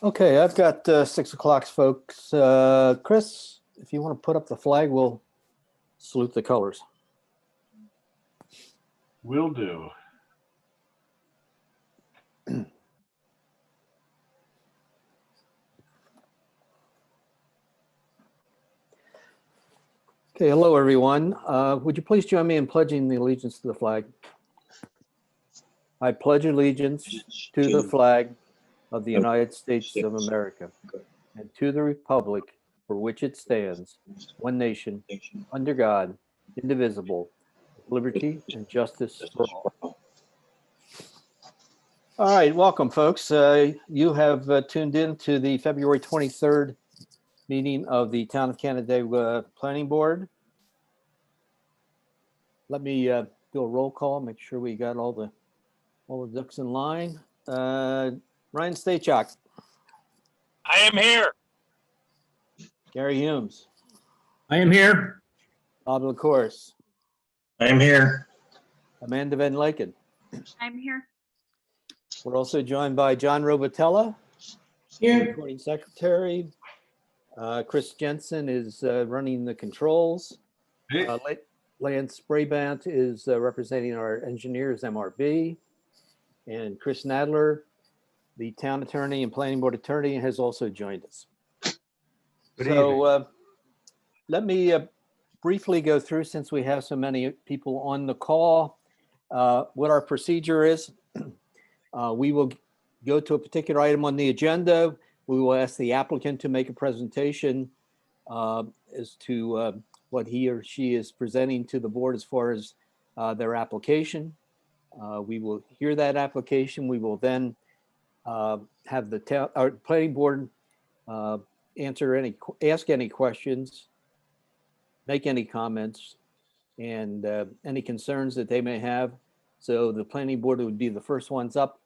Okay, I've got 6 o'clock, folks. Chris, if you want to put up the flag, we'll salute the colors. Will do. Okay, hello, everyone. Would you please join me in pledging the allegiance to the flag? I pledge allegiance to the flag of the United States of America and to the republic for which it stands, one nation, under God, indivisible, with liberty and justice for all. All right, welcome, folks. You have tuned in to the February 23rd meeting of the Town of Canandaigua Planning Board. Let me do a roll call, make sure we got all the ducks in line. Ryan Stachak, I am here. Gary Humes, I am here. Bob LaCourse, I am here. Amanda Van Laken. I'm here. We're also joined by John Robatella, Here. recording secretary. Chris Jensen is running the controls. Hey, Lance Brabant is representing our engineers, MRB. And Chris Nadler, the town attorney and planning board attorney, has also joined us. good evening. Let me briefly go through, since we have so many people on the call, what our procedure is. We will go to a particular item on the agenda. We will ask the applicant to make a presentation as to what he or she is presenting to the board as far as their application. We will hear that application. We will then have our planning board ask any questions, make any comments, and any concerns that they may have. So the planning board would be the first ones up.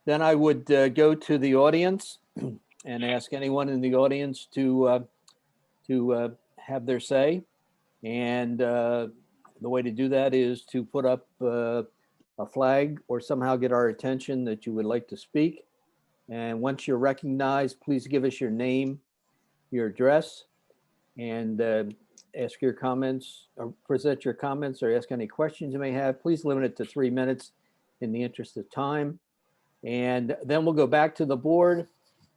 Then I would go to the audience and ask anyone in the audience to have their say. And the way to do that is to put up a flag or somehow get our attention that you would like to speak. And once you're recognized, please give us your name, your address, and ask your comments, or present your comments, or ask any questions you may have. Please limit it to 3 minutes in the interest of time. And then we'll go back to the board.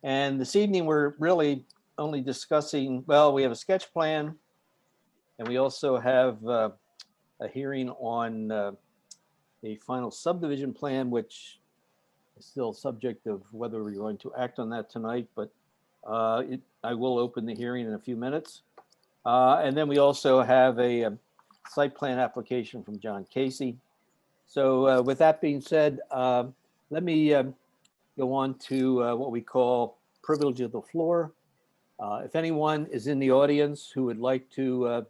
And this evening, we're really only discussing, well, we have a sketch plan, and we also have a hearing on a final subdivision plan, which is still subject of whether we're going to act on that tonight, but I will open the hearing in a few minutes. And then we also have a site plan application from John Casey. So with that being said, let me go on to what we call privilege of the floor. If anyone is in the audience who would like to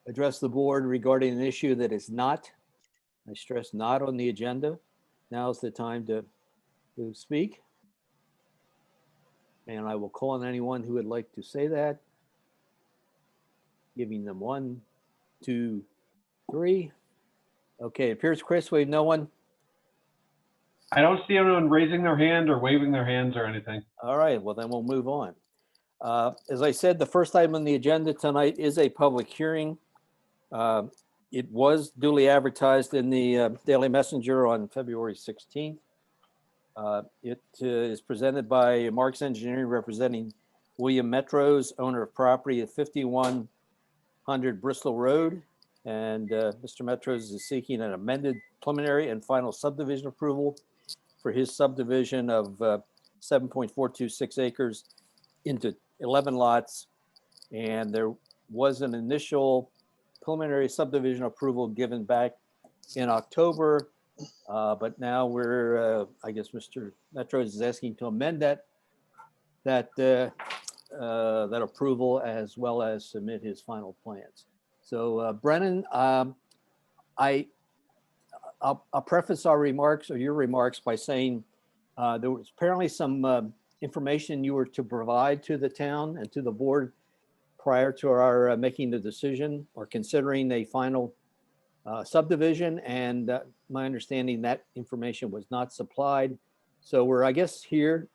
address the board regarding an issue that is not, I stress, not on the agenda, now's the time to speak. And I will call on anyone who would like to say that. Giving them 1, 2, 3. Okay, it appears, Chris, we have no one. I don't see anyone raising their hand or waving their hands or anything. All right, well then we'll move on. As I said, the first item on the agenda tonight is a public hearing. It was duly advertised in the Daily Messenger on February 16th. It is presented by Marks Engineering representing William Metros, owner of property at 5100 Bristol Road. And Mr. Metros is seeking an amended preliminary and final subdivision approval for his subdivision of 7.426 acres into 11 lots. And there was an initial preliminary subdivision approval given back in October, but now we're, I guess Mr. Metros is asking to amend that approval as well as submit his final plans. So Brennan, I'll preface our remarks or your remarks by saying there was apparently some information you were to provide to the town and to the board prior to our making the decision or considering a final subdivision. And my understanding that information was not supplied. So we're, I guess, here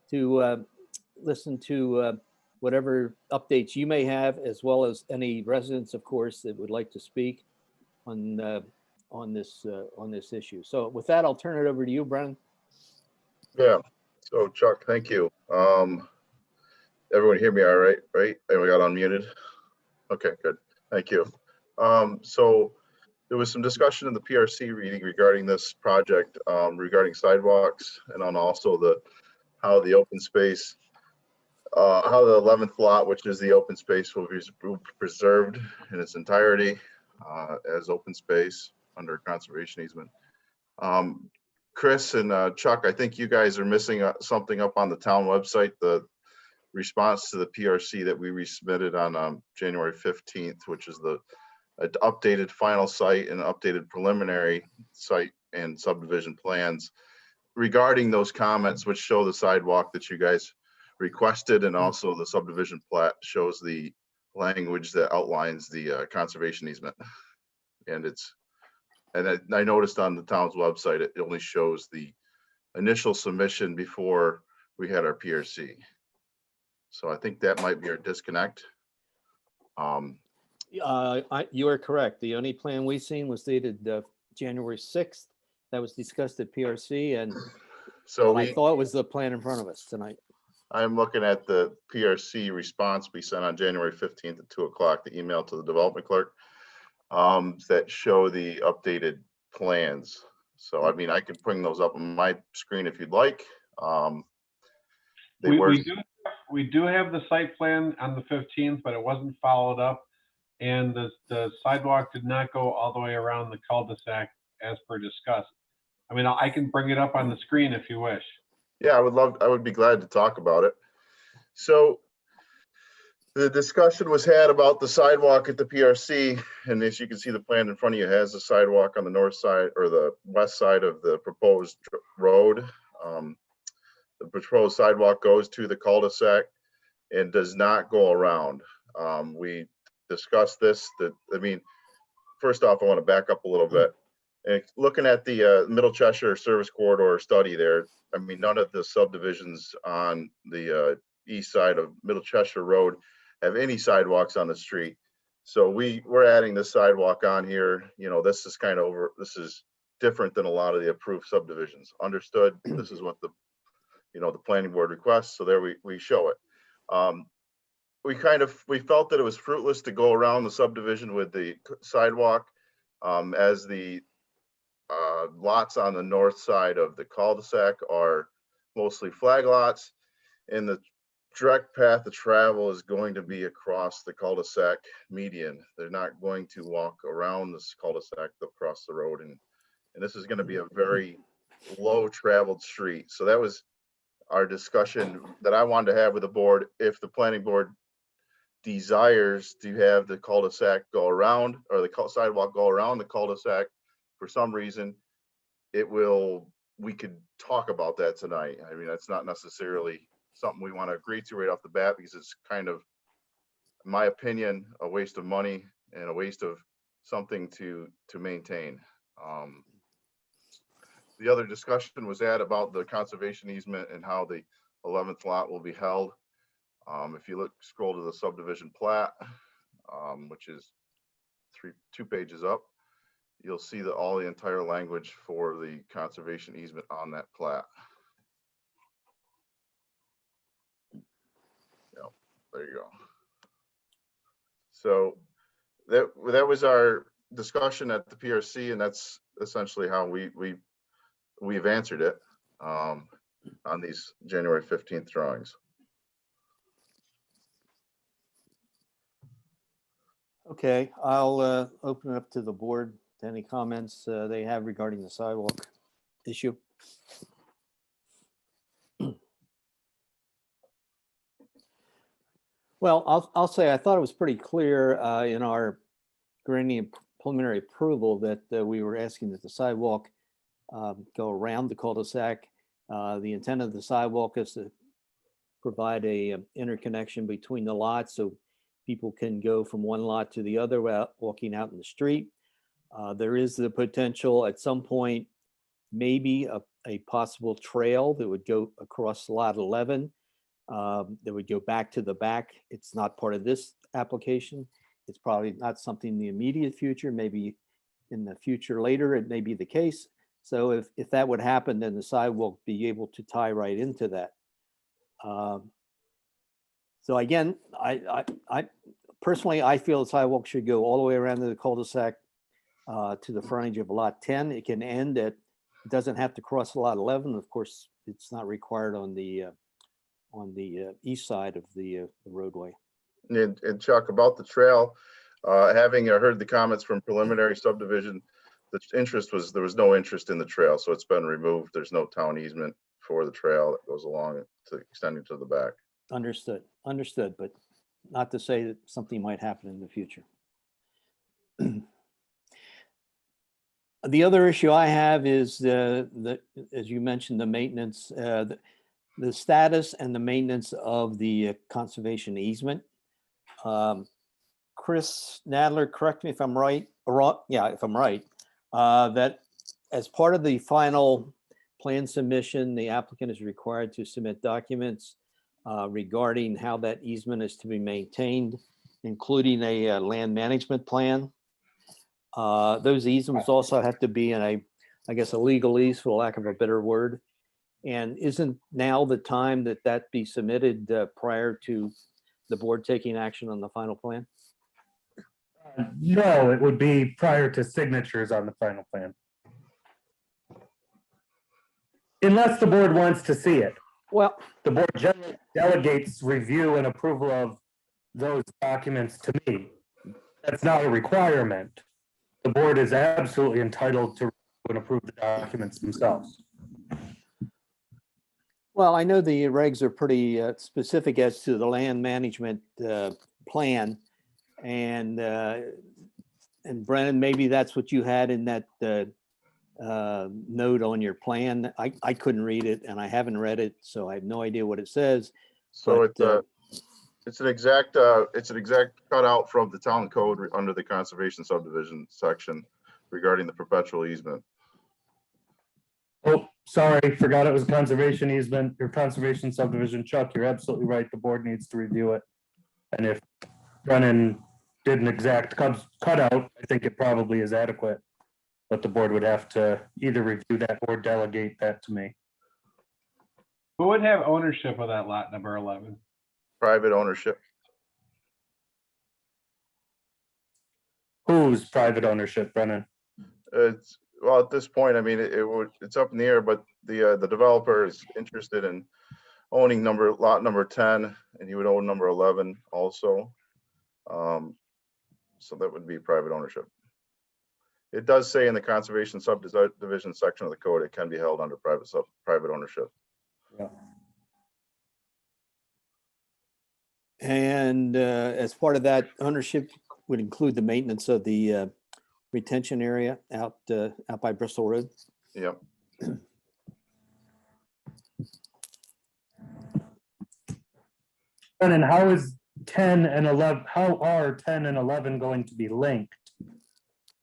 to listen to whatever updates you may have, as well as any residents, of course, that would like to speak on this issue. So with that, I'll turn it over to you, Brennan. Yeah, so Chuck, thank you. Everyone hear me all right, right? And we got unmuted? Okay, good, thank you. So there was some discussion in the PRC reading regarding this project, regarding sidewalks and on also how the open space, how the 11th lot, which is the open space, will be preserved in its entirety as open space under conservation easement. Chris and Chuck, I think you guys are missing something up on the town website, the response to the PRC that we resubmitted on January 15th, which is the updated final site and updated preliminary site and subdivision plans regarding those comments, which show the sidewalk that you guys requested, and also the subdivision plat shows the language that outlines the conservation easement. And I noticed on the town's website, it only shows the initial submission before we had our PRC. So I think that might be our disconnect. You are correct. The only plan we seen was dated January 6th. That was discussed at PRC, and So I thought it was the plan in front of us tonight. I'm looking at the PRC response we sent on January 15th at 2 o'clock, the email to the development clerk, that show the updated plans. So, I mean, I could bring those up on my screen if you'd like. We do have the site plan on the 15th, but it wasn't followed up. And the sidewalk did not go all the way around the cul-de-sac as per discussed. I mean, I can bring it up on the screen if you wish. Yeah, I would be glad to talk about it. So the discussion was had about the sidewalk at the PRC, and as you can see, the plan in front of you has the sidewalk on the north side or the west side of the proposed road. The proposed sidewalk goes to the cul-de-sac and does not go around. We discussed this, first off, I want to back up a little bit. And looking at the Middle Cheshire Service Corridor study there, I mean, none of the subdivisions on the east side of Middle Cheshire Road have any sidewalks on the street. So we're adding this sidewalk on here. You know, this is this is different than a lot of the approved subdivisions. Understood. This is what the planning board requests. So there we show it. We felt that it was fruitless to go around the subdivision with the sidewalk, as the lots on the north side of the cul-de-sac are mostly flag lots, and the direct path of travel is going to be across the cul-de-sac median. They're not going to walk around this cul-de-sac across the road, and this is going to be a very low traveled street. So that was our discussion that I wanted to have with the board. If the planning board desires to have the cul-de-sac go around, or the sidewalk go around the cul-de-sac for some reason, we could talk about that tonight. I mean, that's not necessarily something we want to agree to right off the bat, because it's kind of, in my opinion, a waste of money and a waste of something to maintain. The other discussion was about the conservation easement and how the 11th lot will be held. If you scroll to the subdivision plat, which is 2 pages up, you'll see all the entire language for the conservation easement on that plat. Yep, there you go. So that was our discussion at the PRC, and that's essentially how we've answered it on these January 15th drawings. Okay, I'll open it up to the board to any comments they have regarding the sidewalk issue. Well, I'll say I thought it was pretty clear in our granting preliminary approval that we were asking that the sidewalk go around the cul-de-sac. The intent of the sidewalk is to provide a interconnection between the lots so people can go from one lot to the other without walking out in the street. There is the potential at some point, maybe a possible trail that would go across lot 11 that would go back to the back. It's not part of this application. It's probably not something in the immediate future, maybe in the future later, it may be the case. So if that would happen, then the sidewalk be able to tie right into that. So again, I personally, I feel the sidewalk should go all the way around to the cul-de-sac to the frontage of lot 10. It can end at, it doesn't have to cross lot 11. Of course, it's not required on the east side of the roadway. And Chuck, about the trail, having heard the comments from preliminary subdivision, the interest was, there was no interest in the trail, so it's been removed. There's no town easement for the trail that goes along it to extending to the back. Understood, but not to say that something might happen in the future. The other issue I have is as you mentioned, the maintenance, the status and the maintenance of the conservation easement. Chris Nadler, correct me if I'm right, yeah, if I'm right, that as part of the final plan submission, the applicant is required to submit documents regarding how that easement is to be maintained, including a land management plan. Those easements also have to be in I guess, a legalese, for lack of a better word. And isn't now the time that that be submitted prior to the board taking action on the final plan? No, it would be prior to signatures on the final plan. Unless the board wants to see it. Well, The board generally delegates review and approval of those documents to me. That's not a requirement. The board is absolutely entitled to review and approve the documents themselves. well, I know the regs are pretty specific as to the land management plan. And Brennan, maybe that's what you had in that note on your plan. I couldn't read it and I haven't read it, so I have no idea what it says. So But, it's an exact cutout from the town code under the conservation subdivision section regarding the perpetual easement. Oh, sorry, forgot it was conservation easement or conservation subdivision. Chuck, you're absolutely right. The board needs to review it. And if Brennan did an exact cutout, I think it probably is adequate. But the board would have to either review that or delegate that to me. Who would have ownership of that lot number 11? Private ownership. Whose private ownership, Brennan? It's, well, at this point, I mean, it's up in the air, but the developer is interested in owning lot number 10, and he would own number 11 also. So that would be private ownership. It does say in the conservation subdivision section of the code, it can be held under private ownership. Yeah. And as part of that, ownership would include the maintenance of the retention area out by Bristol Road. Yep. Brennan, how is 10 and 11, how are 10 and 11 going to be linked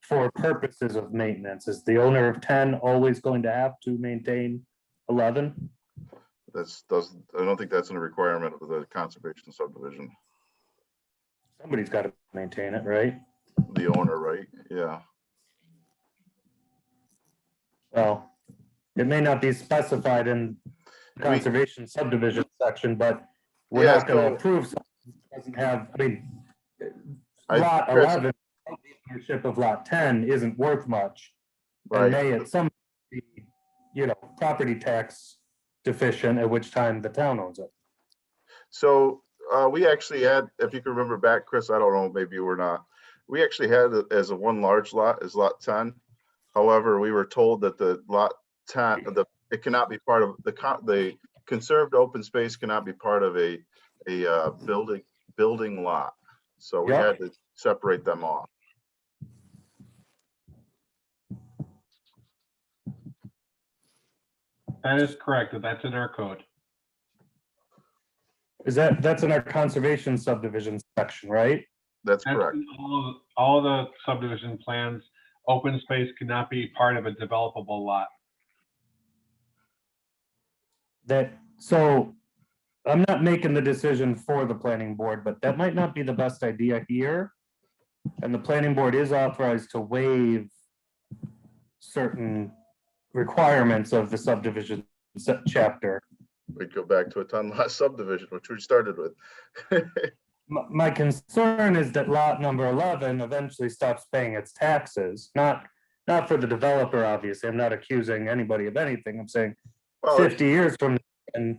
for purposes of maintenance? Is the owner of 10 always going to have to maintain 11? I don't think that's a requirement of the conservation subdivision. Somebody's got to maintain it, right? The owner, right? Yeah. Well, it may not be specified in the conservation subdivision section, but we're Yeah, not going so- to approve something that doesn't have, I mean, I- lot Chris- 11, the ownership of lot 10 isn't worth much. Right. And may at some, be, property tax deficient, at which time the town owns it. So we actually had, if you can remember back, Chris, I don't know, maybe you were not. We actually had it as a one large lot, as lot 10. However, we were told that the lot 10, it cannot be part of the conserved open space cannot be part of a building lot. So we Yeah. had to separate them off. That is correct. That's in our code. That's in our conservation subdivision section, right? That's That's correct. in all the subdivision plans. Open space cannot be part of a developable lot. So I'm not making the decision for the planning board, but that might not be the best idea here. And the planning board is authorized to waive certain requirements of the subdivision chapter. We'd go back to a 10-lot subdivision, which we started with. My concern is that lot number 11 eventually stops paying its taxes, not for the developer, obviously. I'm not accusing anybody of anything. I'm saying Well, 50 years from now, and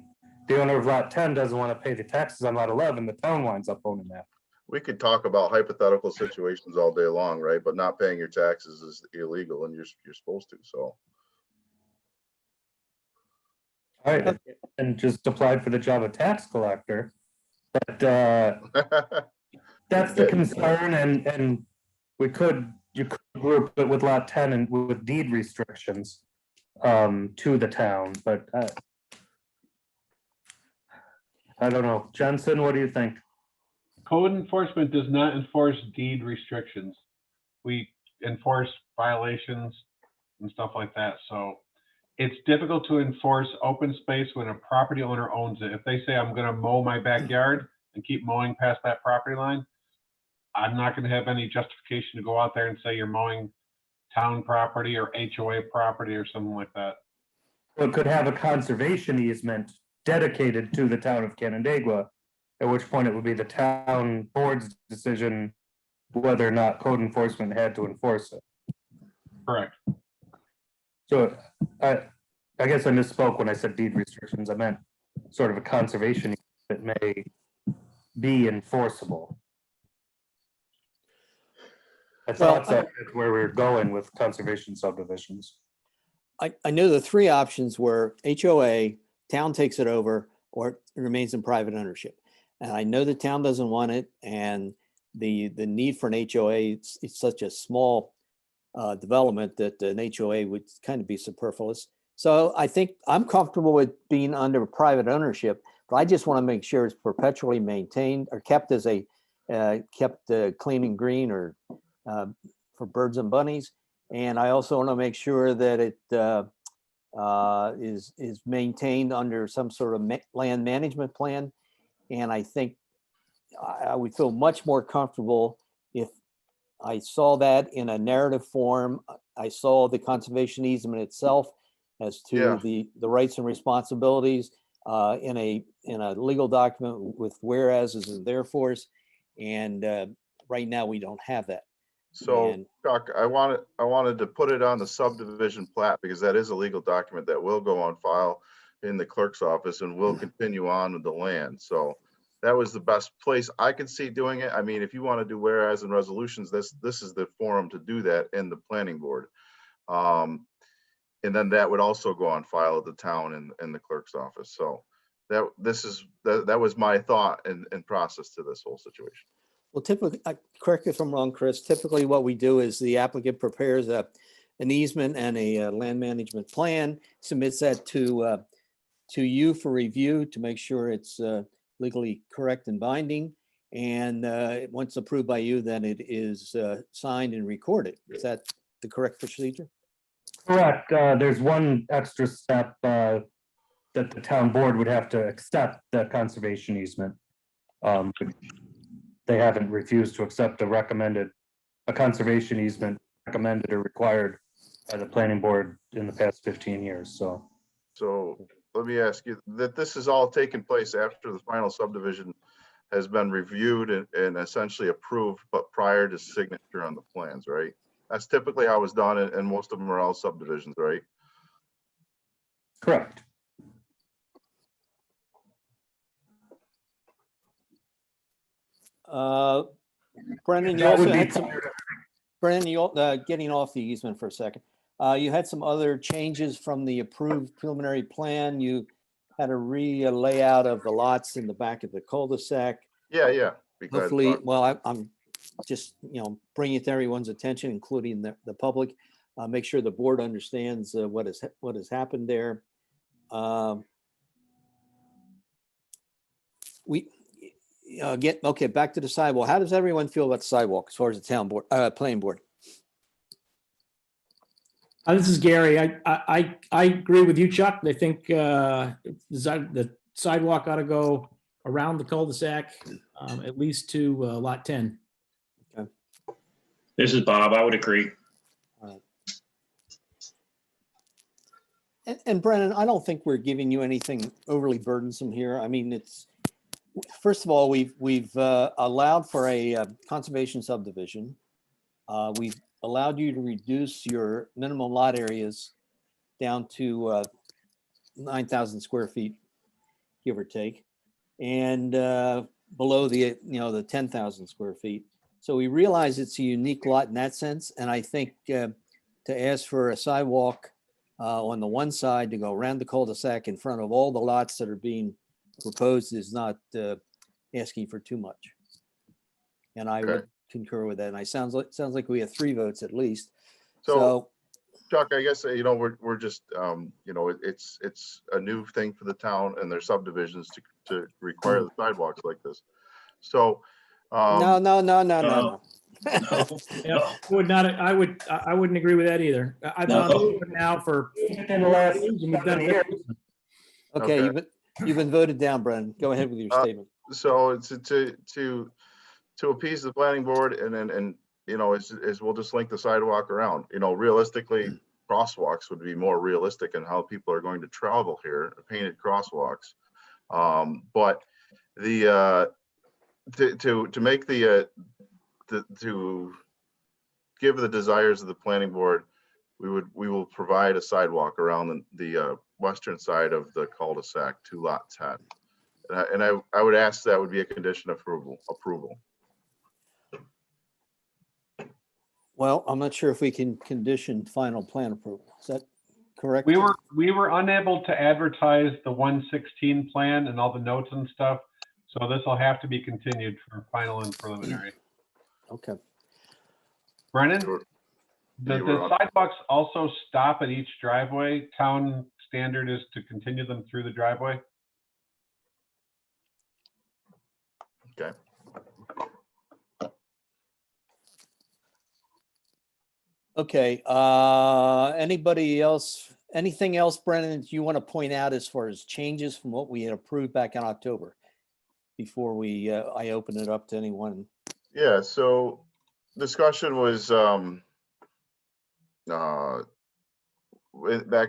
the owner of lot 10 doesn't want to pay the taxes on lot 11, the town winds up owning that. we could talk about hypothetical situations all day long, right? But not paying your taxes is illegal and you're supposed to, so. All right, and just applied for the job of tax collector. But that's the concern, and you could group it with lot 10 and with deed restrictions to the town, but I don't know. Jensen, what do you think? Code enforcement does not enforce deed restrictions. We enforce violations and stuff like that. So it's difficult to enforce open space when a property owner owns it. If they say, I'm gonna mow my backyard and keep mowing past that property line, I'm not gonna have any justification to go out there and say you're mowing town property or HOA property or something like that. It could have a conservation easement dedicated to the town of Canandaigua, at which point it would be the town board's decision whether or not code enforcement had to enforce it. Correct. So I guess I misspoke when I said deed restrictions. I meant sort of a conservation that may be enforceable. I thought that's where we were going with conservation subdivisions. I know the three options were HOA, town takes it over, or it remains in private ownership. And I know the town doesn't want it, and the need for an HOA, it's such a small development that an HOA would kind of be superfluous. So I think I'm comfortable with being under private ownership, but I just want to make sure it's perpetually maintained or kept as a clean and green or for birds and bunnies. And I also want to make sure that it is maintained under some sort of land management plan. And I think I would feel much more comfortable if I saw that in a narrative form. I saw the conservation easement itself as to Yeah. the rights and responsibilities in a legal document with whereases and therefores. And right now we don't have that. So, And- Chuck, I wanted to put it on the subdivision plat because that is a legal document that will go on file in the clerk's office and will continue on with the land. So that was the best place I can see doing it. I mean, if you want to do whereas and resolutions, this is the forum to do that in the planning board. And then that would also go on file at the town and the clerk's office. So that was my thought and process to this whole situation. Well, typically, correct me if I'm wrong, Chris, typically what we do is the applicant prepares an easement and a land management plan, submits that to you for review to make sure it's legally correct and binding. And once approved by you, then it is signed and recorded. Is that the correct procedure? Correct. There's one extra step that the town board would have to accept the conservation easement. They haven't refused to accept a conservation easement recommended or required by the planning board in the past 15 years, so. So let me ask you that this is all taking place after the final subdivision has been reviewed and essentially approved, but prior to signature on the plans, right? That's typically how it's done, and most of them are all subdivisions, right? Correct. Brendan, you That also would be had some, Brendan, getting off the easement for a second. You had some other changes from the approved preliminary plan. You had a layout of the lots in the back of the cul-de-sac. Yeah. Be glad to Hopefully, talk. well, I'm just, bringing it to everyone's attention, including the public. Make sure the board understands what has happened there. Back to the sidewalk. How does everyone feel about the sidewalk as far as the town board, planning board? This is Gary. I agree with you, Chuck. I think the sidewalk ought to go around the cul-de-sac, at least to lot 10. This is Bob. I would agree. And Brennan, I don't think we're giving you anything overly burdensome here. I mean, first of all, we've allowed for a conservation subdivision. We've allowed you to reduce your minimum lot areas down to 9,000 square feet, give or take, and below the 10,000 square feet. So we realize it's a unique lot in that sense. And I think to ask for a sidewalk on the one side to go around the cul-de-sac in front of all the lots that are being proposed is not asking for too much. And I would concur with that. And sounds like we have 3 votes at least. So Chuck, I guess, we're just, it's a new thing for the town and their subdivisions to require the sidewalks like this. So. No. Yeah, I wouldn't agree with that either. I've No. gone over it now for In the last years and we've done 7 years. it. Okay, Okay. you've been voted down, Brennan. Go ahead with your statement. So it's to appease the planning board and is we'll just link the sidewalk around. Realistically, crosswalks would be more realistic in how people are going to travel here, painted crosswalks. But to make to give the desires of the planning board, we will provide a sidewalk around the western side of the cul-de-sac to lot 10. And I would ask that would be a condition of approval. Well, I'm not sure if we can condition final plan approval. Is that correct? We were unable to advertise the 116 plan and all the notes and stuff. So this will have to be continued for final and preliminary. Okay. Brennan, Sure. does You were the on. sidewalks also stop at each driveway? Town standard is to continue them through the driveway? Okay. Okay, anybody else, anything else, Brennan, that you want to point out as far as changes from what we had approved back in October? Before I open it up to anyone. Yeah, so discussion was back at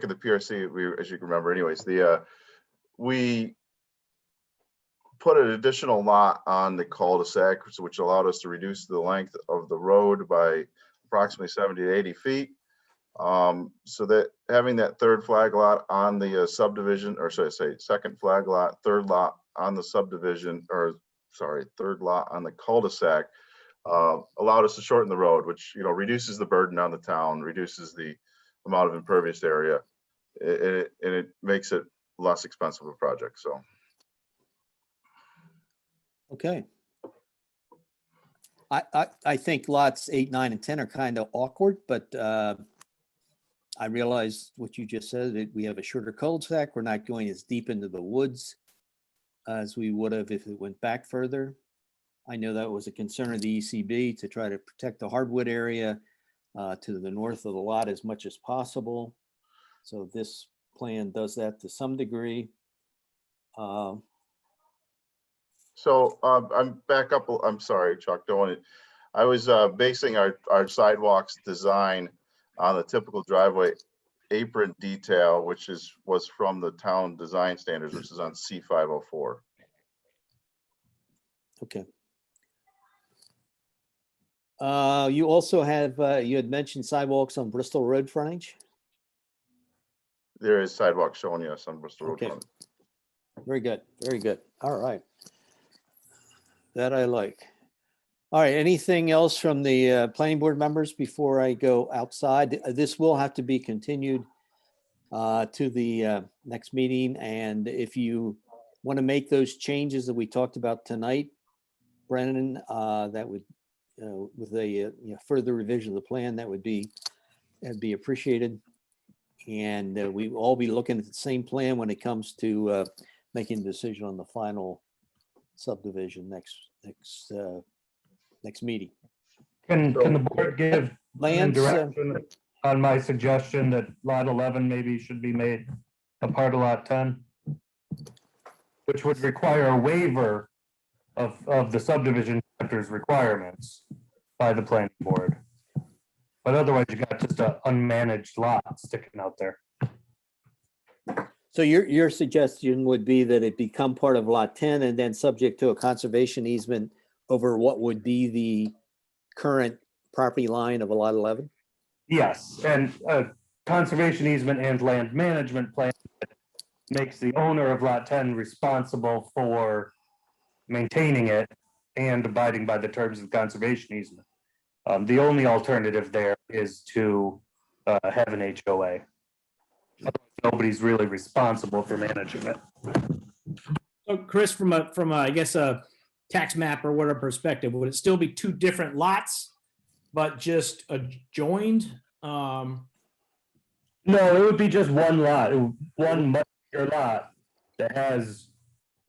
the PRC, as you can remember anyways, we put an additional lot on the cul-de-sac, which allowed us to reduce the length of the road by approximately 70 to 80 feet. So that having that third flag lot on the subdivision, or should I say second flag lot, third lot on the subdivision, or sorry, third lot on the cul-de-sac, allowed us to shorten the road, which, reduces the burden on the town, reduces the amount of impervious area, and it makes it less expensive a project, so. Okay. I think lots 8, 9, and 10 are kind of awkward, but I realize what you just said, that we have a shorter cul-de-sac. We're not going as deep into the woods as we would have if it went back further. I know that was a concern of the ECB to try to protect the hardwood area to the north of the lot as much as possible. So this plan does that to some degree. So I'm back up. I'm sorry, Chuck. I was basing our sidewalks design on the typical driveway apron detail, which was from the town design standards, which is on C504. Okay. You also have, you had mentioned sidewalks on Bristol Road frontage. There is sidewalk showing, yes, on Bristol Road. Okay. front. Very good, very good. All right. That I like. All right, anything else from the planning board members before I go outside? This will have to be continued to the next meeting. And if you want to make those changes that we talked about tonight, Brennan, that would, with a further revision of the plan, that'd be appreciated. And we will all be looking at the same plan when it comes to making a decision on the final subdivision next meeting. Can the board give Lance, direction on my suggestion that lot 11 maybe should be made a part of lot 10? which would require a waiver of the subdivision chapter's requirements by the planning board. But otherwise, you got just an unmanaged lot sticking out there. So your suggestion would be that it become part of lot 10 and then subject to a conservation easement over what would be the current property line of a lot 11? Yes, and a conservation easement and land management plan makes the owner of lot 10 responsible for maintaining it and abiding by the terms of the conservation easement. The only alternative there is to have an HOA. Nobody's really responsible for managing it. So Chris, from a, I guess, a tax map or whatever perspective, would it still be two different lots, but just adjoined? No, it would be just one lot, one much bigger lot that has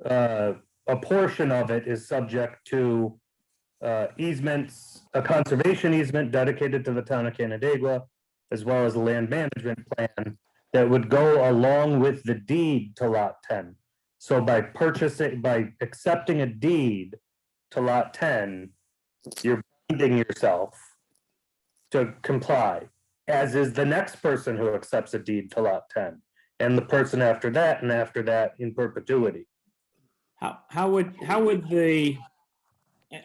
a portion of it is subject to easements, a conservation easement dedicated to the town of Canandaigua, as well as a land management plan that would go along with the deed to lot 10. So by accepting a deed to lot 10, you're binding yourself to comply, as is the next person who accepts a deed to lot 10, and the person after that, and after that in perpetuity. How would the,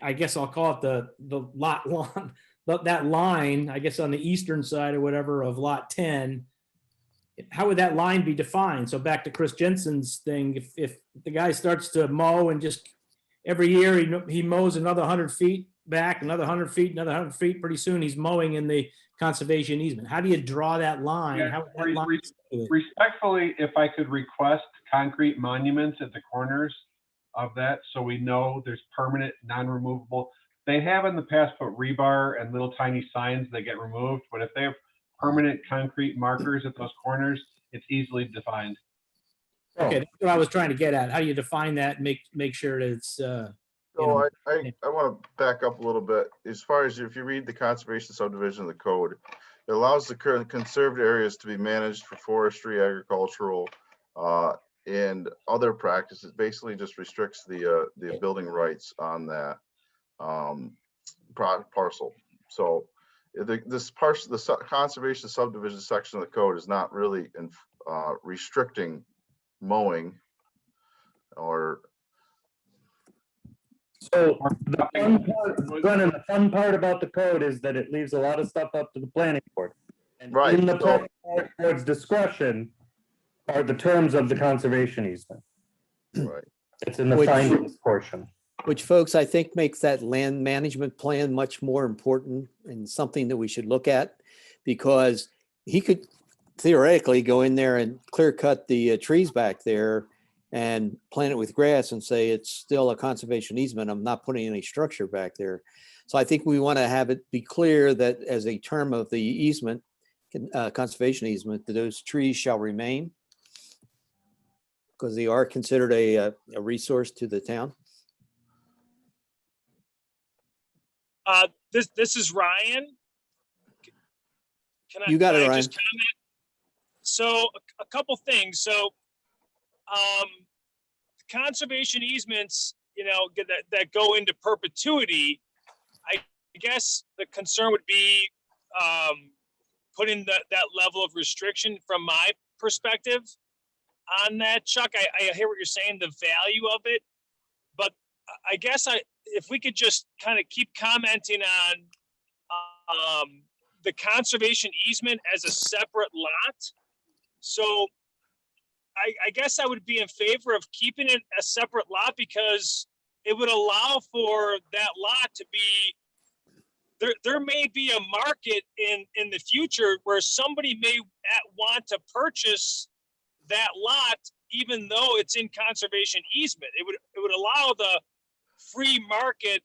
I guess I'll call it the lot line, that line, I guess on the eastern side or whatever of lot 10, how would that line be defined? So back to Chris Jensen's thing, if the guy starts to mow and just every year he mows another 100 feet back, another 100 feet, another 100 feet, pretty soon he's mowing in the conservation easement. How do you draw that line? Yeah, How would that line? Respectfully, if I could request concrete monuments at the corners of that, so we know there's permanent, non-removable. They have in the past put rebar and little tiny signs that get removed, but if they have permanent concrete markers at those corners, it's easily defined. Okay, that's what I was trying to get at. How do you define that and make sure that it's, So I want to back up a little bit. As far as if you read the conservation subdivision of the code, it allows the current conserved areas to be managed for forestry, agricultural, and other practices. Basically just restricts the building rights on that parcel. So this parcel, the conservation subdivision section of the code is not really restricting mowing or. So the fun part, Glenn, the fun part about the code is that it leaves a lot of stuff up to the planning board. And Right, in the so- planning board's discretion are the terms of the conservation easement. Right. It's in the Which- findings portion. Which, folks, I think makes that land management plan much more important and something that we should look at, because he could theoretically go in there and clear cut the trees back there and plant it with grass and say it's still a conservation easement. I'm not putting any structure back there. So I think we want to have it be clear that as a term of the easement, conservation easement, that those trees shall remain because they are considered a resource to the town. This is Ryan. You got it, Ryan. just comment? So a couple things. So conservation easements, that go into perpetuity, I guess the concern would be putting that level of restriction from my perspective on that, Chuck. I hear what you're saying, the value of it, but I guess if we could just kind of keep commenting on the conservation easement as a separate lot. So I guess I would be in favor of keeping it a separate lot, because it would allow for that lot to be, there may be a market in the future where somebody may want to purchase that lot, even though it's in conservation easement. It would allow the free market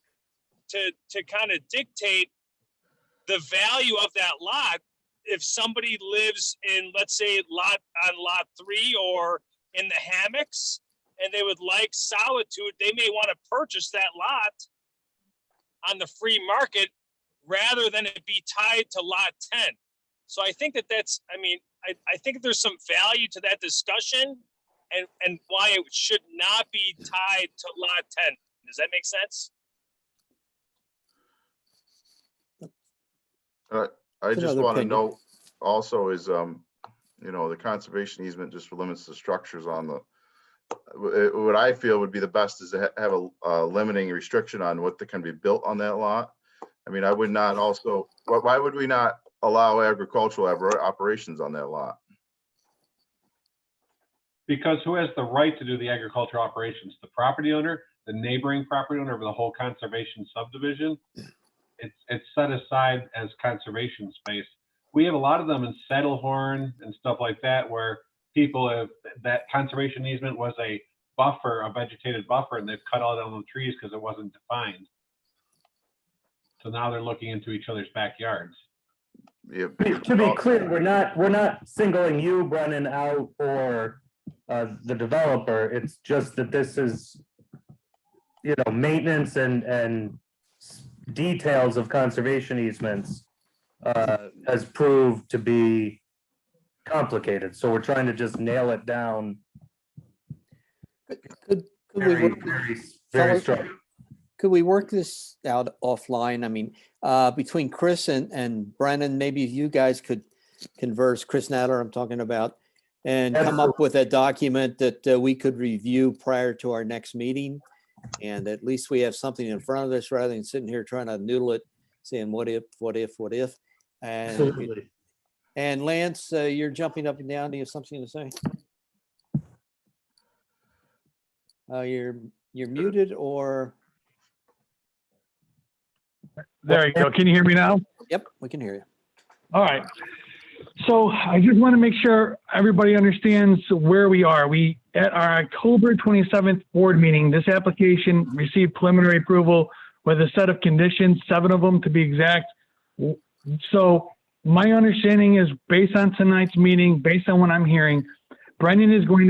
to kind of dictate the value of that lot. If somebody lives in, let's say, lot 3 or in the hammocks, and they would like solitude, they may want to purchase that lot on the free market rather than it be tied to lot 10. So I think I think there's some value to that discussion. and why it should not be tied to lot 10. Does that make sense? I It's just another want to opinion. note also is, the conservation easement just limits the structures on the, what I feel would be the best is to have a limiting restriction on what that can be built on that lot. I mean, I would not also, why would we not allow agricultural operations on that lot? Because who has the right to do the agricultural operations? The property owner, the neighboring property owner of the whole conservation subdivision? It's set aside as conservation space. We have a lot of them in Saddlehorn and stuff like that, where people have, that conservation easement was a buffer, a vegetated buffer, and they've cut all down the trees because it wasn't defined. So now they're looking into each other's backyards. Yeah, To be clear, we're not singling you, Brennan, out or the developer. It's just that this is, maintenance and details of conservation easements has proved to be complicated. So we're trying to just nail it down Could we very, work- very fellas, strong. Could we work this out offline? I mean, between Chris and Brennan, maybe you guys could converse, Chris Nadler I'm talking about, and come up with a document that we could review prior to our next meeting. And at least we have something in front of us rather than sitting here trying to noodle it, saying what if. And, Absolutely. and Lance, you're jumping up and down. Do you have something to say? You're muted or, There you go. Can you hear me now? yep, we can hear you. All right. So I just want to make sure everybody understands where we are. We, at our October 27th board meeting, this application received preliminary approval with a set of conditions, 7 of them to be exact. So my understanding is based on tonight's meeting, based on what I'm hearing, Brendan is going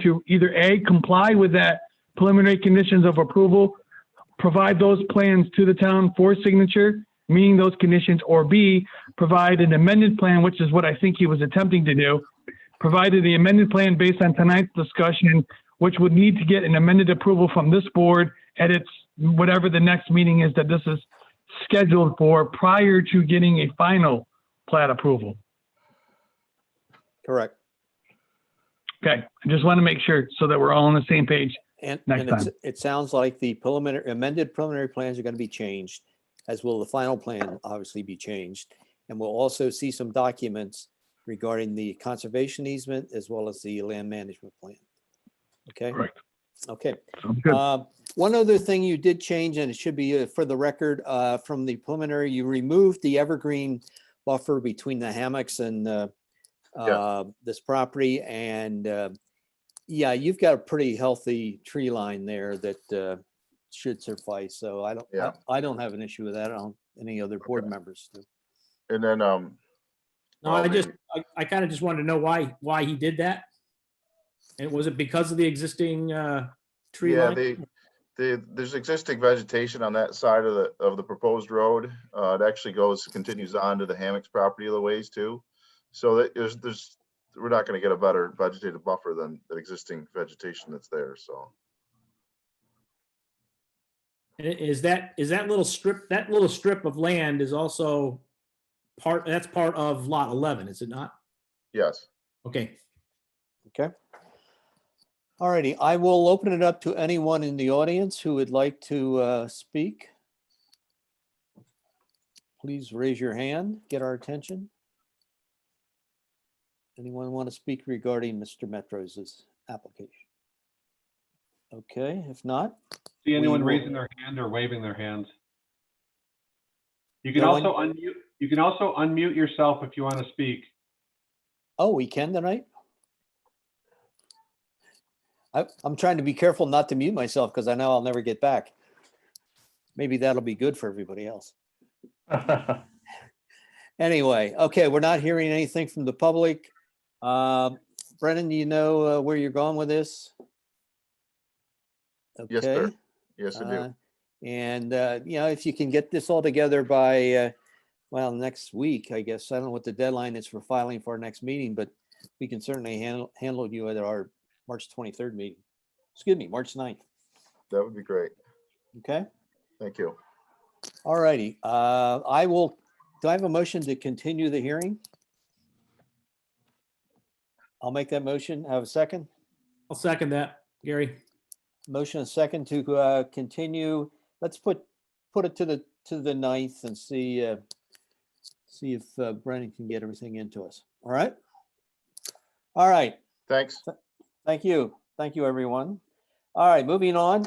to either A, comply with that preliminary conditions of approval, provide those plans to the town for signature, meeting those conditions, or B, provide an amended plan, which is what I think he was attempting to do, provided the amended plan based on tonight's discussion, which would need to get an amended approval from this board at its, whatever the next meeting is that this is scheduled for, prior to getting a final plat approval. Correct. Okay, I just want to make sure so that we're all on the same page. And Next time. it sounds like the amended preliminary plans are going to be changed, as will the final plan obviously be changed. And we'll also see some documents regarding the conservation easement as well as the land management plan. Okay? Correct. Okay. Sounds good. One other thing you did change, and it should be for the record, from the preliminary, you removed the evergreen buffer between the hammocks and this property. And yeah, you've got a pretty healthy tree line there that should suffice. So I don't have an issue with that. I don't, any other board members do. And then, No, I kind of just wanted to know why he did that. And was it because of the existing tree yeah, line? there's existing vegetation on that side of the proposed road. It actually continues on to the hammocks property a ways too. So that we're not going to get a better vegetative buffer than the existing vegetation that's there. So Is that little strip of land is also that's part of lot 11, is it not? yes. Okay. Okay. All righty. I will open it up to anyone in the audience who would like to speak. Please raise your hand, get our attention. Anyone want to speak regarding Mr. Metros's application? Okay, if not, See anyone will- raising their hand or waving their hands? You can No one- also unmute. You can also unmute yourself if you want to speak. oh, we can tonight? I'm trying to be careful not to mute myself because I know I'll never get back. Maybe that'll be good for everybody else. Anyway, okay, we're not hearing anything from the public. Brennan, do you know where you're going with this? Yes, sir. Okay. Yes, I do. And, if you can get this all together by, next week, I guess. I don't know what the deadline is for filing for our next meeting, but we can certainly handle you at our March 23rd meeting. Excuse me, March 9th. That would be great. Okay, Thank you. all righty. Do I have a motion to continue the hearing? I'll make that motion. Have a second? I'll second that, Gary. Motion and second to continue. Let's put it to the 9th and see if Brennan can get everything into us. All right? All right. Thanks. Thank you. Thank you, everyone. All right, moving on.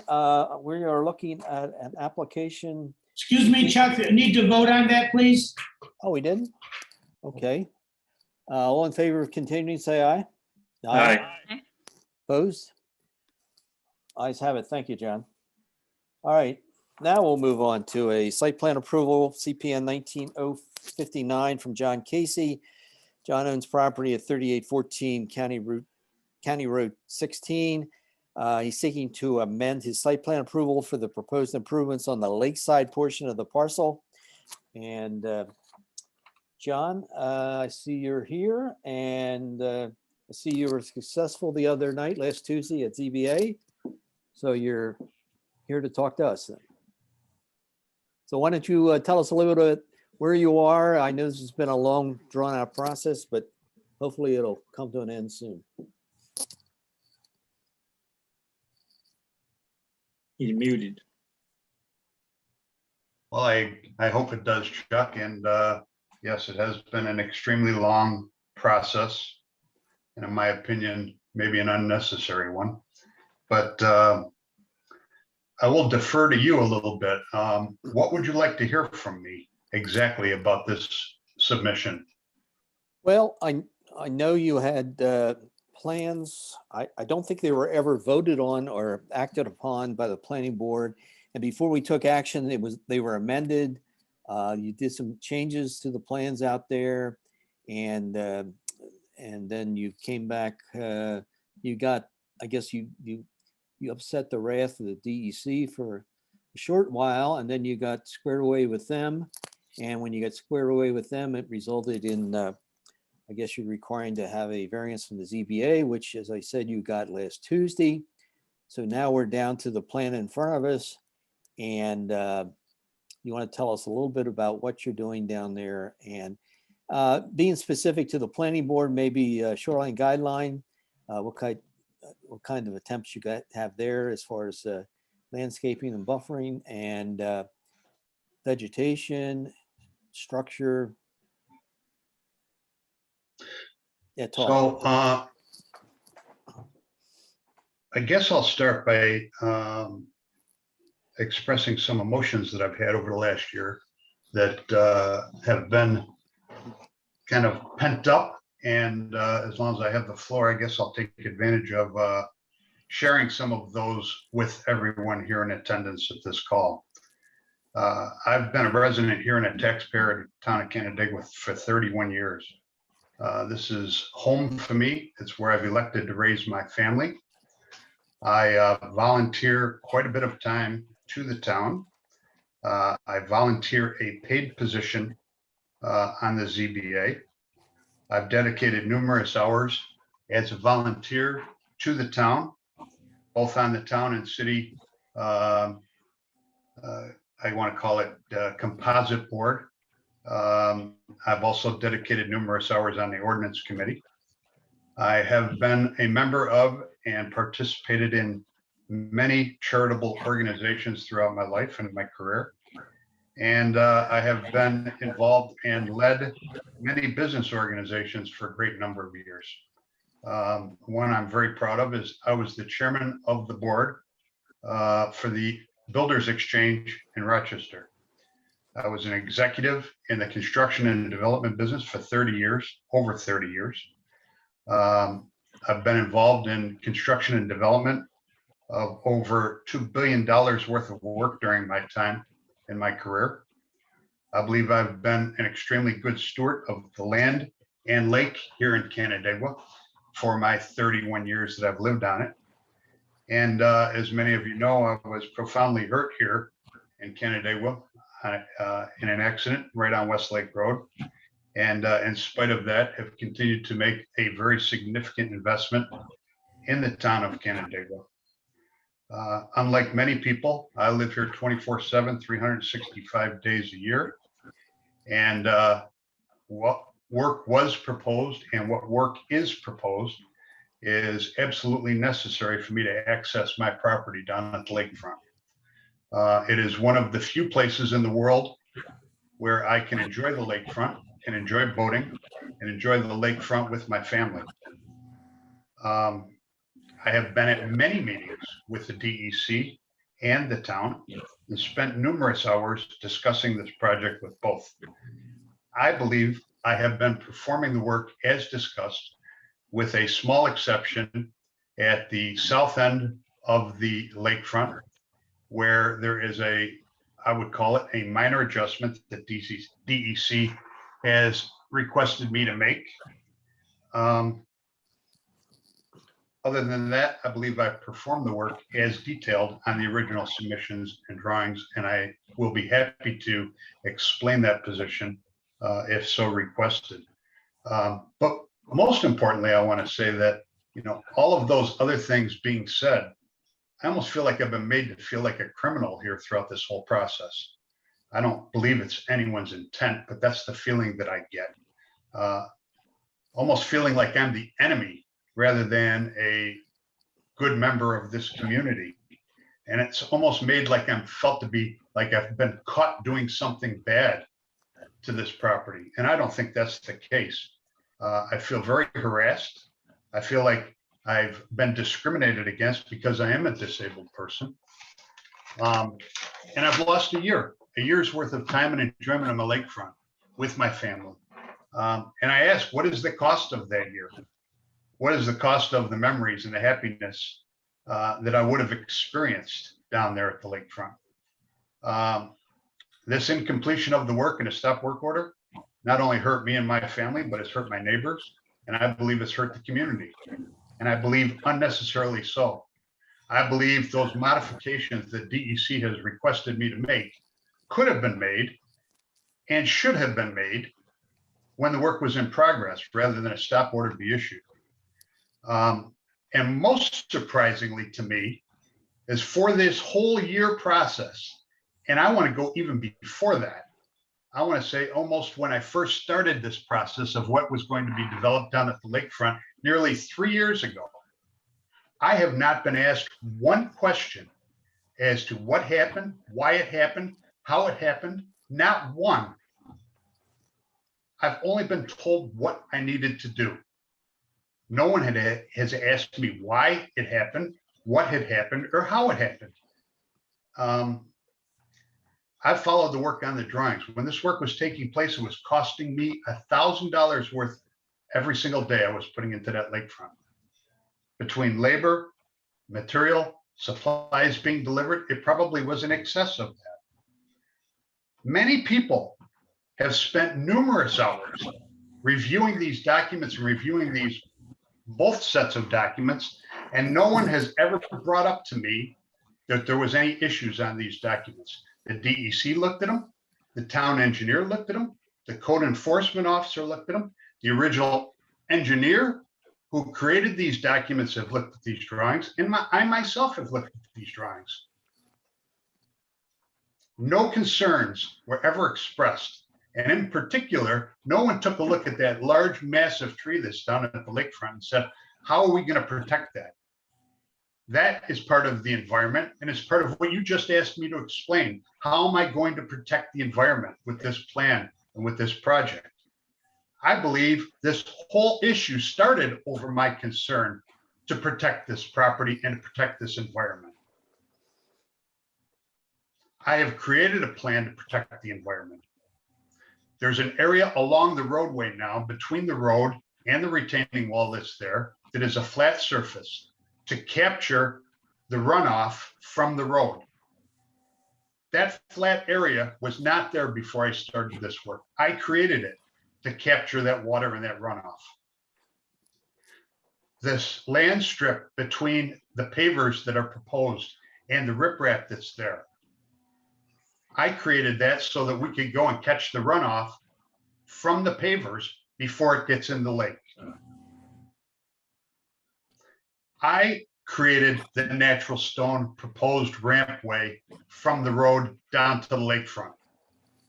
We are looking at an application. Excuse me, Chuck, I need to vote on that, please. Oh, we didn't? Okay. All in favor of continuing, say aye. Aye. Opposed? Ayes have it. Thank you, John. All right, now we'll move on to a site plan approval, CPN 19059 from John Casey. John owns property at 3814 County Road 16. He's seeking to amend his site plan approval for the proposed improvements on the lakeside portion of the parcel. And John, I see you're here, and I see you were successful the other night, last Tuesday at ZBA. So you're here to talk to us then. So why don't you tell us a little bit where you are? I know this has been a long, drawn-out process, but hopefully it'll come to an end soon. He's muted. Well, I hope it does, Chuck. And yes, it has been an extremely long process. And in my opinion, maybe an unnecessary one. But I will defer to you a little bit. What would you like to hear from me exactly about this submission? Well, I know you had plans. I don't think they were ever voted on or acted upon by the planning board. And before we took action, they were amended. You did some changes to the plans out there, and then you came back. You got, I guess you upset the wrath of the DEC for a short while, and then you got squared away with them. And when you got squared away with them, it resulted in, I guess you're requiring to have a variance from the ZBA, which, as I said, you got last Tuesday. So now we're down to the plan in front of us. And you want to tell us a little bit about what you're doing down there, and being specific to the planning board, maybe shoreline guideline, what kind of attempts you have there as far as landscaping and buffering and vegetation, structure. Yeah, talk. So I guess I'll start by expressing some emotions that I've had over the last year that have been kind of pent up. And as long as I have the floor, I guess I'll take advantage of sharing some of those with everyone here in attendance at this call. I've been a resident here and a taxpayer in the town of Canandaigua for 31 years. This is home for me. It's where I've elected to raise my family. I volunteer quite a bit of time to the town. I volunteer a paid position on the ZBA. I've dedicated numerous hours as a volunteer to the town, both on the town and city, I want to call it composite board. I've also dedicated numerous hours on the ordinance committee. I have been a member of and participated in many charitable organizations throughout my life and my career. And I have been involved and led many business organizations for a great number of years. One I'm very proud of is I was the chairman of the board for the Builders Exchange in Rochester. I was an executive in the construction and development business for 30 years, over 30 years. I've been involved in construction and development of over $2 billion worth of work during my time in my career. I believe I've been an extremely good steward of the land and lake here in Canandaigua for my 31 years that I've lived on it. And as many of you know, I was profoundly hurt here in Canandaigua in an accident right on Westlake Road. And in spite of that, have continued to make a very significant investment in the town of Canandaigua. Unlike many people, I live here 24/7, 365 days a year. And what work was proposed and what work is proposed is absolutely necessary for me to access my property down at the lakefront. It is one of the few places in the world where I can enjoy the lakefront and enjoy boating and enjoy the lakefront with my family. I have been at many meetings with the DEC and the town and spent numerous hours discussing this project with both. I believe I have been performing the work as discussed, with a small exception at the south end of the lakefront, where there is I would call it a minor adjustment that DEC has requested me to make. Other than that, I believe I've performed the work as detailed on the original submissions and drawings, and I will be happy to explain that position if so requested. But most importantly, I want to say that, all of those other things being said, I almost feel like I've been made to feel like a criminal here throughout this whole process. I don't believe it's anyone's intent, but that's the feeling that I get. Almost feeling like I'm the enemy rather than a good member of this community. And it's almost made like I'm felt to be like I've been caught doing something bad to this property. And I don't think that's the case. I feel very harassed. I feel like I've been discriminated against because I am a disabled person. And I've lost a year's worth of time and enjoyment on the lakefront with my family. And I ask, what is the cost of that year? What is the cost of the memories and the happiness that I would have experienced down there at the lakefront? This incompletion of the work and a stop work order not only hurt me and my family, but it's hurt my neighbors. And I believe it's hurt the community. And I believe unnecessarily so. I believe those modifications that DEC has requested me to make could have been made and should have been made when the work was in progress, rather than a stop order be issued. And most surprisingly to me is for this whole year process, and I want to go even before that. I want to say almost when I first started this process of what was going to be developed down at the lakefront nearly 3 years ago, I have not been asked one question as to what happened, why it happened, how it happened, not one. I've only been told what I needed to do. No one has asked me why it happened, what had happened, or how it happened. I followed the work on the drawings. When this work was taking place, it was costing me $1,000 worth every single day I was putting into that lakefront. Between labor, material, supplies being delivered, it probably was in excess of that. Many people have spent numerous hours reviewing these documents and reviewing these both sets of documents, and no one has ever brought up to me that there was any issues on these documents. The DEC looked at them, the town engineer looked at them, the code enforcement officer looked at them, the original engineer who created these documents have looked at these drawings, and I myself have looked at these drawings. No concerns were ever expressed. And in particular, no one took a look at that large, massive tree that's down at the lakefront and said, how are we going to protect that? That is part of the environment, and it's part of what you just asked me to explain. How am I going to protect the environment with this plan and with this project? I believe this whole issue started over my concern to protect this property and to protect this environment. I have created a plan to protect the environment. There's an area along the roadway now between the road and the retaining wall that's there that is a flat surface to capture the runoff from the road. That flat area was not there before I started this work. I created it to capture that water and that runoff. This land strip between the pavers that are proposed and the riprap that's there, I created that so that we could go and catch the runoff from the pavers before it gets in the lake. I created the natural stone proposed rampway from the road down to the lakefront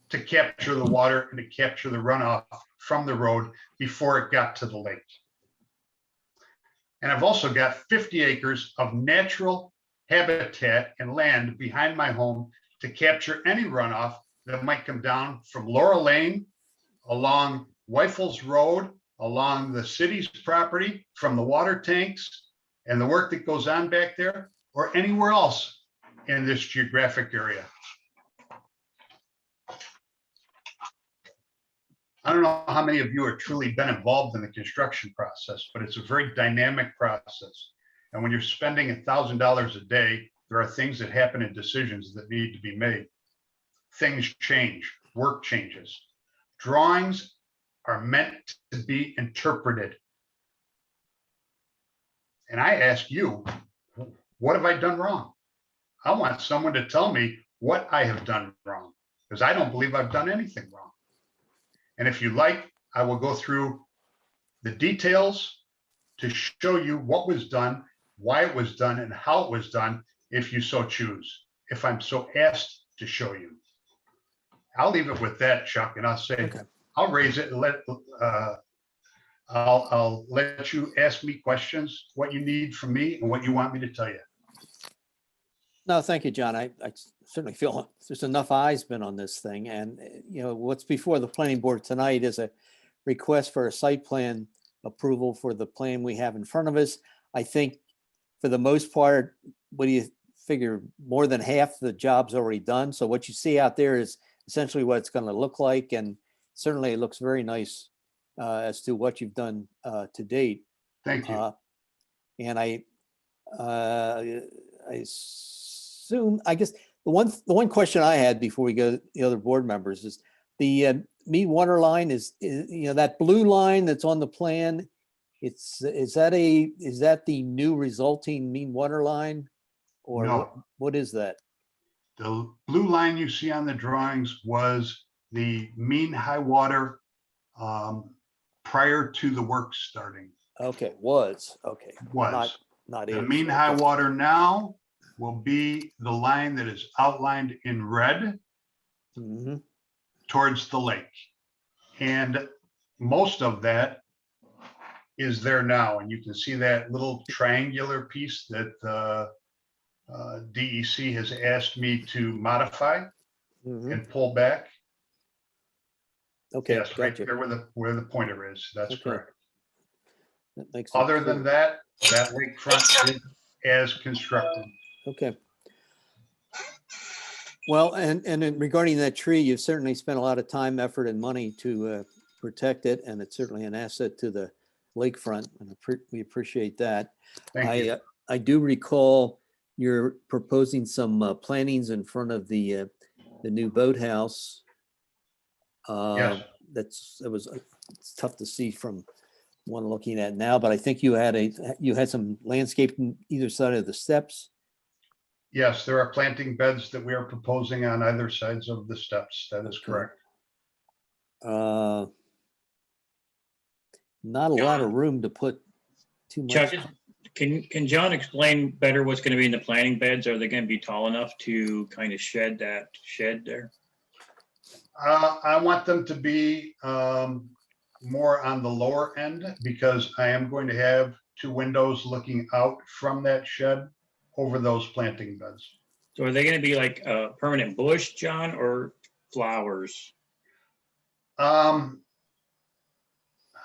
to capture the water and to capture the runoff from the road before it got to the lake. And I've also got 50 acres of natural habitat and land behind my home to capture any runoff that might come down from Laura Lane, along Weifels Road, along the city's property, from the water tanks and the work that goes on back there, or anywhere else in this geographic area. I don't know how many of you have truly been involved in the construction process, but it's a very dynamic process. And when you're spending $1,000 a day, there are things that happen and decisions that need to be made. Things change, work changes. Drawings are meant to be interpreted. And I ask you, what have I done wrong? I want someone to tell me what I have done wrong, because I don't believe I've done anything wrong. And if you like, I will go through the details to show you what was done, why it was done, and how it was done, if you so choose, if I'm so asked to show you. I'll leave it with that, Chuck, and I'll say, Okay. I'll raise it and I'll let you ask me questions, what you need from me and what you want me to tell you. No, thank you, John. I certainly feel there's enough eyes been on this thing. And, you know, what's before the planning board tonight is a request for a site plan approval for the plan we have in front of us. I think for the most part, what do you figure? More than half the job's already done. So what you see out there is essentially what it's going to look like. And certainly it looks very nice as to what you've done to date. Thank you. And I assume, I guess the one question I had before we go to the other board members is the mean water line is, you know, that blue line that's on the plan. Is that the new resulting mean water line? Or No. what is that? The blue line you see on the drawings was the mean high water prior to the work starting. Okay, was, okay. Was. Not The is. mean high Okay. water now will be the line that is outlined in red Mhm. towards the lake. And most of that is there now. And you can see that little triangular piece that DEC has asked me to modify Mhm. and pull back. Okay, Yes, right gotcha. there where the pointer is. That's Okay. correct. That makes it Other than clear. that lakefront is as constructed. Okay. Well, and regarding that tree, you've certainly spent a lot of time, effort, and money to protect it, and it's certainly an asset to the lakefront, and we appreciate that. Thank you. I do recall you're proposing some plantings in front of the new boathouse. Yes. It's tough to see from one looking at now, but I think you had some landscaping either side of the steps. Yes, there are planting beds that we are proposing on either sides of the steps. That is Okay. correct. Not a lot of room to put too much. Chuck, can John explain better what's going to be in the planting beds? Are they going to be tall enough to kind of shed that shed there? I want them to be more on the lower end because I am going to have two windows looking out from that shed over those planting beds. So are they going to be like a permanent bush, John, or flowers? I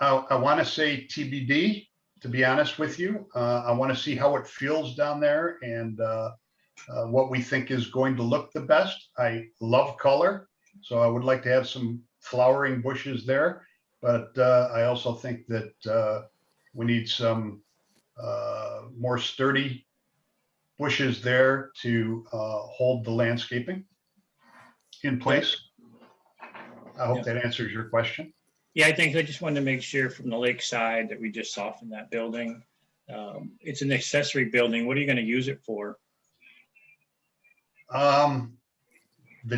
want to say TBD, to be honest with you. I want to see how it feels down there and what we think is going to look the best. I love color, so I would like to have some flowering bushes there. But I also think that we need some more sturdy bushes there to hold the landscaping in place. I hope that answers your question. Yeah, I think I just wanted to make sure from the lake side that we just softened that building. It's an accessory building. What are you going to use it for? The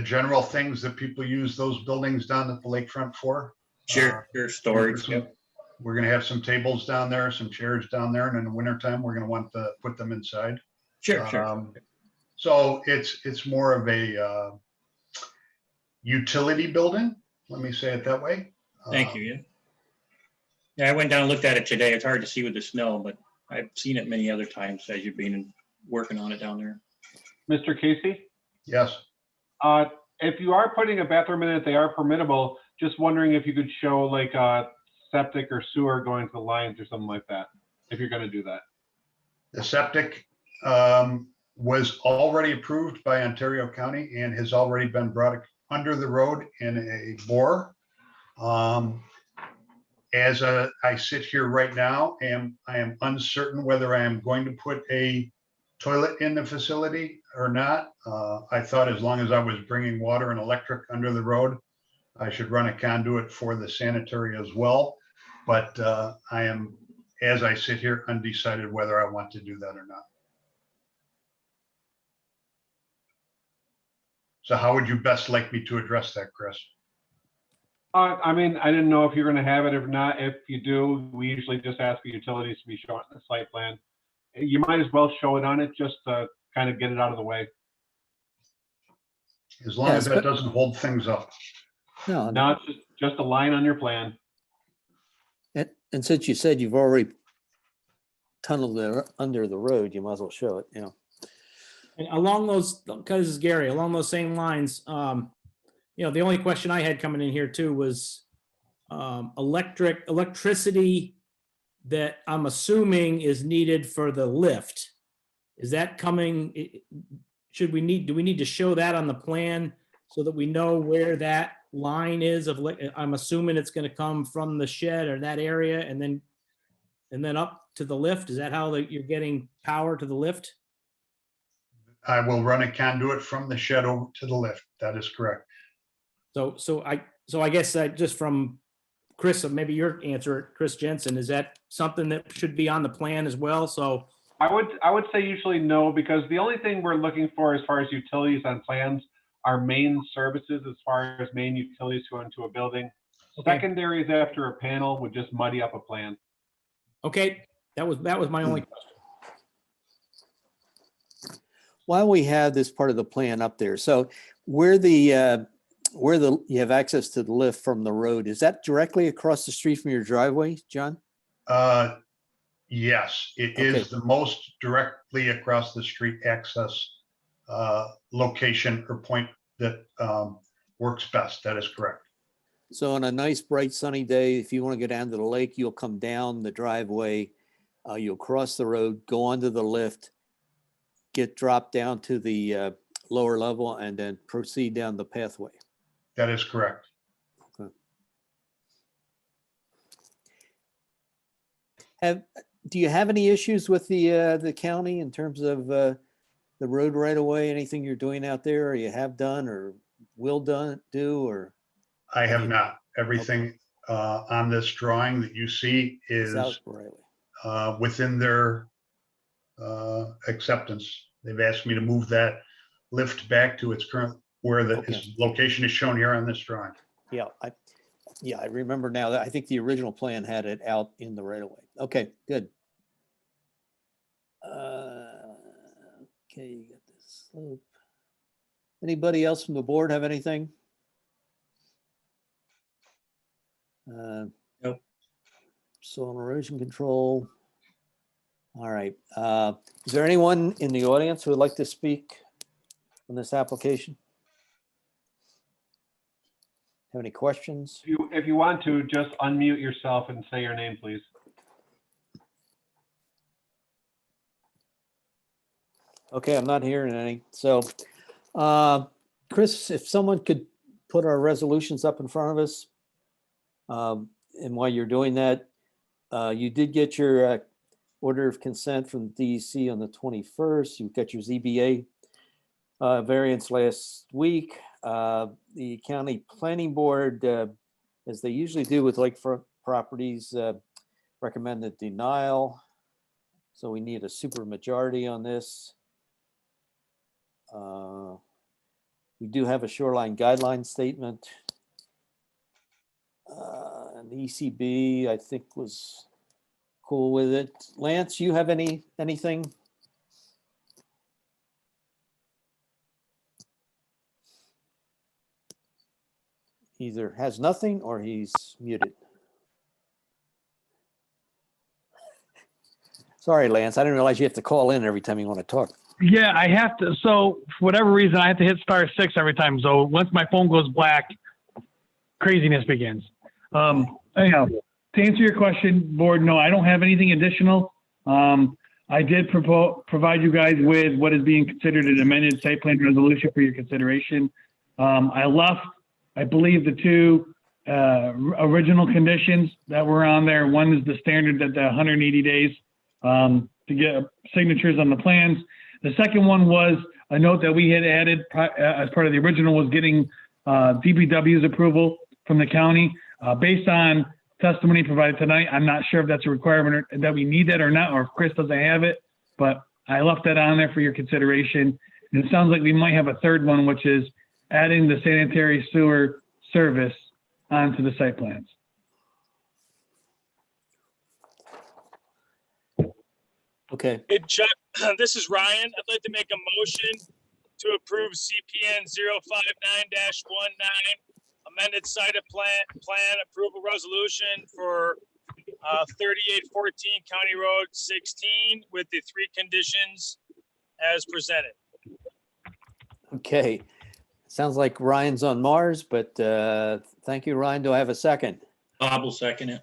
general things that people use those buildings down at the lakefront for. Sure, storage. Yep. We're gonna have some tables down there, some chairs down there, and in the wintertime, we're gonna want to put them inside. Sure, sure. So it's more of a utility building, let me say it that way. Thank you. Yeah. Yeah, I went down and looked at it today. It's hard to see with the snow, but I've seen it many other times as you've been working on it down there. Mr. Casey, Yes, if you are putting a bathroom in it, they are permittable. Just wondering if you could show like a septic or sewer going to the lines or something like that, if you're gonna do that. the septic was already approved by Ontario County and has already been brought under the road in a bore. As I sit here right now, I am uncertain whether I am going to put a toilet in the facility or not. I thought as long as I was bringing water and electric under the road, I should run a conduit for the sanitary as well. But I am, as I sit here, undecided whether I want to do that or not. So how would you best like me to address that, Chris? I mean, I didn't know if you're gonna have it or not. If you do, we usually just ask the utilities to be shown on the site plan. You might as well show it on it just to kind of get it out of the way. As long as that doesn't hold things up. No, Now it's just a line on your plan. and since you said you've already tunneled it under the road, you might as well show it, you know. And along those, because this is Gary, along those same lines, the only question I had coming in here too was electricity that I'm assuming is needed for the lift. Is that coming? Do we need to show that on the plan so that we know where that line is of, I'm assuming it's going to come from the shed or that area and then up to the lift? Is that how you're getting power to the lift? I will run a conduit from the shed over to the lift. That is correct. So I guess that just from Chris, maybe your answer, Chris Jensen, is that something that should be on the plan as well? So I would say usually no, because the only thing we're looking for as far as utilities on plans are main services as far as main utilities go into a building. Okay. Secondaries after a panel would just muddy up a plan. okay, that was my only question. While we have this part of the plan up there, so where you have access to the lift from the road, is that directly across the street from your driveway, John? Yes, it Okay. is the most directly across the street access location or point that works best. That is correct. So on a nice bright sunny day, if you want to go down to the lake, you'll come down the driveway, you'll cross the road, go onto the lift, get dropped down to the lower level, and then proceed down the pathway. That is correct. Do you have any issues with the county in terms of the road right away? Anything you're doing out there, or you have done, or will do, or? I have not. Everything on this drawing that you see is South Riley. within their acceptance. They've asked me to move that lift back to its current, where its location is shown here on this drawing. Yeah, I remember now that I think the original plan had it out in the right of way. Okay, good. Okay, you got this slope. Anybody else from the board have anything? Nope. Soil and erosion control. All right. Is there anyone in the audience who would like to speak on this application? Have any questions? If you want to, just unmute yourself and say your name, please. Okay, I'm not hearing any. So, Chris, if someone could put our resolutions up in front of us. And while you're doing that, you did get your order of consent from the DEC on the 21st. You got your ZBA variance last week. The county planning board, as they usually do with lakefront properties, recommended denial. So we need a super majority on this. We do have a shoreline guideline statement. the ECB, I think, was cool with it. Lance, you have anything? Either has nothing or he's muted. Sorry, Lance, I didn't realize you have to call in every time you want to talk. Yeah, I have to. So for whatever reason, I have to hit *6 every time. So once my phone goes black, craziness begins. Anyhow, to answer your question, board, no, I don't have anything additional. I did provide you guys with what is being considered an amended site plan resolution for your consideration. I left, I believe, the two original conditions that were on there. One is the standard that the 180 days to get signatures on the plans. The second one was a note that we had added as part of the original was getting DPW's approval from the county. Based on testimony provided tonight, I'm not sure if that's a requirement or that we need that or not, or if Chris doesn't have it, but I left that on there for your consideration. And it sounds like we might have a third one, which is adding the sanitary sewer service onto the site plans. Okay, Hey, Chuck, this is Ryan. I'd like to make a motion to approve CPN 059-19, amended site of plan approval resolution for 3814 County Road 16 with the 3 conditions as presented. okay. Sounds like Ryan's on Mars, but thank you, Ryan. Do I have a second? Bob will second it.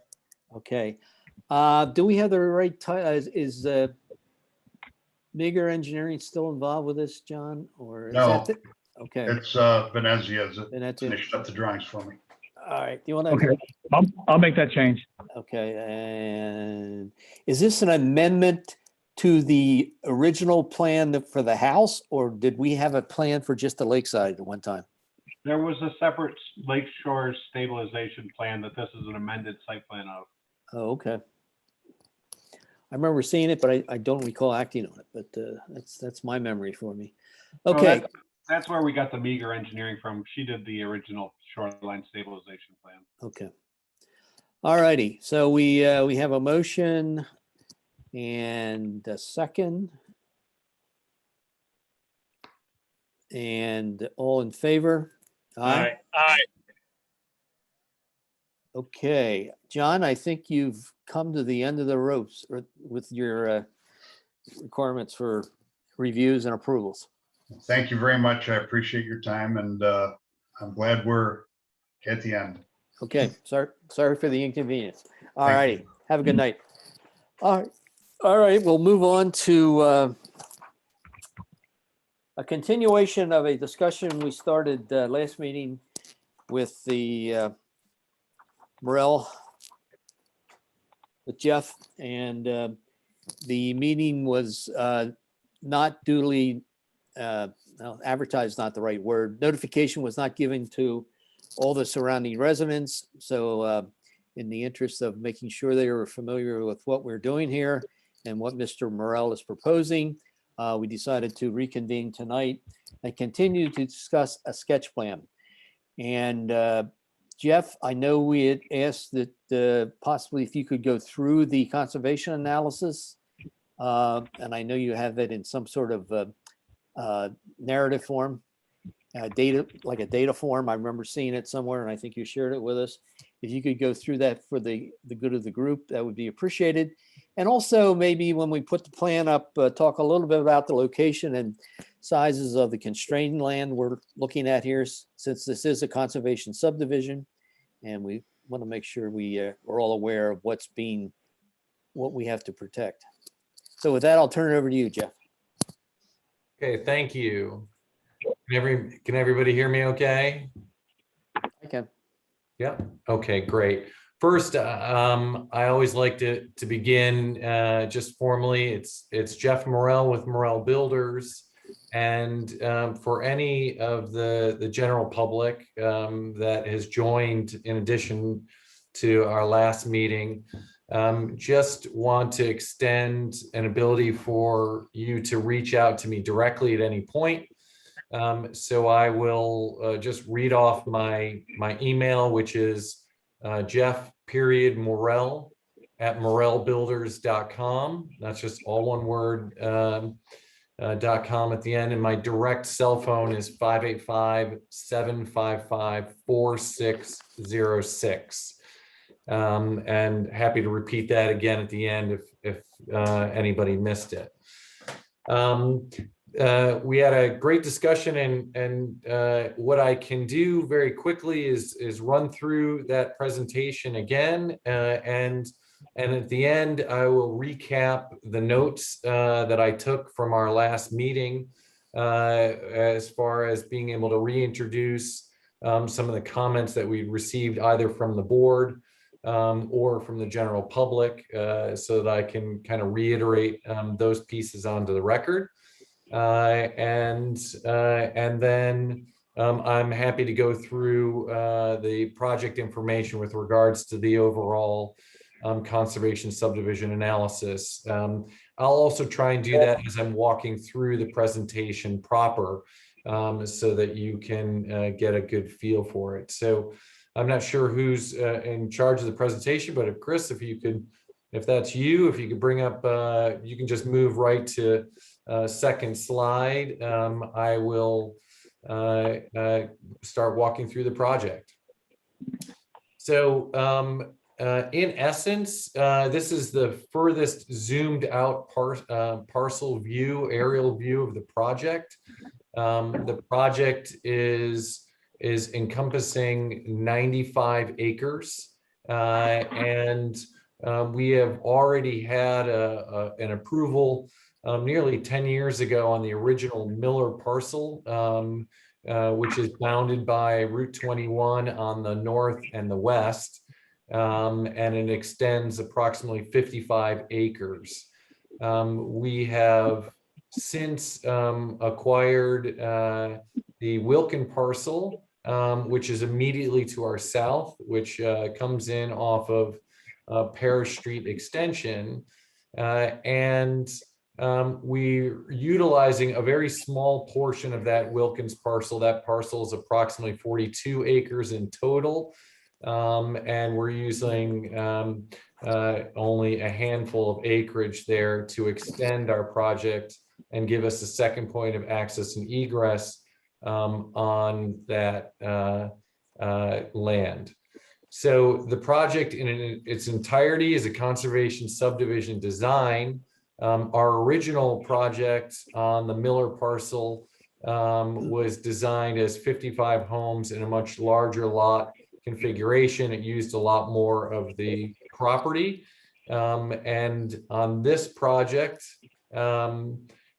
Okay. Do we have the right title? Is Meager Engineering still involved with this, John? Or is No. that the- Okay. It's Venezia has Venezia. finished up the drawings for me. All right. Do you want to? Okay, I'll make that change. Okay. And is this an amendment to the original plan for the house, or did we have a plan for just the lakeside at one time? There was a separate lakeshore stabilization plan that this is an amended site plan of. Oh, okay. I remember seeing it, but I don't recall acting on it, but that's my memory for me. So Okay. That's where we got the Meager Engineering from. She did the original shoreline stabilization plan. Okay. All righty. So we have a motion and a second. And all in favor? Aye. Aye. Okay, John, I think you've come to the end of the ropes with your requirements for reviews and approvals. Thank you very much. I appreciate your time, and I'm glad we're at the end. Okay, sorry for the inconvenience. All Thank righty, have a good night. All right, we'll move on to a continuation of a discussion we started last meeting with the Morel, with Jeff, and the meeting was not duly advertised, not the right word. Notification was not given to all the surrounding residents. So in the interest of making sure they were familiar with what we're doing here and what Mr. Morel is proposing, we decided to reconvene tonight and continue to discuss a sketch plan. And Jeff, I know we had asked that possibly if you could go through the conservation analysis, and I know you have it in some sort of narrative form, data, like a data form. I remember seeing it somewhere, and I think you shared it with us. If you could go through that for the good of the group, that would be appreciated. And also maybe when we put the plan up, talk a little bit about the location and sizes of the constrained land we're looking at here, since this is a conservation subdivision, and we want to make sure we're all aware of what we have to protect. So with that, I'll turn it over to you, Jeff. Okay, thank you. Can everybody hear me okay? I can. Yep. Okay, great. First, I always like to begin just formally. It's Jeff Morel with Morel Builders. And for any of the general public that has joined in addition to our last meeting, just want to extend an ability for you to reach out to me directly at any point. So I will just read off my email, which is Jeff.Morel at morelbuilders.com. That's just all one word, .com at the end. And my direct cell phone is 585-755-4606. And happy to repeat that again at the end if anybody missed it. We had a great discussion, and what I can do very quickly is run through that presentation again, and at the end I will recap the notes that I took from our last meeting, as far as being able to reintroduce some of the comments that we received either from the board or from the general public, so that I can kind of reiterate those pieces onto the record. And then I'm happy to go through the project information with regards to the overall conservation subdivision analysis. I'll also try and do that as I'm walking through the presentation proper, so that you can get a good feel for it. So I'm not sure who's in charge of the presentation, but if Chris, if that's you, if you could bring up, you can just move right to second slide. I will start walking through the project. So in essence, this is the furthest zoomed out parcel view, aerial view of the project. The project is encompassing 95 acres, and we have already had an approval nearly 10 years ago on the original Miller parcel, which is bounded by Route 21 on the north and the west, and it extends approximately 55 acres. We have since acquired the Wilkin parcel, which is immediately to our south, which comes in off of Parish Street Extension, and we're utilizing a very small portion of that Wilkins parcel. That parcel is approximately 42 acres in total, and we're using only a handful of acreage there to extend our project and give us a second point of access and egress on that land. So the project in its entirety is a conservation subdivision design. Our original project on the Miller parcel was designed as 55 homes in a much larger lot configuration. It used a lot more of the property. And on this project,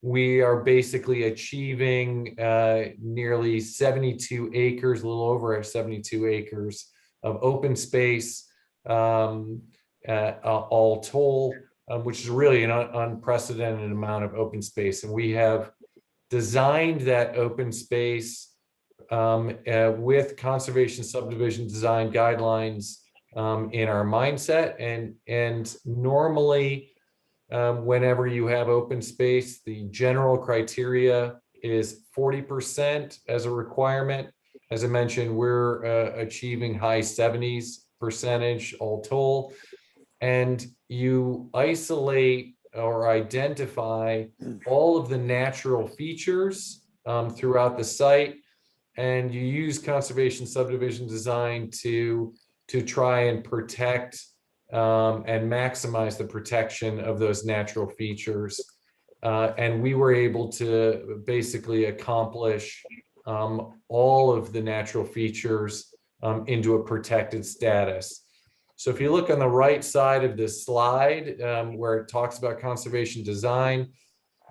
we are basically achieving nearly 72 acres, a little over 72 acres of open space, all told, which is really an unprecedented amount of open space. And we have designed that open space with conservation subdivision design guidelines in our mindset. And normally, whenever you have open space, the general criteria is 40% as a requirement. As I mentioned, we're achieving high 70s% all told. And you isolate or identify all of the natural features throughout the site, and you use conservation subdivision design to try and protect and maximize the protection of those natural features. And we were able to basically accomplish all of the natural features into a protected status. So if you look on the right side of this slide, where it talks about conservation design,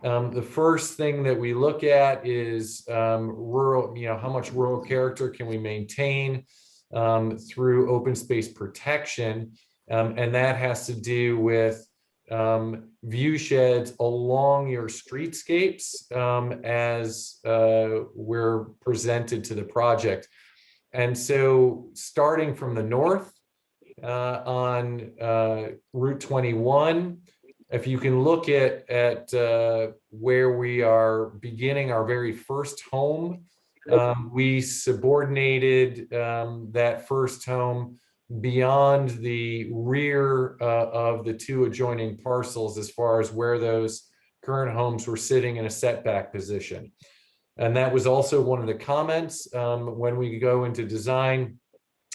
the first thing that we look at is rural, how much rural character can we maintain through open space protection. And that has to do with view sheds along your streetscapes as we're presented to the project. And so starting from the north on Route 21, if you can look at where we are beginning our very first home, we subordinated that first home beyond the rear of the two adjoining parcels as far as where those current homes were sitting in a setback position. And that was also one of the comments when we go into design.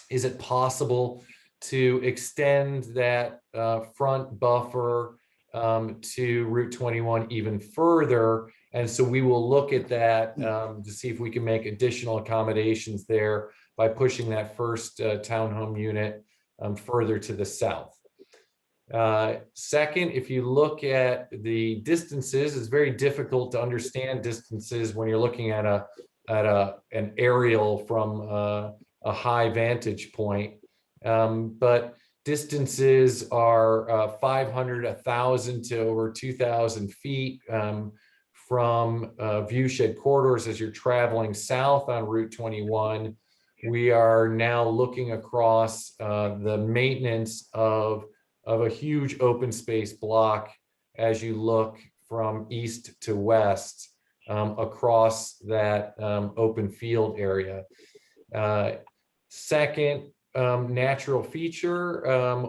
Is it possible to extend that front buffer to Route 21 even further? And so we will look at that to see if we can make additional accommodations there by pushing that first townhome unit further to the south. Second, if you look at the distances, it's very difficult to understand distances when you're looking at an aerial from a high vantage point. But distances are 500, 1,000 to over 2,000 feet from viewshed corridors as you're traveling south on Route 21. We are now looking across the maintenance of a huge open space block as you look from east to west across that open field area. Second natural feature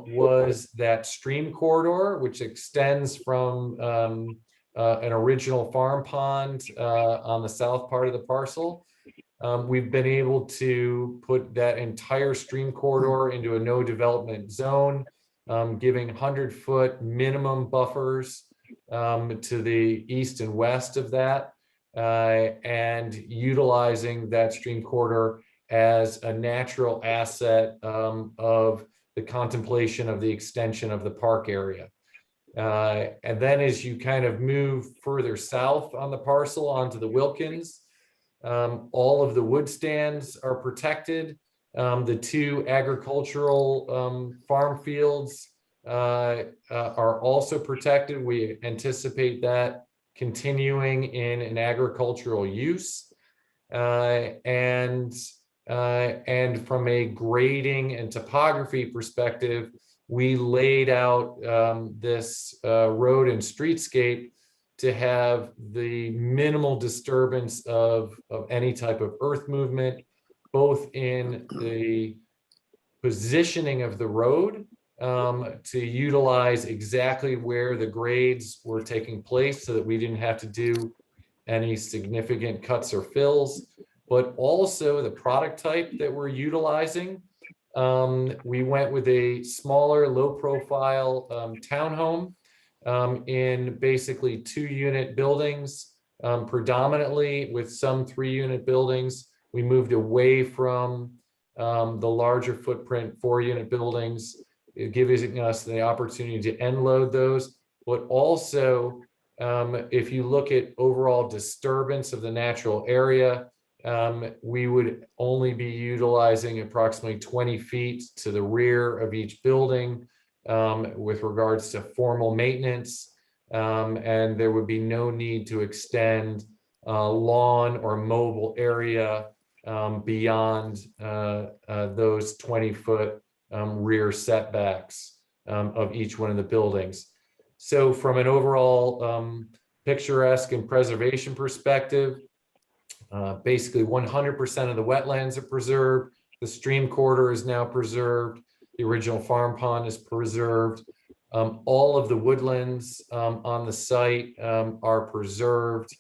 was that stream corridor, which extends from an original farm pond on the south part of the parcel. We've been able to put that entire stream corridor into a no development zone, giving 100-foot minimum buffers to the east and west of that, and utilizing that stream corridor as a natural asset of the contemplation of the extension of the park area. And then as you kind of move further south on the parcel onto the Wilkins, all of the wood stands are protected. The two agricultural farm fields are also protected. We anticipate that continuing in an agricultural use. And from a grading and topography perspective, we laid out this road and streetscape to have the minimal disturbance of any type of earth movement, both in the positioning of the road to utilize exactly where the grades were taking place so that we didn't have to do any significant cuts or fills, but also the product type that we're utilizing. We went with a smaller, low profile townhome in basically 2-unit buildings, predominantly with some 3-unit buildings. We moved away from the larger footprint 4-unit buildings, giving us the opportunity to end load those. But also, if you look at overall disturbance of the natural area, we would only be utilizing approximately 20 feet to the rear of each building with regards to formal maintenance, and there would be no need to extend lawn or mobile area beyond those 20-foot rear setbacks of each one of the buildings. So from an overall picturesque and preservation perspective, basically 100% of the wetlands are preserved. The stream corridor is now preserved. The original farm pond is preserved. All of the woodlands on the site are preserved.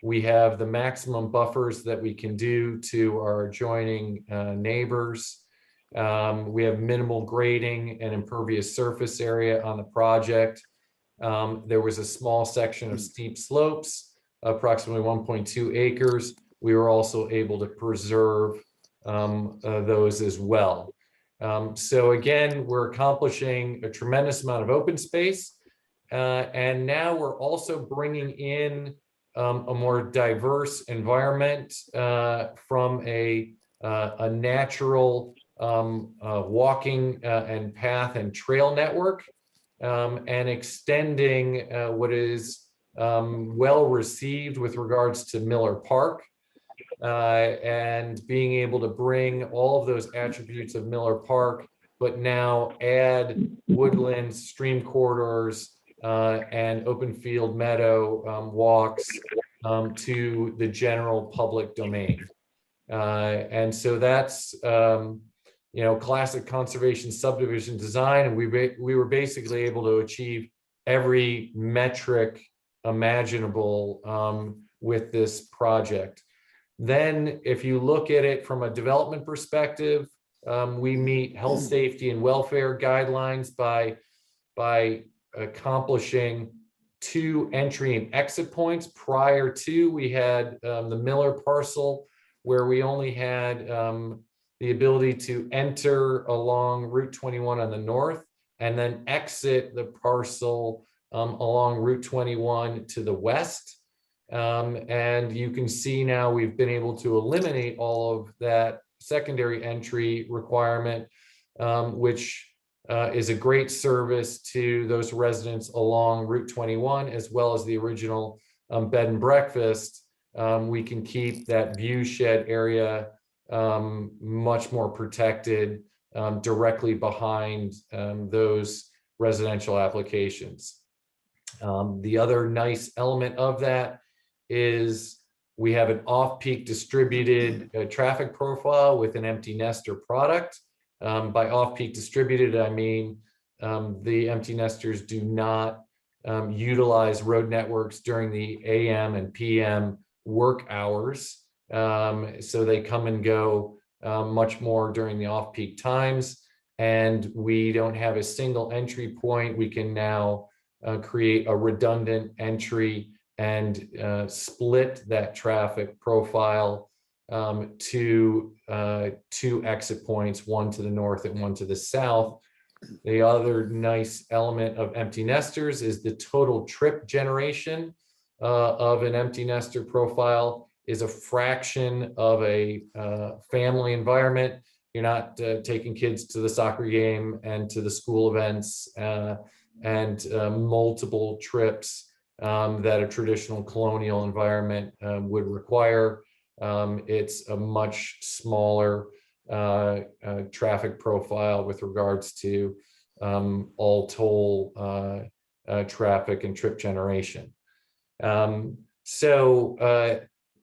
We have the maximum buffers that we can do to our adjoining neighbors. We have minimal grading and impervious surface area on the project. There was a small section of steep slopes, approximately 1.2 acres. We were also able to preserve those as well. So again, we're accomplishing a tremendous amount of open space. And now we're also bringing in a more diverse environment from a natural walking and path and trail network, and extending what is well received with regards to Miller Park, and being able to bring all of those attributes of Miller Park, but now add woodlands, stream corridors, and open field meadow walks to the general public domain. And so that's classic conservation subdivision design, and we were basically able to achieve every metric imaginable with this project. Then, if you look at it from a development perspective, we meet health, safety, and welfare guidelines by accomplishing 2 entry and exit points. Prior to, we had the Miller parcel, where we only had the ability to enter along Route 21 on the north and then exit the parcel along Route 21 to the west. And you can see now we've been able to eliminate all of that secondary entry requirement, which is a great service to those residents along Route 21, as well as the original bed and breakfast. We can keep that view shed area much more protected directly behind those residential applications. The other nice element of that is we have an off-peak distributed traffic profile with an empty nester product. By off-peak distributed, I mean the empty nesters do not utilize road networks during the AM and PM work hours. So they come and go much more during the off-peak times. And we don't have a single entry point. We can now create a redundant entry and split that traffic profile to 2 exit points, one to the north and one to the south. The other nice element of empty nesters is the total trip generation of an empty nester profile is a fraction of a family environment. You're not taking kids to the soccer game and to the school events and multiple trips that a traditional colonial environment would require. It's a much smaller traffic profile with regards to all toll traffic and trip generation.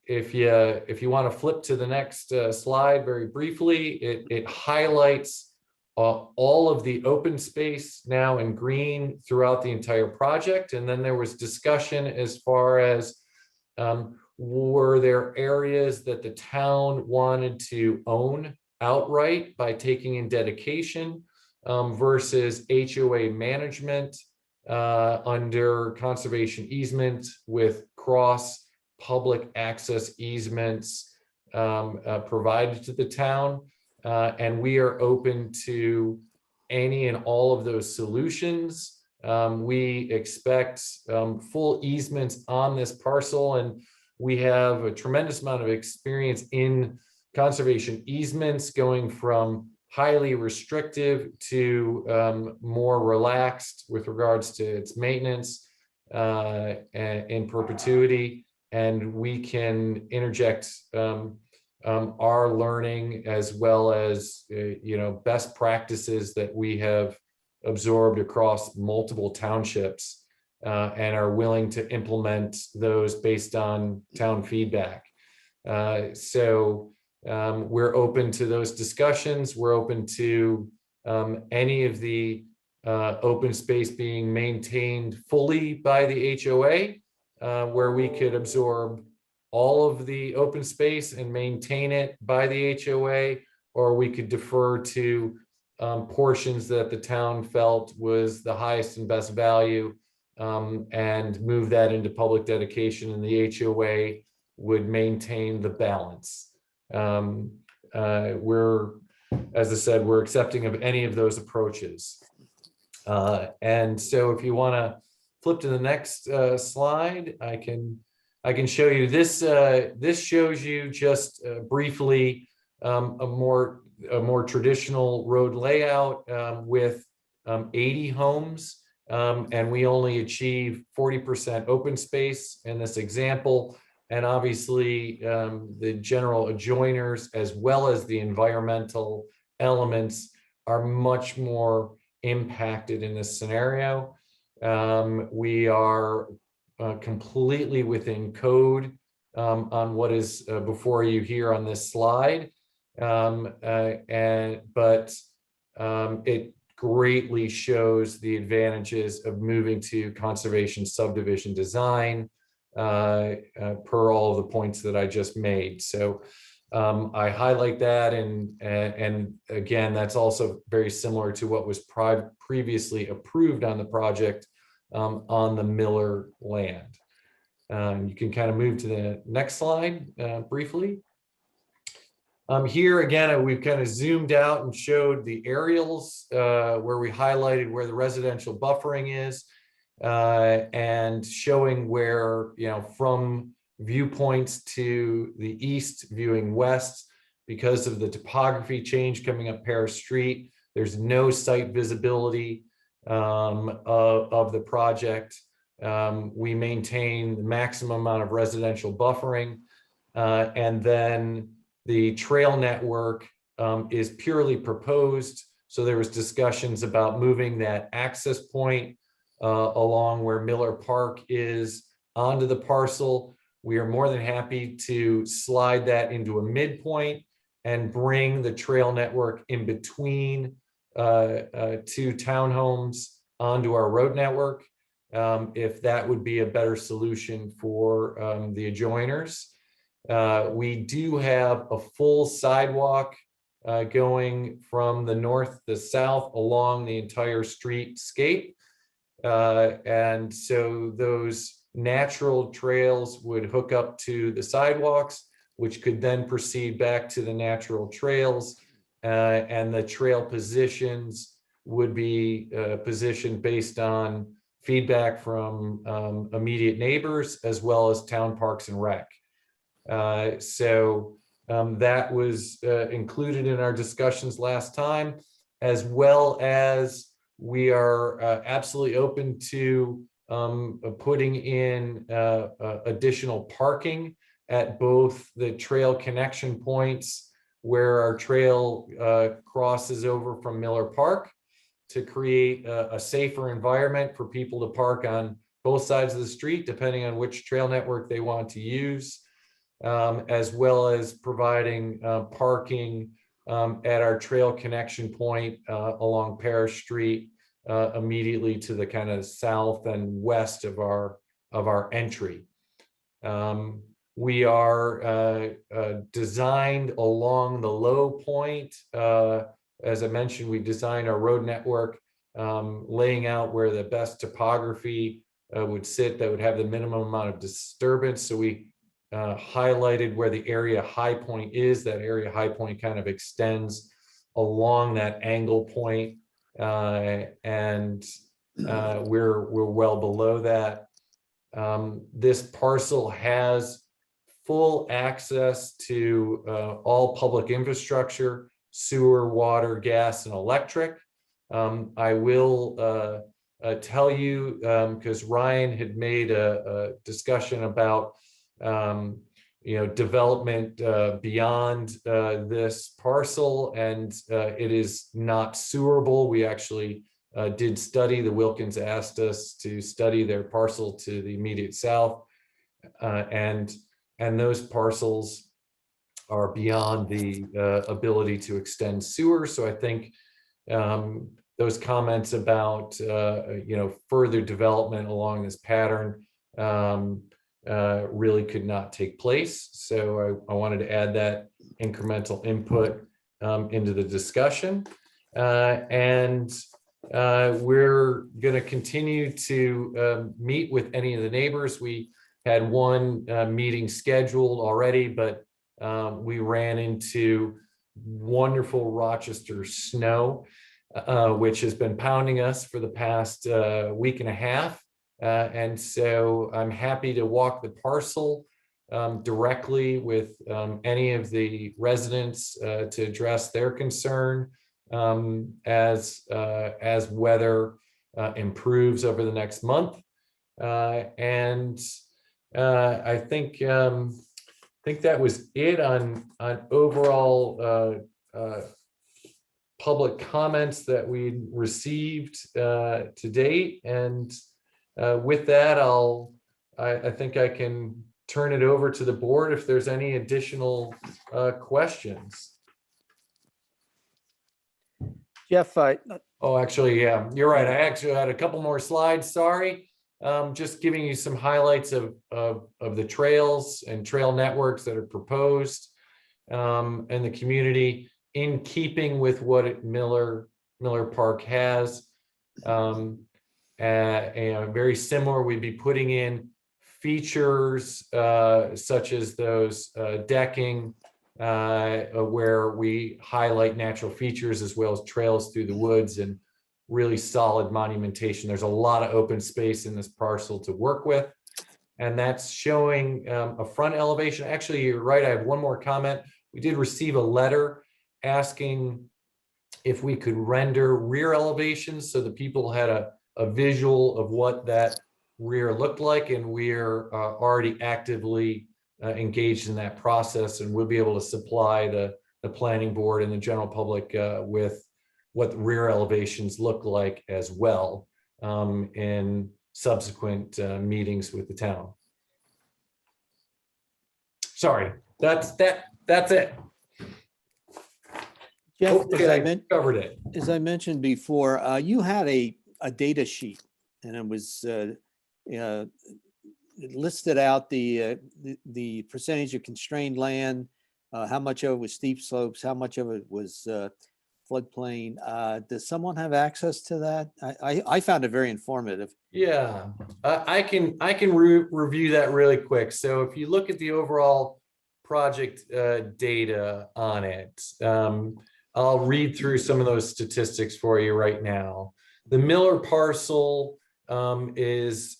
If you want to flip to the next slide very briefly, it highlights all of the open space now in green throughout the entire project. And then there was discussion as far as were there areas that the town wanted to own outright by taking in dedication versus HOA management under conservation easement with cross public access easements provided to the town. And we are open to any and all of those solutions. We expect full easements on this parcel, and we have a tremendous amount of experience in conservation easements, going from highly restrictive to more relaxed with regards to its maintenance in perpetuity. And we can interject our learning as well as best practices that we have absorbed across multiple townships and are willing to implement those based on town feedback. So we're open to those discussions. We're open to any of the open space being maintained fully by the HOA, where we could absorb all of the open space and maintain it by the HOA, or we could defer to portions that the town felt was the highest and best value and move that into public dedication, and the HOA would maintain the balance. We're, as I said, we're accepting of any of those approaches. And so if you want to flip to the next slide, I can show you this. This shows you just briefly a more traditional road layout with 80 homes, and we only achieve 40% open space in this example. And obviously the general adjoiners as well as the environmental elements are much more impacted in this scenario. We are completely within code on what is before you here on this slide. It greatly shows the advantages of moving to conservation subdivision design per all of the points that I just made. So I highlight that, and again, that's also very similar to what was previously approved on the project on the Miller land. You can kind of move to the next slide briefly. Here again, we've kind of zoomed out and showed the aerials where we highlighted where the residential buffering is and showing where, from viewpoints to the east viewing west, because of the topography change coming up Paris Street, there's no site visibility of the project. We maintain the maximum amount of residential buffering, and then the trail network is purely proposed. So there was discussions about moving that access point along where Miller Park is onto the parcel. We are more than happy to slide that into a midpoint and bring the trail network in between two townhomes onto our road network, if that would be a better solution for the adjoiners. We do have a full sidewalk going from the north to south along the entire streetscape. And so those natural trails would hook up to the sidewalks, which could then proceed back to the natural trails. And the trail positions would be positioned based on feedback from immediate neighbors as well as town parks and rec. So that was included in our discussions last time, as well as we are absolutely open to putting in additional parking at both the trail connection points where our trail crosses over from Miller Park to create a safer environment for people to park on both sides of the street, depending on which trail network they want to use, as well as providing parking at our trail connection point along Paris Street, immediately to the kind of south and west of our entry. We are designed along the low point. As I mentioned, we designed our road network, laying out where the best topography would sit that would have the minimum amount of disturbance. So we highlighted where the area high point is. That area high point kind of extends along that angle point, and we're well below that. This parcel has full access to all public infrastructure, sewer, water, gas, and electric. I will tell you, because Ryan had made a discussion about development beyond this parcel, and it is not sewerable. We actually did study, the Wilkins asked us to study their parcel to the immediate south, and those parcels are beyond the ability to extend sewer. So I think those comments about further development along this pattern really could not take place. So I wanted to add that incremental input into the discussion. And we're going to continue to meet with any of the neighbors. We had one meeting scheduled already, but we ran into wonderful Rochester snow, which has been pounding us for the past week and a half. And so I'm happy to walk the parcel directly with any of the residents to address their concern as weather improves over the next month. And I think that was it on overall public comments that we received to date. And with that, I think I can turn it over to the board if there's any additional questions. Jeff, Oh, actually, yeah, you're right. I actually had a couple more slides, sorry. Just giving you some highlights of the trails and trail networks that are proposed in the community in keeping with what Miller Park has. And very similar, we'd be putting in features such as those decking, where we highlight natural features as well as trails through the woods and really solid monumentation. There's a lot of open space in this parcel to work with. And that's showing a front elevation. Actually, you're right. I have one more comment. We did receive a letter asking if we could render rear elevations so that people had a visual of what that rear looked like. And we're already actively engaged in that process, and we'll be able to supply the planning board and the general public with what the rear elevations look like as well in subsequent meetings with the town. Sorry, that's it. Jeff, Hopefully I covered it. as I mentioned before, you had a data sheet, and it was it listed out the percentage of constrained land, how much of it was steep slopes, how much of it was floodplain. Does someone have access to that? I found it very informative. Yeah, I can review that really quick. So if you look at the overall project data on it, I'll read through some of those statistics for you right now. The Miller parcel is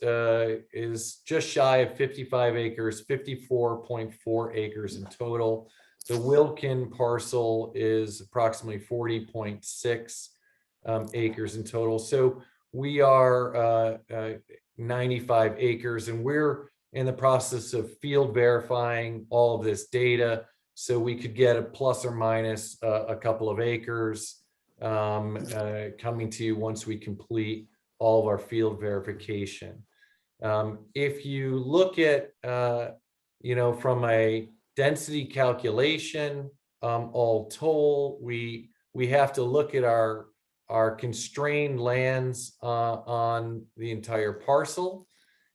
just shy of 55 acres, 54.4 acres in total. The Wilkin parcel is approximately 40.6 acres in total. So we are 95 acres, and we're in the process of field verifying all of this data so we could get a plus or minus a couple of acres coming to you once we complete all of our field verification. If you look at, from a density calculation, all told, we have to look at our constrained lands on the entire parcel.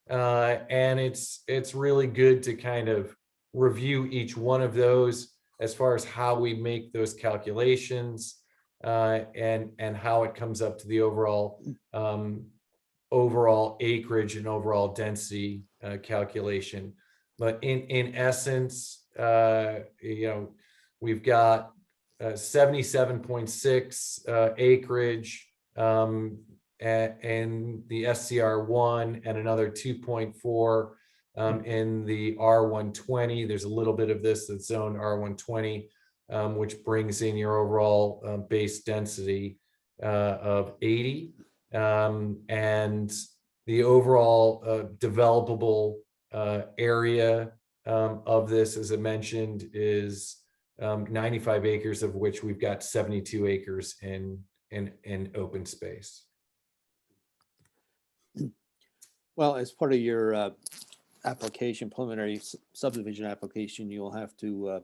And it's really good to kind of review each one of those as far as how we make those calculations and how it comes up to the overall acreage and overall density calculation. But in essence, we've got 77.6 acreage and the SCR1 and another 2.4 in the R120. There's a little bit of this that's zoned R120, which brings in your overall base density of 80. And the overall developable area of this, as I mentioned, is 95 acres, of which we've got 72 acres in open space. Well, as part of your application, preliminary subdivision application, you'll have to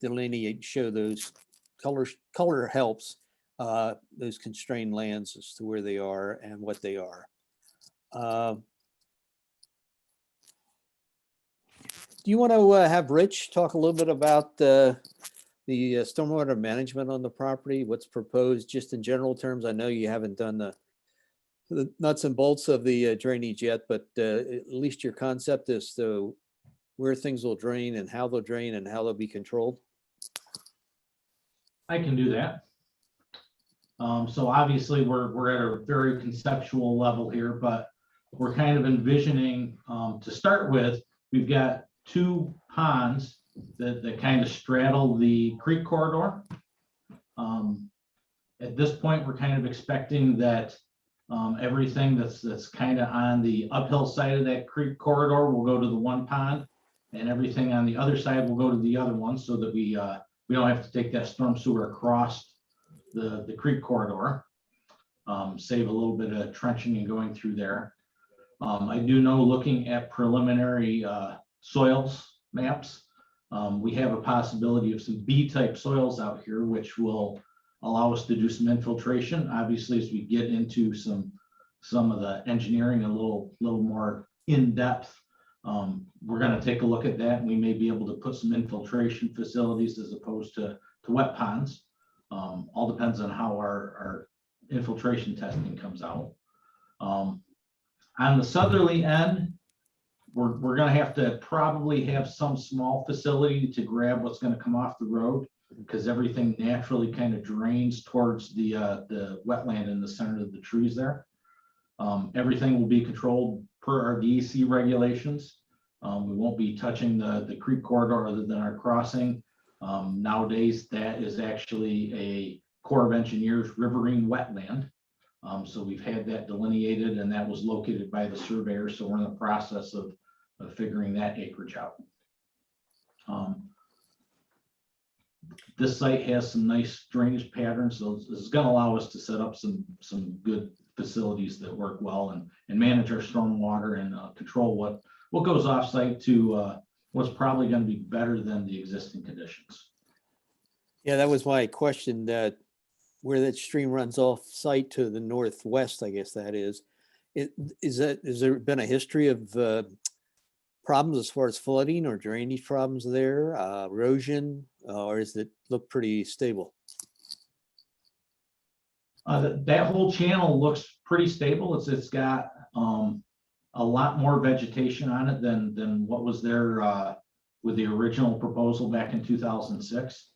delineate, show those color helps those constrained lands as to where they are and what they are. Do you want to have Rich talk a little bit about the stormwater management on the property? What's proposed, just in general terms? I know you haven't done the nuts and bolts of the drainage yet, but at least your concept as to where things will drain and how they'll be controlled. I can do that. So obviously we're at a very conceptual level here, but we're kind of envisioning, to start with, we've got two ponds that kind of straddle the creek corridor. At this point, we're kind of expecting that everything that's kind of on the uphill side of that creek corridor will go to the one pond, and everything on the other side will go to the other one, so that we don't have to take that storm sewer across the creek corridor. Save a little bit of trenching and going through there. I do know, looking at preliminary soils maps, we have a possibility of some B-type soils out here, which will allow us to do some infiltration. Obviously, as we get into some of the engineering a little more in-depth, we're going to take a look at that. We may be able to put some infiltration facilities as opposed to wet ponds. All depends on how our infiltration testing comes out. On the southerly end, we're going to have to probably have some small facility to grab what's going to come off the road, because everything naturally kind of drains towards the wetland in the center of the trees there. Everything will be controlled per our DEC regulations. We won't be touching the creek corridor other than our crossing. Nowadays, that is actually a Corps of Engineers riverine wetland. So we've had that delineated, and that was located by the surveyor. So we're in the process of figuring that acreage out. This site has some nice drainage patterns, so this is going to allow us to set up some good facilities that work well and manage our stormwater and control what goes off site to what's probably going to be better than the existing conditions. Yeah, that was my question, that where that stream runs off site to the northwest, I guess that is. Has there been a history of problems as far as flooding or drainage problems there, erosion, or does it look pretty stable? That whole channel looks pretty stable. It's got a lot more vegetation on it than what was there with the original proposal back in 2006.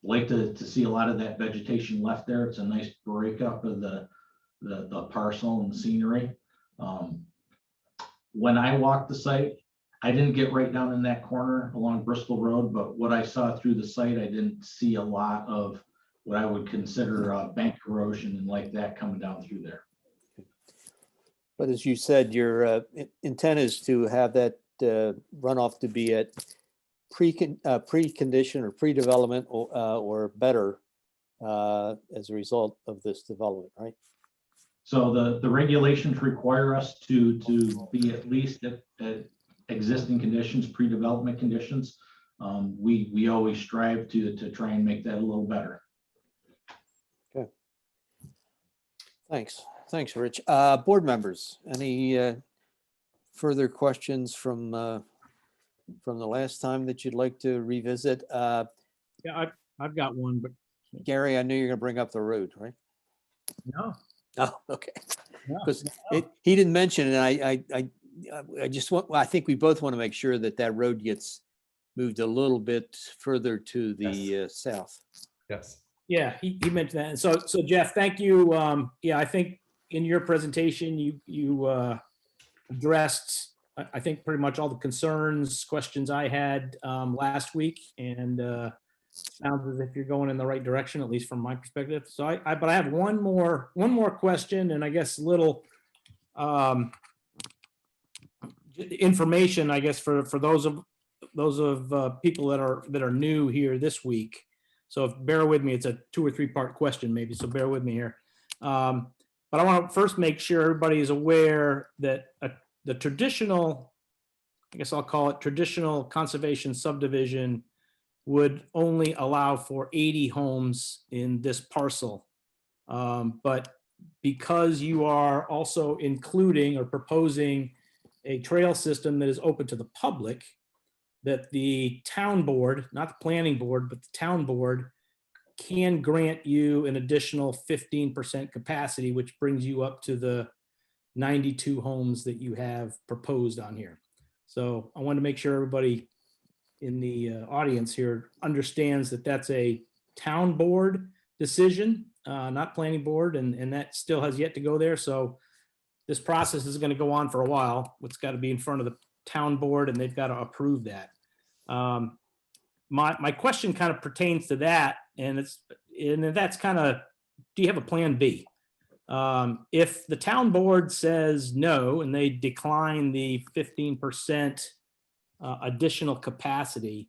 Like to see a lot of that vegetation left there. It's a nice breakup of the parcel and scenery. When I walked the site, I didn't get right down in that corner along Bristol Road, but what I saw through the site, I didn't see a lot of what I would consider bank erosion and like that coming down through there. But as you said, your intent is to have that runoff to be at precondition or pre-development or better as a result of this development, right? So the regulations require us to be at least at existing conditions, pre-development conditions. We always strive to try and make that a little better. Okay. Thanks, Rich. Board members, any further questions from the last time that you'd like to revisit? Yeah, I've got one, but Gary, I knew you're going to bring up the road, right? no. Oh, okay. No, Because no. he didn't mention it. I just want, I think we both want to make sure that road gets moved a little bit further to the south. Yes. Yeah, he mentioned that. And so Jeff, thank you. Yeah, I think in your presentation, you addressed, I think, pretty much all the concerns, questions I had last week, and sounds as if you're going in the right direction, at least from my perspective. So but I have one more question, and I guess little information, I guess, for those of people that are new here this week. So bear with me. It's a 2 or 3 part question, maybe. So bear with me here. But I want to first make sure everybody is aware that the traditional, I guess I'll call it traditional conservation subdivision, would only allow for 80 homes in this parcel. But because you are also including or proposing a trail system that is open to the public, that the town board, not the planning board, but the town board, can grant you an additional 15% capacity, which brings you up to the 92 homes that you have proposed on here. So I want to make sure everybody in the audience here understands that that's a town board decision, not planning board, and that still has yet to go there. So this process is going to go on for a while. It's got to be in front of the town board, and they've got to approve that. My question kind of pertains to that, and that's kind of, do you have a plan B? If the town board says no and they decline the 15% additional capacity,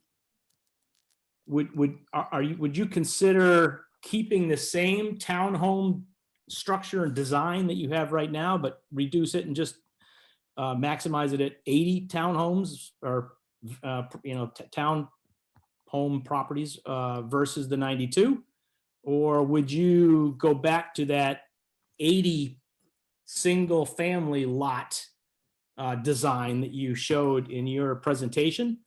would you consider keeping the same townhome structure and design that you have right now, but reduce it and just maximize it at 80 townhomes or town home properties versus the 92? Or would you go back to that 80 single family lot design that you showed in your presentation?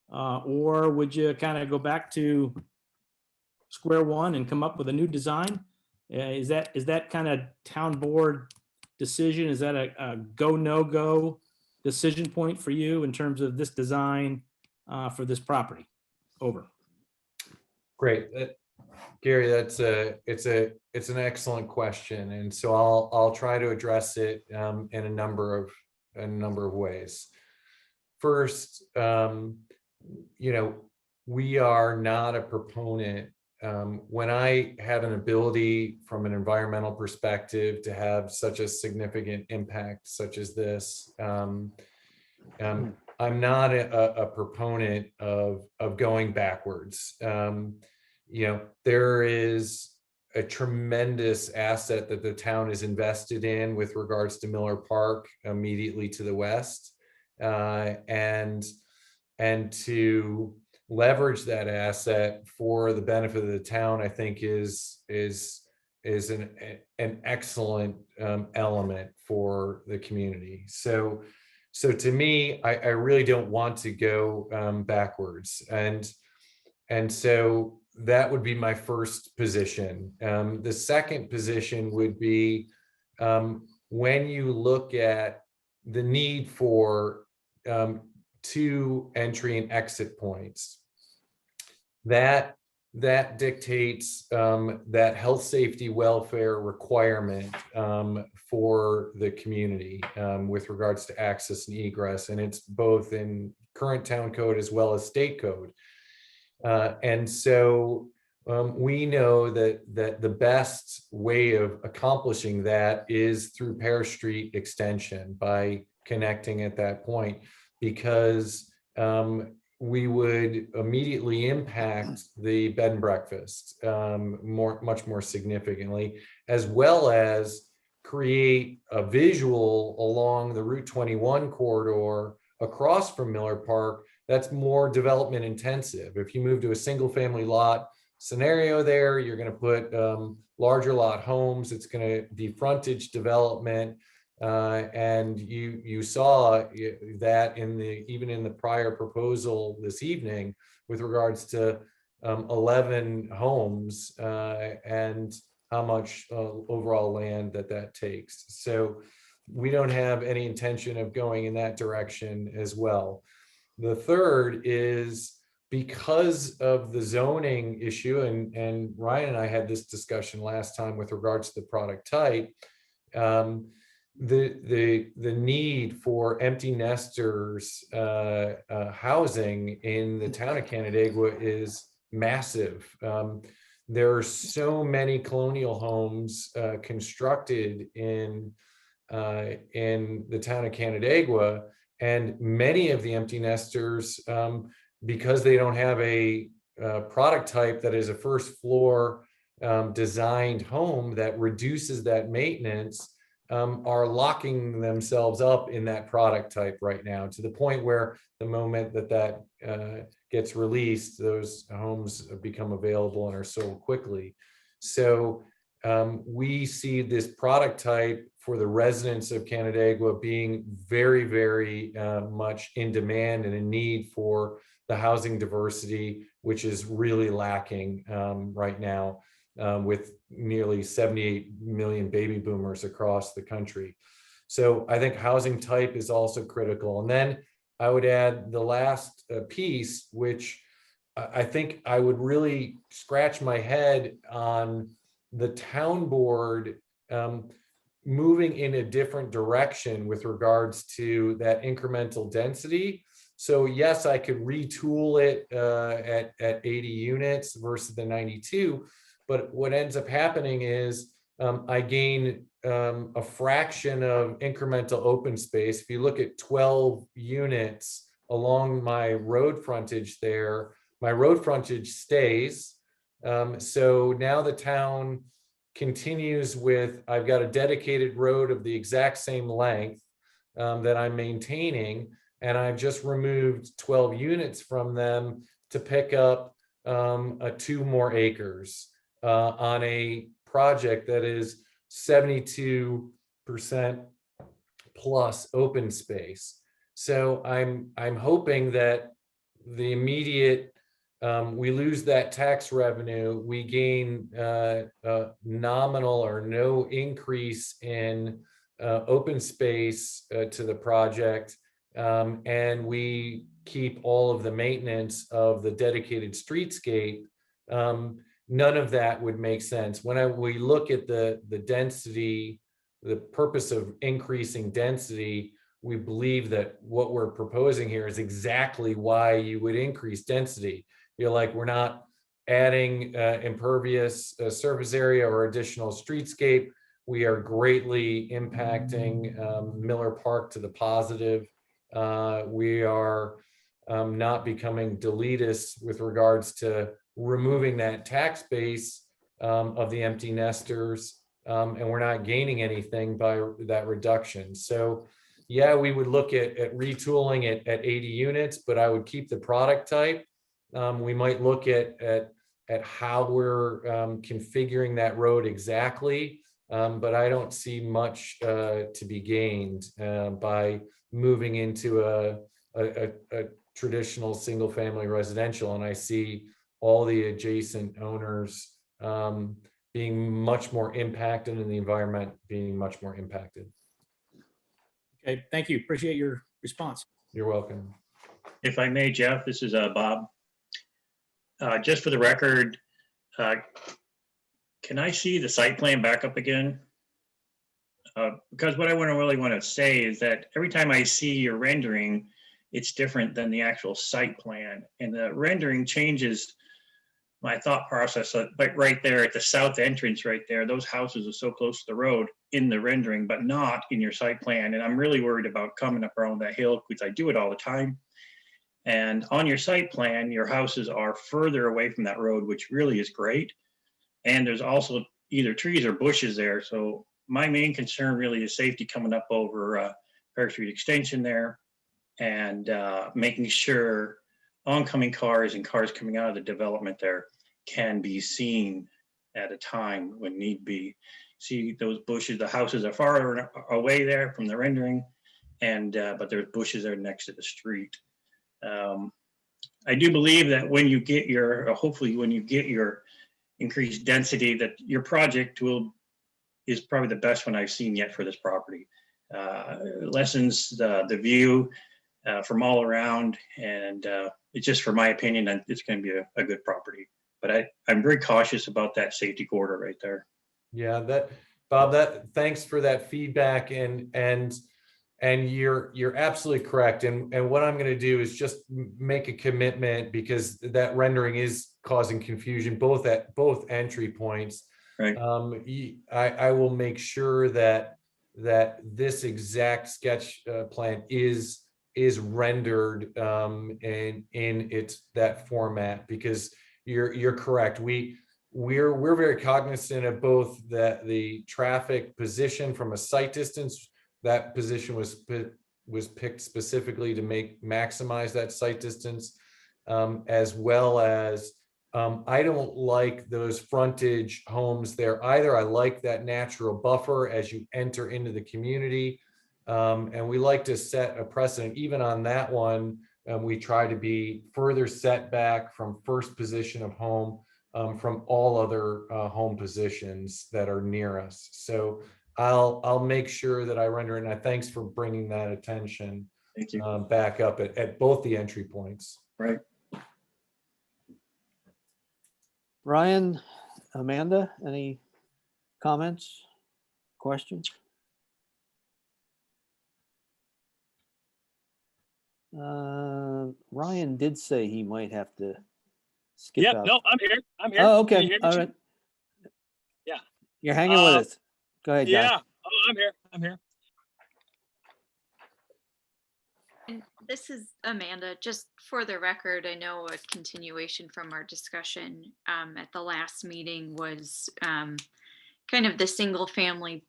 Or would you kind of go back to square one and come up with a new design? Is that kind of town board decision? Is that a go, no go decision point for you in terms of this design for this property? Over. Great. Gary, it's an excellent question. And so I'll try to address it in a number of ways. First, we are not a proponent. When I have an ability from an environmental perspective to have such a significant impact such as this, I'm not a proponent of going backwards. There is a tremendous asset that the town is invested in with regards to Miller Park immediately to the west, and to leverage that asset for the benefit of the town, I think is an excellent element for the community. So to me, I really don't want to go backwards, and so that would be my first position. The second position would be when you look at the need for 2 entry and exit points, that dictates that health, safety, welfare requirement for the community with regards to access and egress, and it's both in current town code as well as state code. And so we know that the best way of accomplishing that is through Pear Street extension, by connecting at that point, because we would immediately impact the bed and breakfast much more significantly, as well as create a visual along the Route 21 corridor across from Miller Park that's more development intensive. If you move to a single family lot scenario there, you're going to put larger lot homes. It's going to be frontage development. And you saw that even in the prior proposal this evening with regards to 11 homes and how much overall land that takes. So we don't have any intention of going in that direction as well. The third is because of the zoning issue, and Ryan and I had this discussion last time with regards to the product type. The need for empty nesters housing in the town of Canandaigua is massive. There are so many colonial homes constructed in the town of Canandaigua, and many of the empty nesters, because they don't have a product type that is a first floor designed home that reduces that maintenance, are locking themselves up in that product type right now, to the point where the moment that gets released, those homes become available and are sold quickly. So we see this product type for the residents of Canandaigua being very, very much in demand and in need for the housing diversity, which is really lacking right now. With nearly 78 million baby boomers across the country. So I think housing type is also critical. And then I would add the last piece, which I think I would really scratch my head on the town board moving in a different direction with regards to that incremental density. So yes, I could retool it at 80 units versus the 92. But what ends up happening is I gain a fraction of incremental open space. If you look at 12 units along my road frontage there, my road frontage stays. So now the town continues with, I've got a dedicated road of the exact same length that I'm maintaining, and I've just removed 12 units from them to pick up 2 more acres. on a project that is 72% plus open space. So I'm hoping that the immediate, we lose that tax revenue, we gain nominal or no increase in open space to the project, and we keep all of the maintenance of the dedicated streetscape. None of that would make sense. When we look at the density, the purpose of increasing density, we believe that what we're proposing here is exactly why you would increase density. You're like, we're not adding impervious surface area or additional streetscape. We are greatly impacting Miller Park to the positive. We are not becoming deletist with regards to removing that tax base of the empty nesters, and we're not gaining anything by that reduction. So yeah, we would look at retooling it at 80 units, but I would keep the product type. We might look at how we're configuring that road exactly, but I don't see much to be gained by moving into a traditional single-family residential. And I see all the adjacent owners being much more impacted and the environment being much more impacted. Okay, thank you. Appreciate your response. You're welcome. If I may, Jeff, this is Bob. Just for the record, can I see the site plan back up again? Because what I really want to say is that every time I see your rendering, it's different than the actual site plan. And the rendering changes my thought process. But right there at the south entrance right there, those houses are so close to the road in the rendering, but not in your site plan. And I'm really worried about coming up around that hill because I do it all the time. And on your site plan, your houses are further away from that road, which really is great. And there's also either trees or bushes there. So my main concern really is safety coming up over Fair Street Extension there, and making sure oncoming cars and cars coming out of the development there can be seen at a time when need be. See those bushes, the houses are far away there from the rendering, and but there's bushes there next to the street. I do believe that when you get your, hopefully when you get your increased density, that your project is probably the best one I've seen yet for this property. Lessens the view from all around, and it's just, for my opinion, that it's going to be a good property. But I'm very cautious about that safety corridor right there. Yeah, Bob, thanks for that feedback, and you're absolutely correct. And what I'm going to do is just make a commitment, because that rendering is causing confusion both at both entry points. Right. I will make sure that this exact sketch plan is rendered in that format, because you're correct. We're very cognizant of both the traffic position from a site distance. That position was picked specifically to maximize that site distance, as well as I don't like those frontage homes there either. I like that natural buffer as you enter into the community. And we like to set a precedent. Even on that one, we try to be further set back from first position of home from all other home positions that are near us. So I'll make sure that I render it. And thanks for bringing that attention. Thank you. Back up at both the entry points. Right. Ryan, Amanda, any comments, questions? Ryan did say he might have to skip Yep, out. no, I'm here. I'm here. Oh, Can okay. you hear me, All Jim? right. Yeah. You're hanging with us. Go ahead, guys. Yeah. Oh, I'm here. I'm here. And this is Amanda. Just for the record, I know a continuation from our discussion at the last meeting was kind of the single family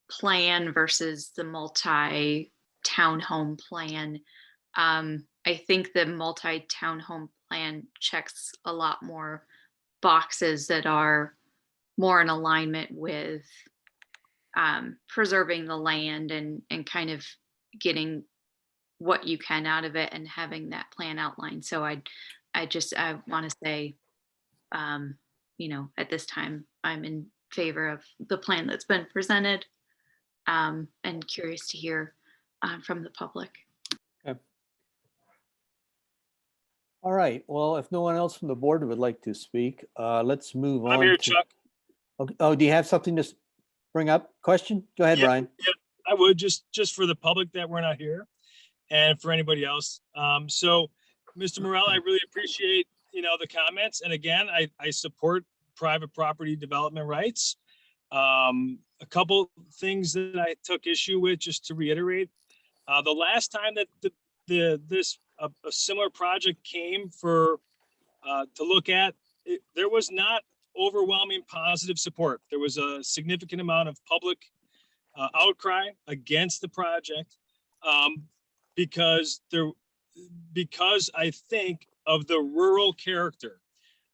plan versus the multi townhome plan. I think the multi townhome plan checks a lot more boxes that are more in alignment with preserving the land and kind of getting what you can out of it and having that plan outlined. So I want to say, at this time, I'm in favor of the plan that's been presented, and curious to hear from the public. All right. Well, if no one else from the board would like to speak, let's move on. I'm here, to- Chuck. Okay. Oh, do you have something to bring up? Question? Go ahead, Yeah, Brian. yeah, I would just for the public that we're not here and for anybody else. So Mr. Morel, I really appreciate, the comments. And again, I support private property development rights. A couple things that I took issue with, just to reiterate, the last time that a similar project came to look at, there was not overwhelming positive support. There was a significant amount of public outcry against the project because I think of the rural character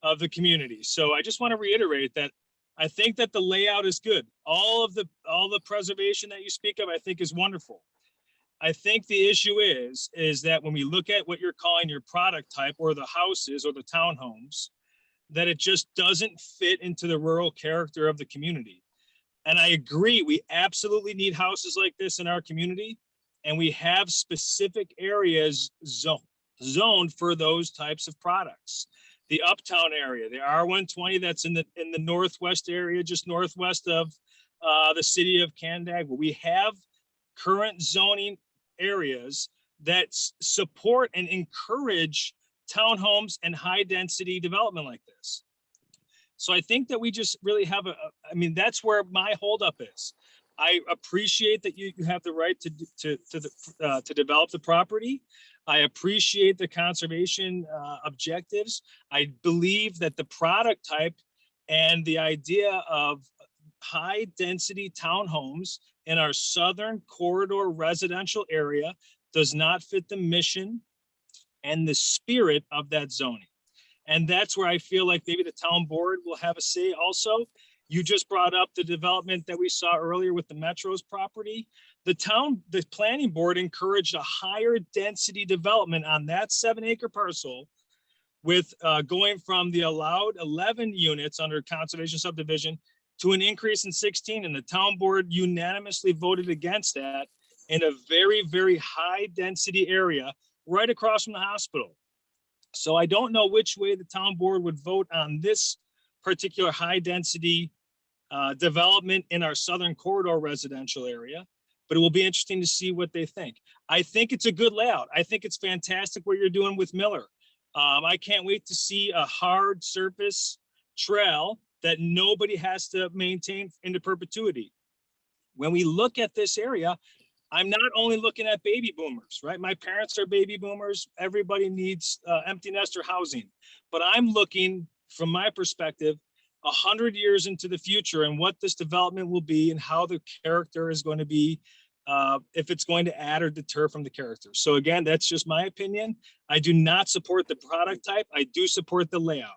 of the community. So I just want to reiterate that I think that the layout is good. All the preservation that you speak of, I think, is wonderful. I think the issue is that when we look at what you're calling your product type, or the houses or the townhomes, that it just doesn't fit into the rural character of the community. And I agree, we absolutely need houses like this in our community. And we have specific areas zoned for those types of products. The Uptown area, the R120 that's in the northwest area, just northwest of the city of Canandaigua. We have current zoning areas that support and encourage townhomes and high density development like this. So I think that we just really have that's where my holdup is. I appreciate that you have the right to develop the property. I appreciate the conservation objectives. I believe that the product type and the idea of high density townhomes in our southern corridor residential area does not fit the mission and the spirit of that zoning. And that's where I feel like maybe the town board will have a say also. You just brought up the development that we saw earlier with the Metro's property. The planning board encouraged a higher density development on that 7-acre parcel with going from the allowed 11 units under conservation subdivision to an increase in 16. And the town board unanimously voted against that in a very, very high density area right across from the hospital. So I don't know which way the town board would vote on this particular high density development in our southern corridor residential area, but it will be interesting to see what they think. I think it's a good layout. I think it's fantastic what you're doing with Miller. I can't wait to see a hard surface trail that nobody has to maintain into perpetuity. When we look at this area, I'm not only looking at baby boomers, right? My parents are baby boomers. Everybody needs empty nester housing, but I'm looking from my perspective, 100 years into the future and what this development will be and how the character is going to be, if it's going to add or deter from the character. So again, that's just my opinion. I do not support the product type. I do support the layout.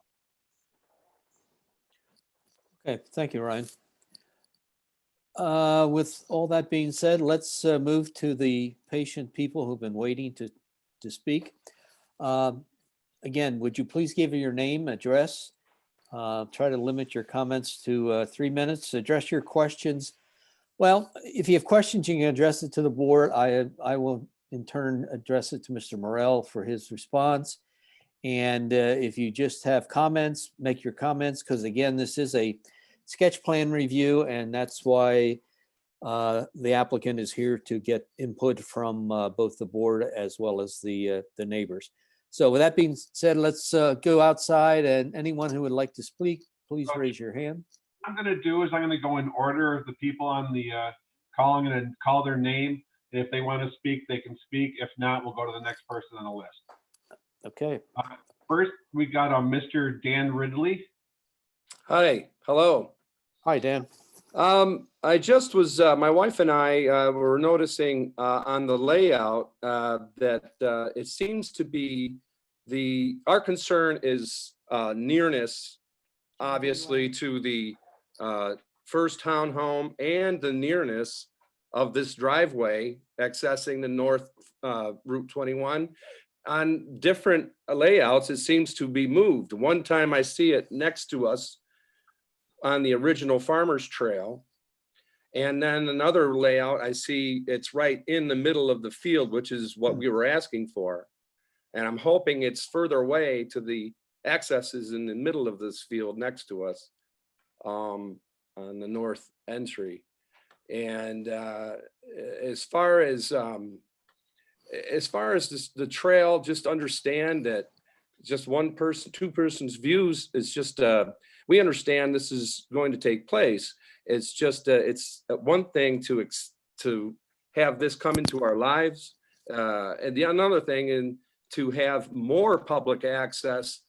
Okay, thank you, Ryan. With all that being said, let's move to the patient people who've been waiting to speak. Again, would you please give your name, address? Try to limit your comments to 3 minutes. Address your questions. Well, if you have questions, you can address it to the board. I will in turn address it to Mr. Morel for his response. And if you just have comments, make your comments, because again, this is a sketch plan review, and that's why the applicant is here to get input from both the board as well as the neighbors. So with that being said, let's go outside, and anyone who would like to speak, please raise your hand. What I'm going to do is I'm going to go in order of the people on the calling and call their name. If they want to speak, they can speak. If not, we'll go to the next person on the list. Okay. First, we got Mr. Dan Ridley. Hi, hello. Hi, Dan. I just was, my wife and I were noticing on the layout that it seems to be our concern is nearness, obviously, to the first townhome and the nearness of this driveway accessing the north Route 21. On different layouts, it seems to be moved. One time I see it next to us on the original Farmer's Trail. And then another layout, I see it's right in the middle of the field, which is what we were asking for. And I'm hoping it's further away to the accesses in the middle of this field next to us on the north entry. And as far as the trail, just understand that just one person, two persons' views is just, we understand this is going to take place. It's just, it's one thing to have this come into our lives. And another thing, and to have more public access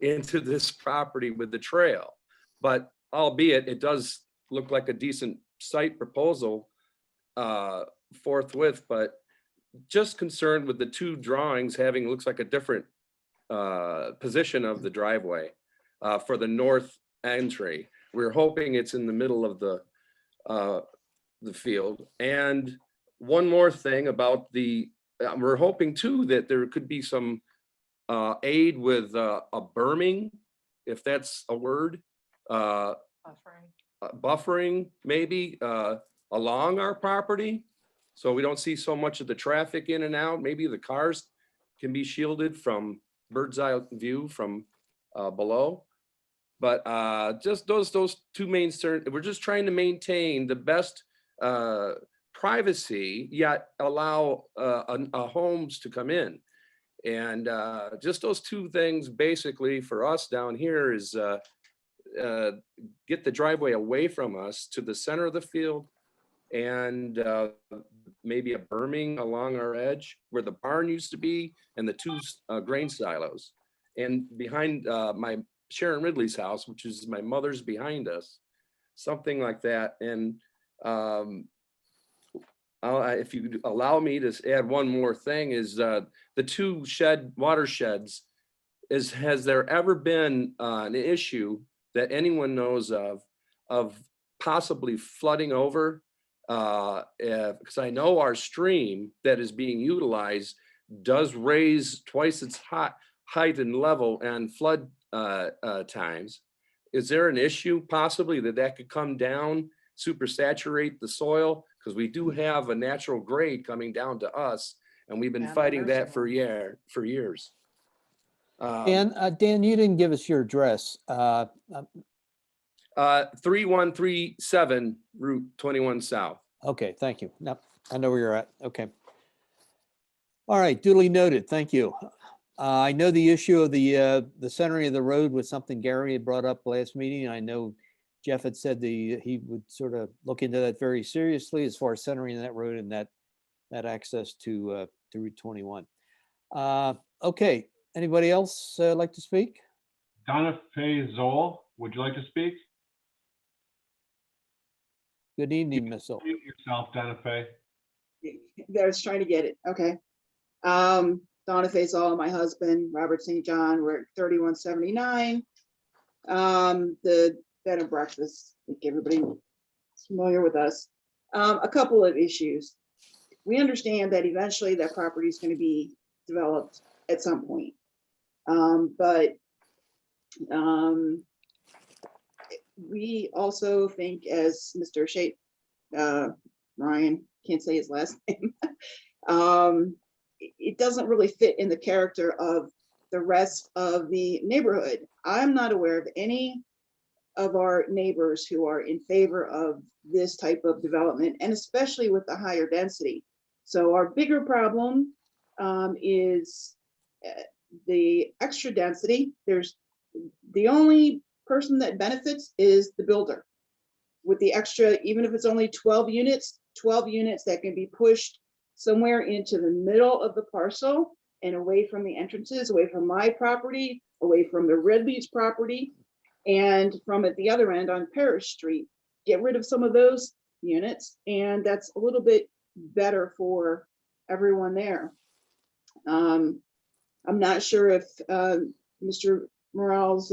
into this property with the trail. But albeit it does look like a decent site proposal forthwith, but just concerned with the two drawings having, looks like a different position of the driveway for the north entry. We're hoping it's in the middle of the field. And one more thing about we're hoping too that there could be some aid with a berming, if that's a word, buffering maybe along our property, so we don't see so much of the traffic in and out. Maybe the cars can be shielded from bird's eye view from below. But just those two main, we're just trying to maintain the best privacy, yet allow homes to come in. And just those two things basically for us down here is get the driveway away from us to the center of the field, and maybe a berming along our edge where the barn used to be and the two grain silos. And behind my Sharon Ridley's house, which is my mother's behind us, something like that. And if you allow me to add one more thing, is the two watersheds, has there ever been an issue that anyone knows of possibly flooding over? Because I know our stream that is being utilized does raise twice its height and level and flood times. Is there an issue possibly that could come down, supersaturate the soil? Because we do have a natural grade coming down to us, and we've been fighting that for years. Dan, you didn't give us your address. 3137 Route 21 South. Okay, thank you. Yep, I know where you're at. Okay. All right, duly noted. Thank you. I know the issue of the centering of the road was something Gary had brought up last meeting. I know Jeff had said he would sort of look into that very seriously as far as centering that road and that access to Route 21. Okay, anybody else like to speak? Donna Fay Zoll, would you like to speak? Good evening, Ms. Zoll. Mute yourself, Donna Fay. I was trying to get it. Okay. Donna Fay Zoll, my husband, Robert St. John, we're at 3179. The bed and breakfast, I think everybody is familiar with us. A couple of issues. We understand that eventually that property is going to be developed at some point. But we also think, as Mr. Ryan, can't say his last name, it doesn't really fit in the character of the rest of the neighborhood. I'm not aware of any of our neighbors who are in favor of this type of development, and especially with the higher density. So our bigger problem is the extra density. There's the only person that benefits is the builder with the extra, even if it's only 12 units that can be pushed somewhere into the middle of the parcel and away from the entrances, away from my property, away from the Ridley's property, and from at the other end on Parish Street. Get rid of some of those units, and that's a little bit better for everyone there. I'm not sure if Mr. Morrell's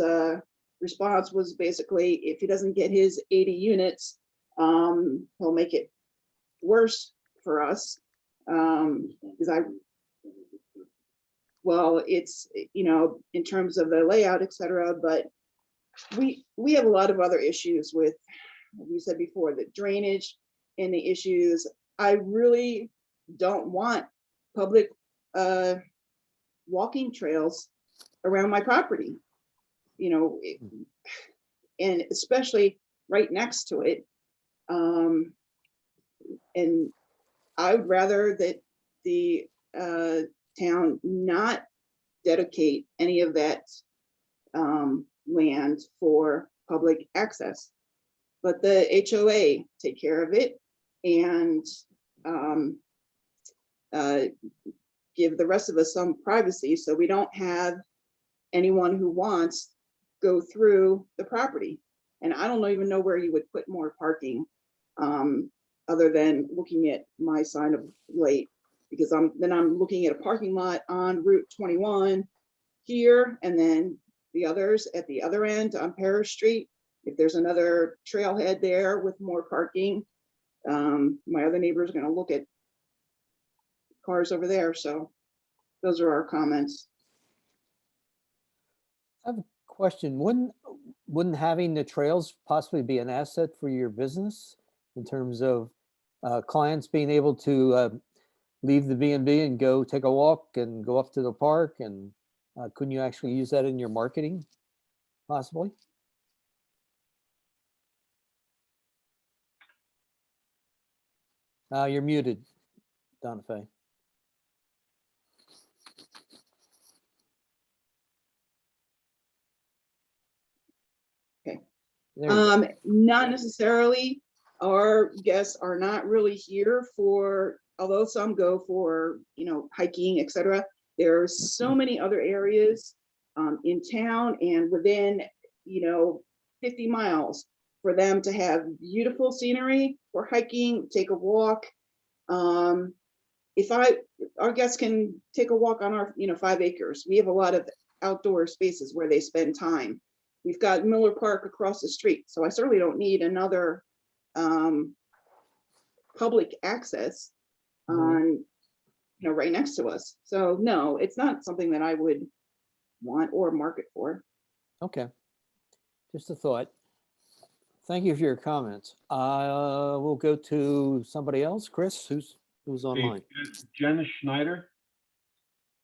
response was basically, if he doesn't get his 80 units, he'll make it worse for us. Because well, it's, you know, in terms of the layout, et cetera, but we have a lot of other issues with, like we said before, the drainage and the issues. I really don't want public walking trails around my property, you know, and especially right next to it. And I would rather that the town not dedicate any of that land for public access, but the HOA take care of it and give the rest of us some privacy, so we don't have anyone who wants go through the property. And I don't even know where you would put more parking, other than looking at my sign of late, because I'm looking at a parking lot on Route 21 here, and then the others at the other end on Parish Street. If there's another trailhead there with more parking, my other neighbors are going to look at cars over there. So those are our comments. I have a question. Wouldn't having the trails possibly be an asset for your business in terms of clients being able to leave the B&B and go take a walk and go up to the park? And couldn't you actually use that in your marketing possibly? You're muted, Donna Fay. Okay. There you go. Not necessarily. Our guests are not really here for, although some go for, you know, hiking, etc. There are so many other areas in town and within, you know, 50 miles for them to have beautiful scenery for hiking, take a walk. Our guests can take a walk on our, you know, 5 acres. We have a lot of outdoor spaces where they spend time. We've got Miller Park across the street, so I certainly don't need another public access on, you know, right next to us. So no, it's not something that I would want or market for. Okay, just a thought. Thank you for your comments. We'll go to somebody else. Chris, who's online? Jen Schneider,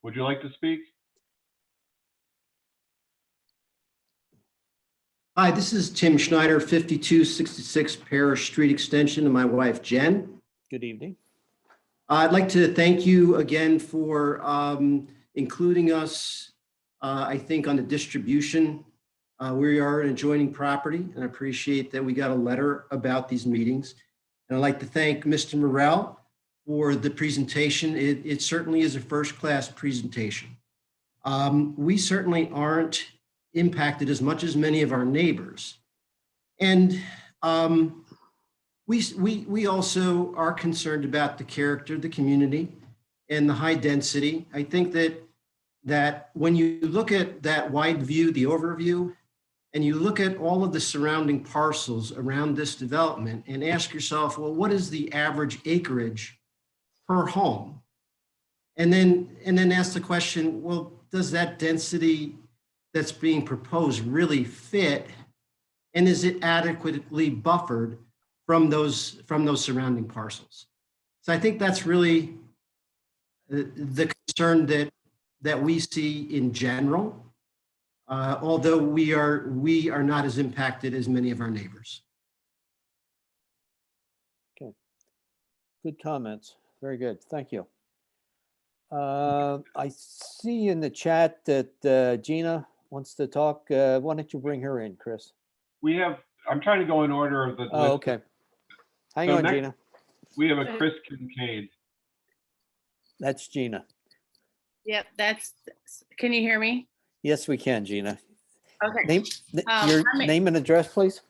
would you like to speak? Hi, this is Tim Schneider, 5266 Parish Street Extension, and my wife, Jen. Good evening. I'd like to thank you again for including us, I think, on the distribution. We are an adjoining property, and I appreciate that we got a letter about these meetings. And I'd like to thank Mr. Morel for the presentation. It certainly is a first-class presentation. We certainly aren't impacted as much as many of our neighbors. And we also are concerned about the character of the community and the high density. I think that when you look at that wide view, the overview, and you look at all of the surrounding parcels around this development and ask yourself, well, what is the average acreage per home? And then ask the question, well, does that density that's being proposed really fit, and is it adequately buffered from those surrounding parcels? So I think that's really the concern that we see in general, although we are not as impacted as many of our neighbors. Okay, good comments. Very good. Thank you. I see in the chat that Gina wants to talk. Why don't you bring her in, Chris? I'm trying to go in order of the. Oh, okay. Hang on, next, Gina. We have a Chris Kincaid. That's Gina. Yep, can you hear me? Yes, we can, Gina. Okay. Your name and address, please.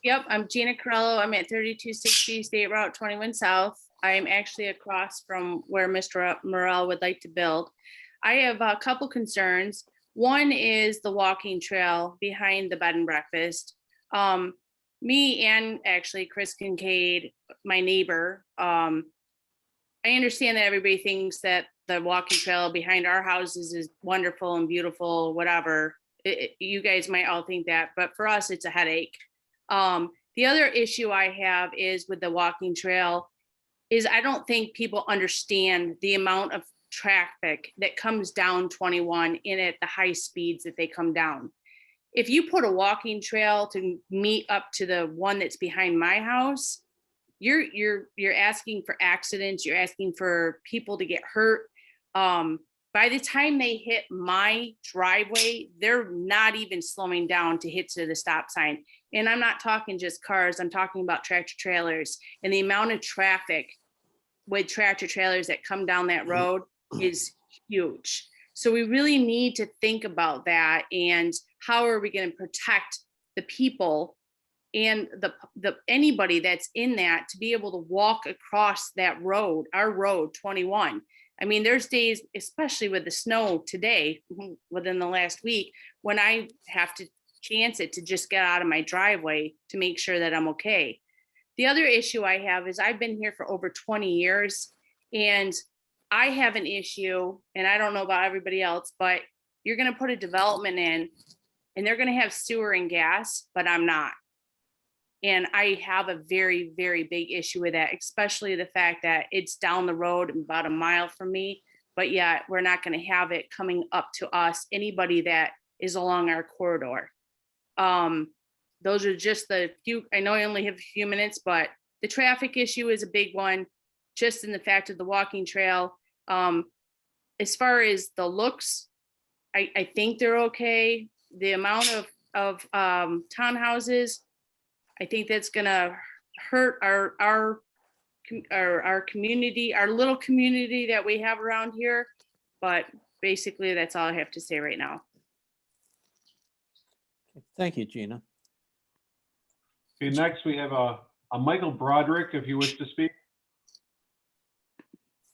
Yep, I'm Gina Corello. I'm at 3260 State Route 21 South. I am actually across from where Mr. Morel would like to build. I have a couple concerns. One is the walking trail behind the bed and breakfast. Me and actually Chris Kincaid, my neighbor, I understand that everybody thinks that the walking trail behind our houses is wonderful and beautiful, whatever. You guys might all think that, but for us, it's a headache. The other issue I have is with the walking trail is I don't think people understand the amount of traffic that comes down 21 in at the high speeds that they come down. If you put a walking trail to meet up to the one that's behind my house, you're asking for accidents, you're asking for people to get hurt. By the time they hit my driveway, they're not even slowing down to hit to the stop sign. And I'm not talking just cars, I'm talking about tractor trailers, and the amount of traffic with tractor trailers that come down that road is huge. So we really need to think about that, and how are we going to protect the people and the anybody that's in that to be able to walk across that road, our road 21. I mean, there's days, especially with the snow today, within the last week, when I have to chance it to just get out of my driveway to make sure that I'm okay. The other issue I have is I've been here for over 20 years, and I have an issue, and I don't know about everybody else, but you're going to put a development in and they're going to have sewer and gas, but I'm not. And I have a very, very big issue with that, especially the fact that it's down the road about a mile from me, but yet we're not going to have it coming up to us, anybody that is along our corridor. Those are just the few, I know I only have a few minutes, but the traffic issue is a big one, just in the fact of the walking trail. As far as the looks, I think they're okay. The amount of townhouses, I think that's gonna hurt our community, our little community that we have around here. But basically, that's all I have to say right now. Thank you, Gina. Okay, next we have a Michael Broderick, if you wish to speak.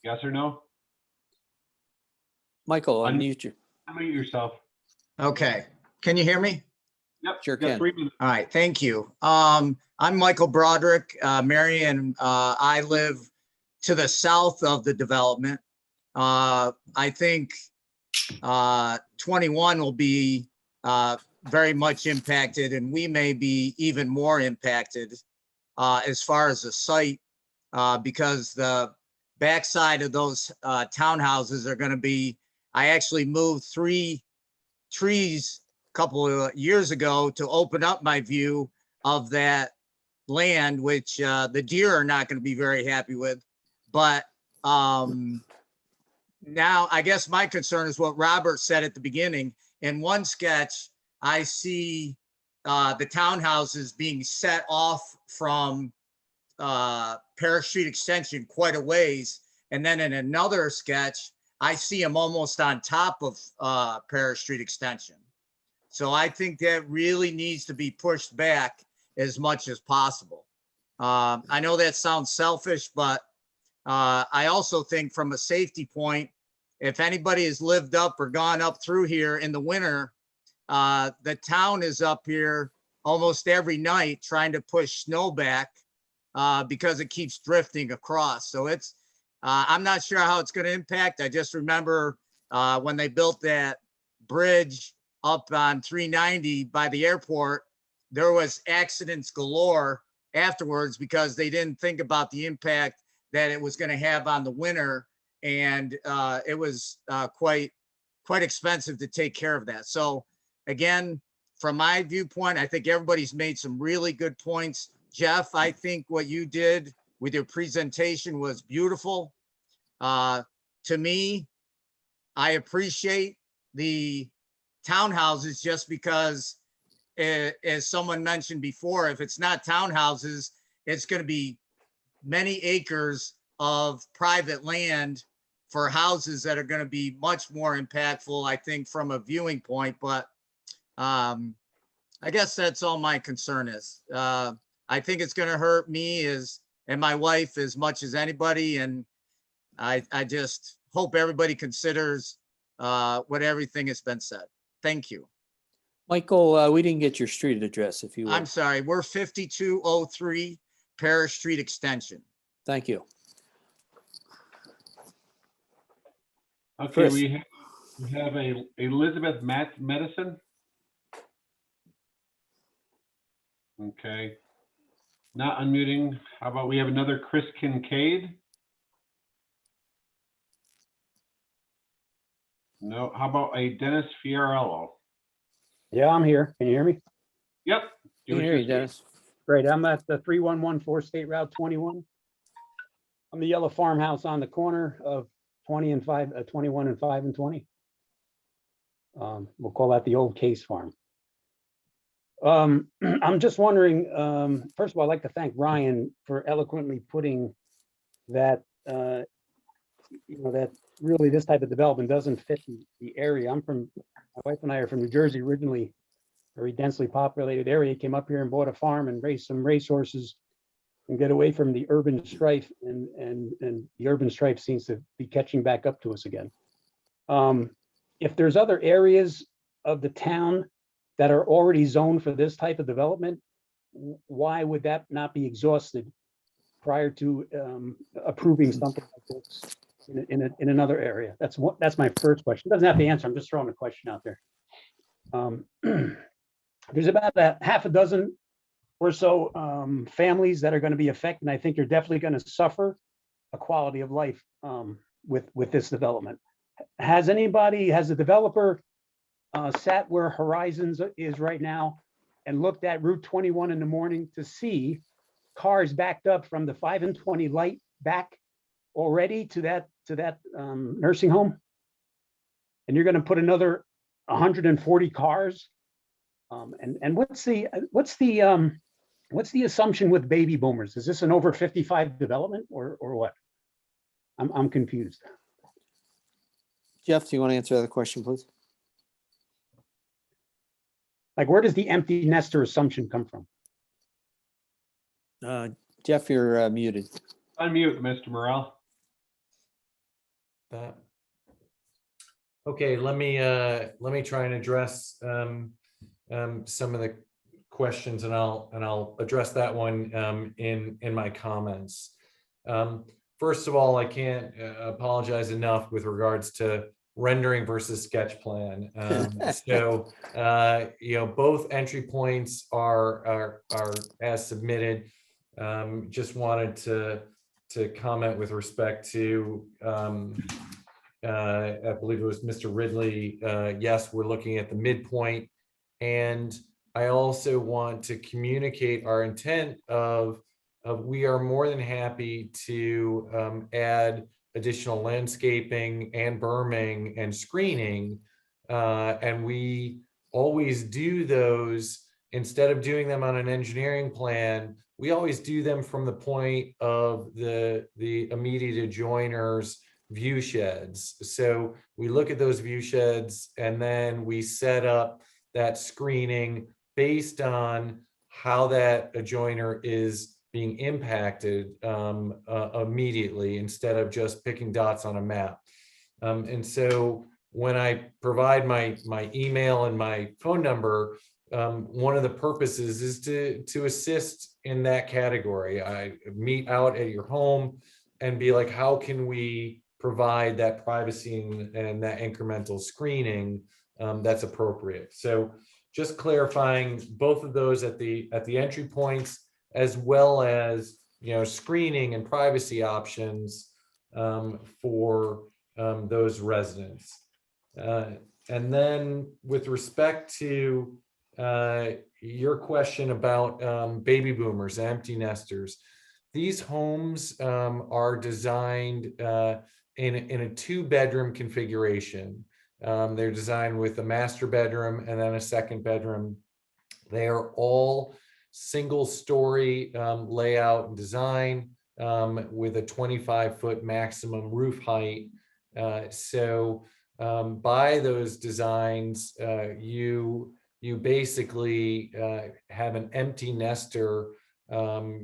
Yes or no? Michael, unmute you. Unmute yourself. Okay, can you hear me? Yep. Sure you got can. 3 minutes. All right, thank you. I'm Michael Broderick. Mary and I live to the south of the development. I think 21 will be very much impacted, and we may be even more impacted as far as the site, because the backside of those townhouses are going to be, I actually moved 3 trees a couple of years ago to open up my view of that land, which the deer are not going to be very happy with. But now I guess my concern is what Robert said at the beginning. In one sketch, I see the townhouses being set off from Parish Street Extension quite a ways. And then in another sketch, I see them almost on top of Parish Street Extension. So I think that really needs to be pushed back as much as possible. I know that sounds selfish, but I also think from a safety point, if anybody has lived up or gone up through here in the winter, the town is up here almost every night trying to push snow back because it keeps drifting across. So it's, I'm not sure how it's going to impact. I just remember when they built that bridge up on 390 by the airport, there was accidents galore afterwards because they didn't think about the impact that it was going to have on the winter. And it was quite expensive to take care of that. So again, from my viewpoint, I think everybody's made some really good points. Jeff, I think what you did with your presentation was beautiful. To me, I appreciate the townhouses just because, as someone mentioned before, if it's not townhouses, it's going to be many acres of private land for houses that are going to be much more impactful, I think, from a viewing point. But I guess that's all my concern is. I think it's going to hurt me and my wife as much as anybody. And I just hope everybody considers what everything has been said. Thank you. Michael, we didn't get your street address, if you I'm would. sorry, we're 5203 Parish Street Extension. Thank you. Okay, Chris. we have a Elizabeth Medicine. Okay. Not unmuting. How about we have another Chris Kincaid? No. How about a Dennis Fiorello? Yeah, I'm here. Can you hear me? Yep. Can hear you, Dennis. Great. I'm at the 3114 State Route 21. I'm the yellow farmhouse on the corner of 20 and 5, 21 and 5 and 20. We'll call that the old Case Farm. I'm just wondering, first of all, I'd like to thank Ryan for eloquently putting that, that really this type of development doesn't fit the area. My wife and I are from New Jersey originally, very densely populated area, came up here and bought a farm and raised some racehorses and get away from the urban strife, and the urban strife seems to be catching back up to us again. If there's other areas of the town that are already zoned for this type of development, why would that not be exhausted prior to approving something like this in another area? That's my first question. Doesn't have to answer. I'm just throwing a question out there. There's about a half a dozen or so families that are going to be affected, and I think you're definitely going to suffer a quality of life with this development. Has the developer sat where Horizons is right now and looked at Route 21 in the morning to see cars backed up from the 5 and 20 light back already to that nursing home? And you're going to put another 140 cars? And what's the assumption with baby boomers? Is this an over 55 development or what? I'm confused. Jeff, do you want to answer that question, please? Like, where does the empty nester assumption come from? Jeff, you're muted. Unmute, Mr. Morel. Okay, let me try and address some of the questions, and I'll address that one in my comments. First of all, I can't apologize enough with regards to rendering versus sketch plan. So both entry points are as submitted. Just wanted to comment with respect to I believe it was Mr. Ridley. Yes, we're looking at the midpoint, and I also want to communicate our intent of we are more than happy to add additional landscaping and berming and screening, and we always do those. Instead of doing them on an engineering plan, we always do them from the point of the immediate adjoiners' view sheds. So we look at those view sheds and then we set up that screening based on how that adjoiner is being impacted immediately, instead of just picking dots on a map. And so when I provide my email and my phone number, one of the purposes is to assist in that category. I meet out at your home and be like, how can we provide that privacy and that incremental screening that's appropriate? So just clarifying both of those at the entry points, as well as screening and privacy options for those residents. And then with respect to your question about baby boomers, empty nesters, these homes are designed in a 2-bedroom configuration. They're designed with a master bedroom and then a second bedroom. They are all single-story layout and design with a 25-foot maximum roof height. So by those designs, you basically have an empty nester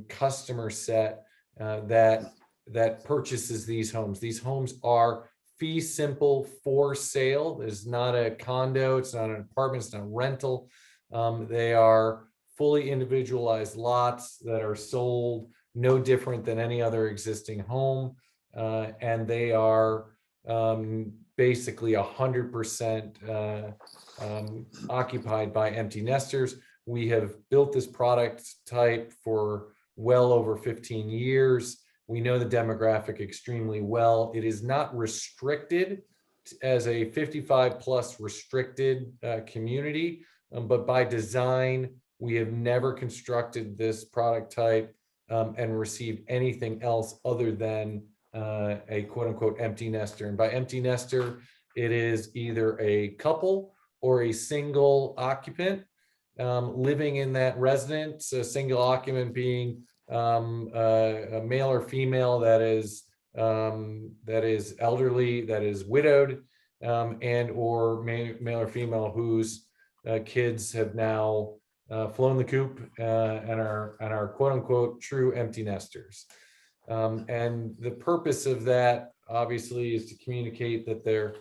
customer set that purchases these homes. These homes are fee simple for sale. It's not a condo, it's not an apartment, it's not a rental. They are fully individualized lots that are sold no different than any other existing home. And they are basically 100% occupied by empty nesters. We have built this product type for well over 15 years. We know the demographic extremely well. It is not restricted as a 55 plus restricted community, but by design, we have never constructed this product type and received anything else other than a quote unquote empty nester. And by empty nester, it is either a couple or a single occupant living in that residence, a single occupant being a male or female that is elderly, that is widowed, and or male or female whose kids have now flown the coop and are quote unquote true empty nesters. And the purpose of that obviously is to communicate that they're,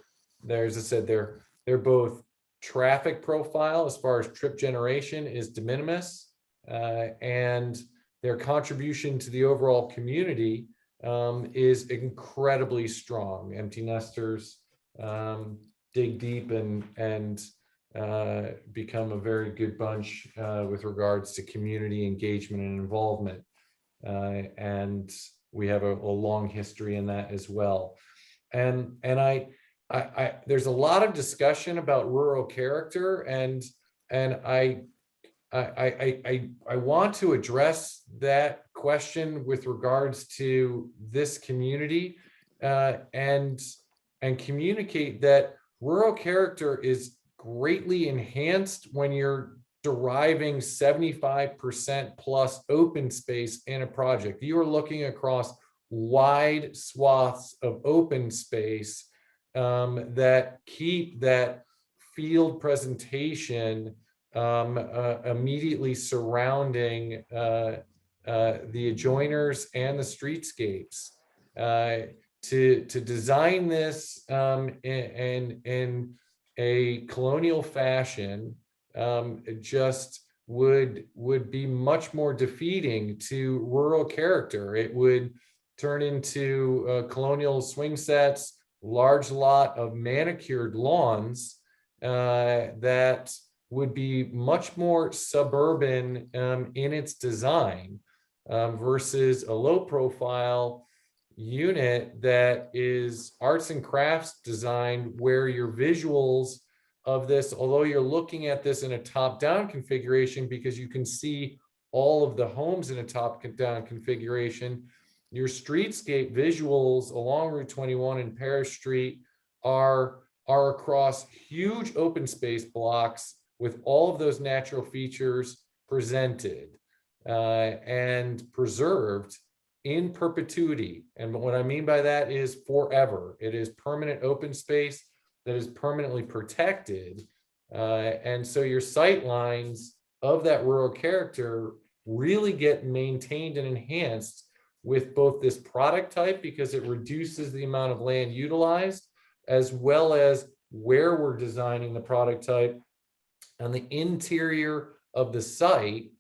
as I said, they're both traffic profile as far as trip generation is de minimis, and their contribution to the overall community is incredibly strong. Empty nesters dig deep and become a very good bunch with regards to community engagement and involvement. And we have a long history in that as well. And I there's a lot of discussion about rural character, and I want to address that question with regards to this community and communicate that rural character is greatly enhanced when you're deriving 75% plus open space in a project. You are looking across wide swaths of open space that keep that field presentation immediately surrounding the adjoiners and the streetscapes. To design this in a colonial fashion just would be much more defeating to rural character. It would turn into colonial swing sets, large lot of manicured lawns that would be much more suburban in its design versus a low profile unit that is arts and crafts designed, where your visuals of this, although you're looking at this in a top-down configuration because you can see all of the homes in a top-down configuration, your streetscape visuals along Route 21 and Parish Street are across huge open space blocks with all of those natural features presented and preserved in perpetuity. And what I mean by that is forever. It is permanent open space that is permanently protected. And so your sight lines of that rural character really get maintained and enhanced with both this product type, because it reduces the amount of land utilized, as well as where we're designing the product type and the interior of the site,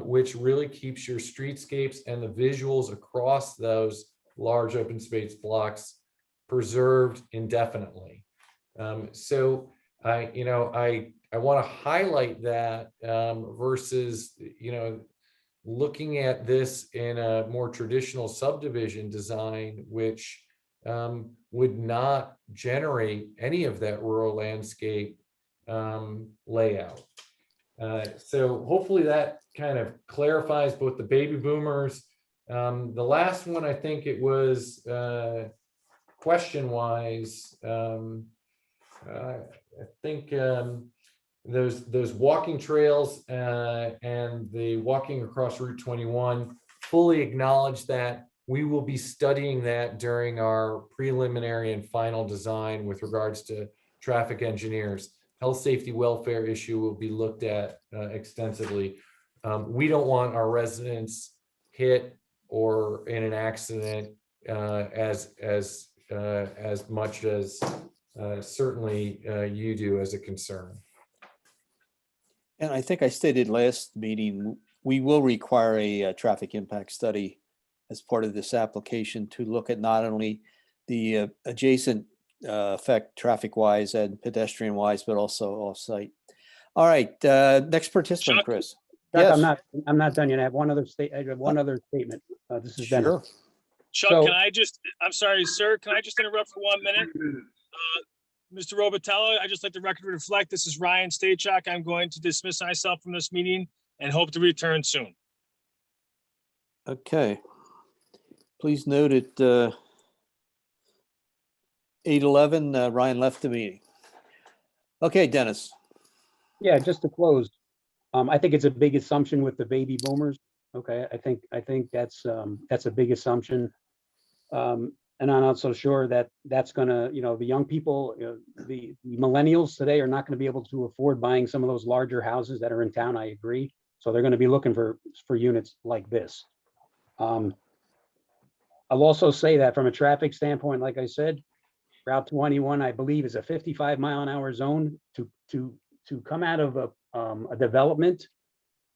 which really keeps your streetscapes and the visuals across those large open space blocks preserved indefinitely. So I want to highlight that versus, looking at this in a more traditional subdivision design, which would not generate any of that rural landscape layout. So hopefully that kind of clarifies both the baby boomers. The last one, I think it was question-wise, I think those walking trails and the walking across Route 21, fully acknowledge that we will be studying that during our preliminary and final design with regards to traffic engineers. Health, safety, welfare issue will be looked at extensively. We don't want our residents hit or in an accident as as much as certainly you do as a concern. And I think I stated last meeting, we will require a traffic impact study as part of this application to look at not only the adjacent effect traffic-wise and pedestrian-wise, but also off-site. All right, next participant, Chuck? Chris. Chuck, Yes. I'm not done yet. I have one other statement. This is Dennis. Sure. Chuck, So- can I just, I'm sorry, sir, can I just interrupt for 1 minute? Mr. Robitello, I just like the record to reflect, this is Ryan Stachak. I'm going to dismiss myself from this meeting and hope to return soon. Okay. Please note at 8:11, Ryan left the meeting. Okay, Dennis. Yeah, just to close, I think it's a big assumption with the baby boomers. Okay, I think that's a big assumption. And I'm not so sure that that's gonna, the young people, the millennials today are not gonna be able to afford buying some of those larger houses that are in town. I agree. So they're gonna be looking for units like this. I'll also say that from a traffic standpoint, like I said, Route 21, I believe, is a 55-mile-an-hour zone. To come out of a development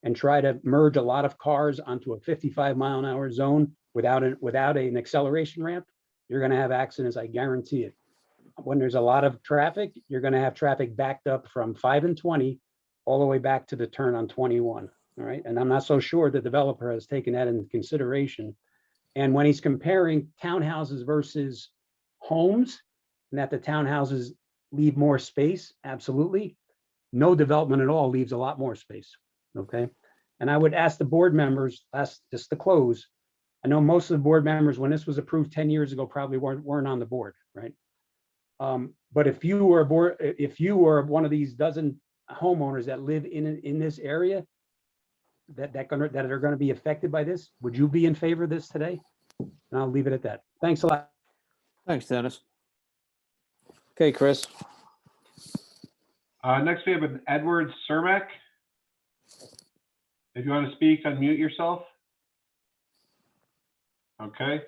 and try to merge a lot of cars onto a 55-mile-an-hour zone without an acceleration ramp, you're going to have accidents. I guarantee it. When there's a lot of traffic, you're going to have traffic backed up from 5 and 20 all the way back to the turn on 21. All right, and I'm not so sure the developer has taken that into consideration. And when he's comparing townhouses versus homes, and that the townhouses leave more space, absolutely. No development at all leaves a lot more space, okay? And I would ask the board members, just to close, I know most of the board members, when this was approved 10 years ago, probably weren't on the board, right? But if you were one of these dozen homeowners that live in this area that are gonna be affected by this, would you be in favor of this today? And I'll leave it at that. Thanks a lot. Thanks, Dennis. Okay, Chris. Next we have an Edward Cermak. If you want to speak, unmute yourself. Okay.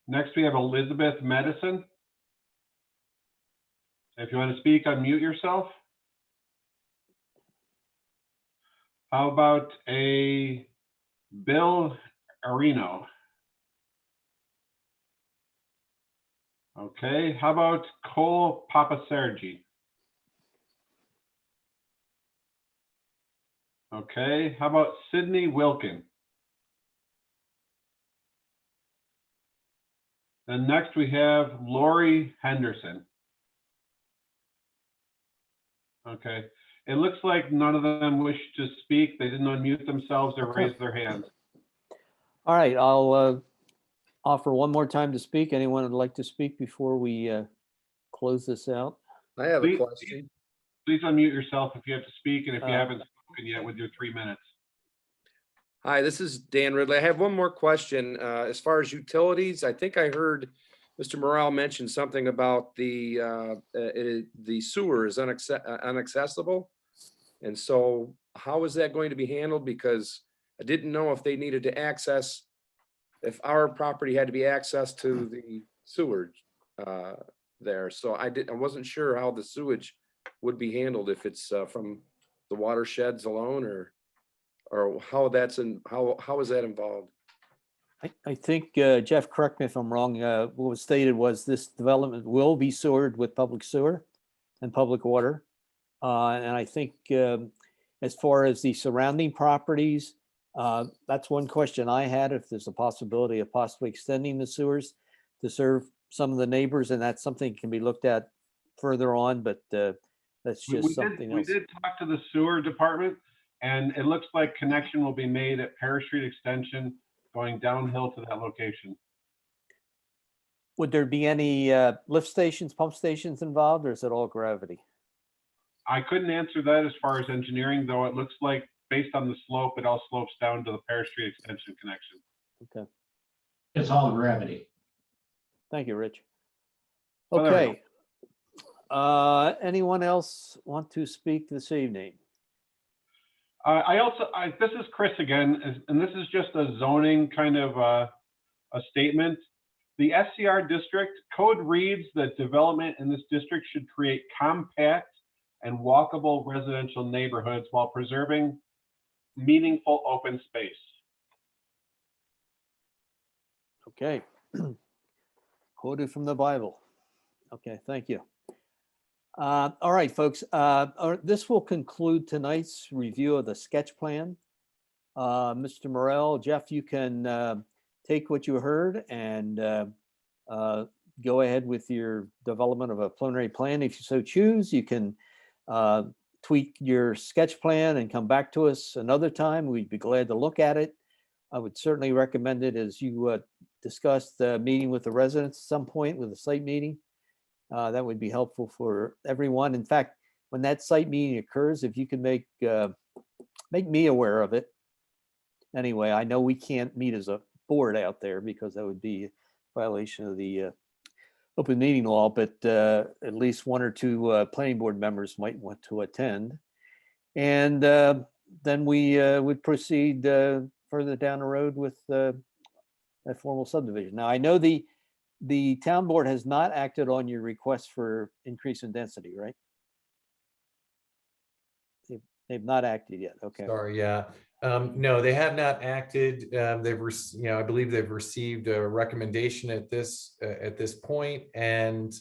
Next we have Elizabeth Medicine. If you want to speak, unmute yourself. How about a Bill Areno? Okay, how about Cole Papasergi? Okay, how about Sydney Wilkin? Then next we have Lori Henderson. Okay, it looks like none of them wish to speak. They didn't unmute themselves or raise their hands. All right, I'll offer one more time to speak. Anyone would like to speak before we close this out? I have a Please- question. Please unmute yourself if you have to speak and if you Uh, haven't spoken yet with your 3 minutes. Hi, this is Dan Ridley. I have one more question. As far as utilities, I think I heard Mr. Morrell mention something about the sewer is inaccessible. And so how is that going to be handled? Because I didn't know if they needed to access, if our property had to be accessed to the sewage there. So I wasn't sure how the sewage would be handled, if it's from the watersheds alone or how how is that involved? I think, Jeff, correct me if I'm wrong, what was stated was this development will be sewered with public sewer and public water. And I think as far as the surrounding properties, that's one question I had, if there's a possibility of possibly extending the sewers to serve some of the neighbors, and that's something that can be looked at further on, but that's just something We else. did talk to the sewer department, and it looks like connection will be made at Paris Street Extension going downhill to that location. Would there be any lift stations, pump stations involved, or is it all gravity? I couldn't answer that as far as engineering, though it looks like based on the slope, it all slopes down to the Paris Street Extension connection. Okay, It's all gravity. thank you, Rich. Oh, there we Okay. Anyone else want to speak this evening? This is Chris again, and this is just a zoning kind of a statement. The SCR district code reads that development in this district should create compact and walkable residential neighborhoods while preserving meaningful open space. Okay. Quoted from the Bible. Okay, thank you. All right, folks, this will conclude tonight's review of the sketch plan. Mr. Morel, Jeff, you can take what you heard and go ahead with your development of a preliminary plan. If you so choose, you can tweak your sketch plan and come back to us another time. We'd be glad to look at it. I would certainly recommend it as you discussed meeting with the residents at some point with a site meeting. That would be helpful for everyone. In fact, when that site meeting occurs, if you can make me aware of it. Anyway, I know we can't meet as a board out there because that would be a violation of the open meeting law, but at least one or two planning board members might want to attend. And then we would proceed further down the road with a formal subdivision. Now, I know the town board has not acted on your request for increase in density, right? They've not acted yet. Okay. Sorry, yeah. No, they have not acted. I believe they've received a recommendation at this point. And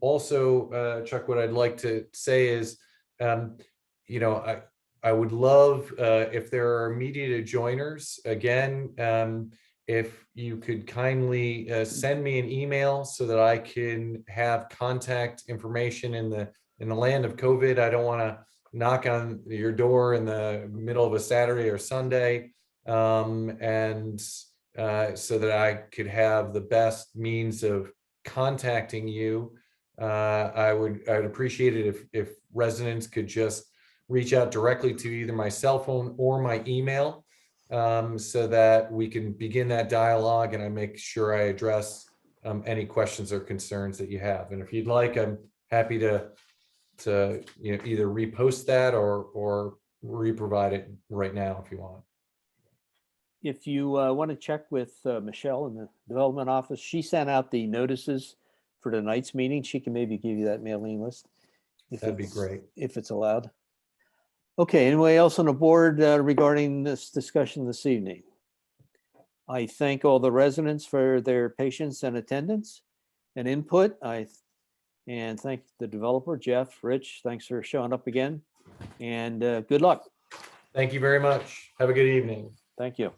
also, Chuck, what I'd like to say is, I would love if there are immediate adjoiners, again, if you could kindly send me an email so that I can have contact information in the land of COVID. I don't want to knock on your door in the middle of a Saturday or Sunday, and so that I could have the best means of contacting you. I'd appreciate it if residents could just reach out directly to either my cell phone or my email, so that we can begin that dialogue and I make sure I address any questions or concerns that you have. And if you'd like, I'm happy to either repost that or re-provide it right now if you want. If you want to check with Michelle in the development office, she sent out the notices for tonight's meeting. She can maybe give you that mailing list. That'd be great. If it's allowed. Okay, anybody else on the board regarding this discussion this evening? I thank all the residents for their patience and attendance and input. And thank the developer, Jeff, Rich, thanks for showing up again. And good luck. Thank you very much. Have a good evening. Thank you.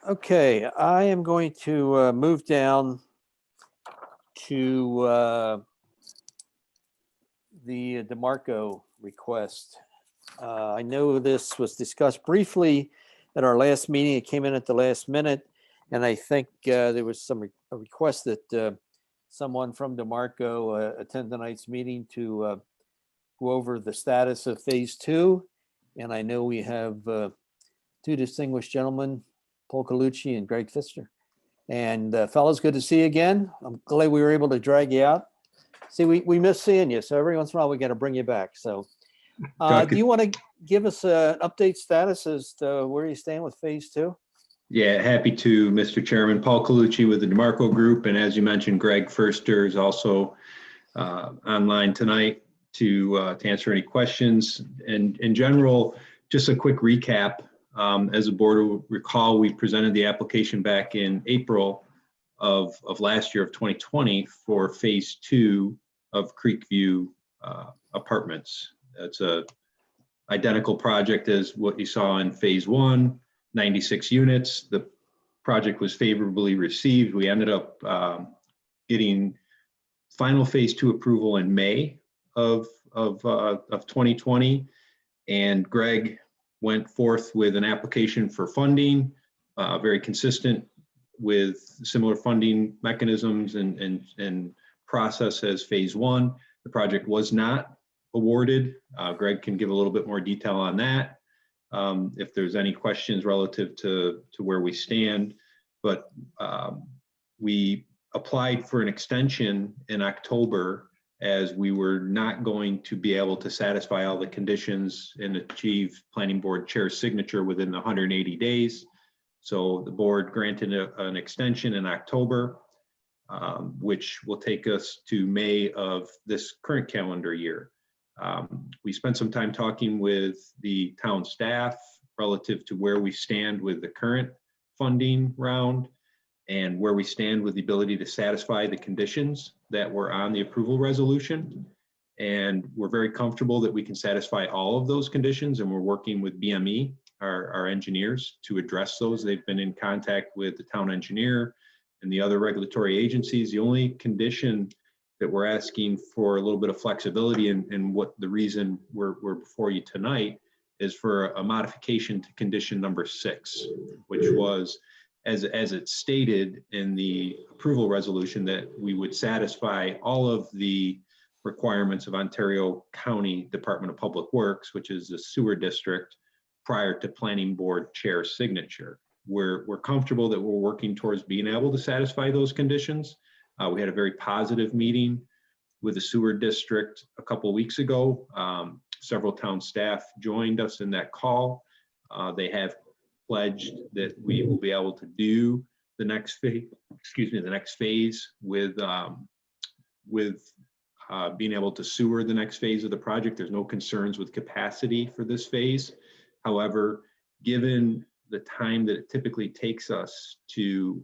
Okay, I am going to move down to the DeMarco request. I know this was discussed briefly at our last meeting. It came in at the last minute. And I think there was a request that someone from DeMarco attend tonight's meeting to go over the status of phase 2. And I know we have two distinguished gentlemen, Paul Colucci and Greg Pfister. And fellas, good to see you again. I'm glad we were able to drag you out. See, we miss seeing you. So every once in a while, we got to bring you back. So do you want to give us an update status as to where you stand with phase 2? Yeah, happy to, Mr. Chairman. Paul Colucci with the DeMarco Group. And as you mentioned, Greg Pfister is also online tonight to answer any questions. And in general, just a quick recap. As the board will recall, we presented the application back in April of last year of 2020 for phase 2 of Creekview Apartments. It's a identical project as what you saw in phase 1, 96 units. The project was favorably received. We ended up getting final phase 2 approval in May of 2020. And Greg went forth with an application for funding, very consistent with similar funding mechanisms and process as phase 1. The project was not awarded. Greg can give a little bit more detail on that if there's any questions relative to where we stand. But we applied for an extension in October as we were not going to be able to satisfy all the conditions and achieve planning board chair's signature within the 180 days. So the board granted an extension in October, which will take us to May of this current calendar year. We spent some time talking with the town staff relative to where we stand with the current funding round and where we stand with the ability to satisfy the conditions that were on the approval resolution. And we're very comfortable that we can satisfy all of those conditions, and we're working with BME, our engineers, to address those. They've been in contact with the town engineer and the other regulatory agencies. The only condition that we're asking for a little bit of flexibility, and what the reason we're before you tonight is for a modification to condition number 6, which was, as it stated in the approval resolution, that we would satisfy all of the requirements of Ontario County Department of Public Works, which is the sewer district, prior to planning board chair signature. We're comfortable that we're working towards being able to satisfy those conditions. We had a very positive meeting with the sewer district a couple of weeks ago. Several town staff joined us in that call. They have pledged that we will be able to do the next phase, the next phase with being able to sewer the next phase of the project. There's no concerns with capacity for this phase. However, given the time that it typically takes us to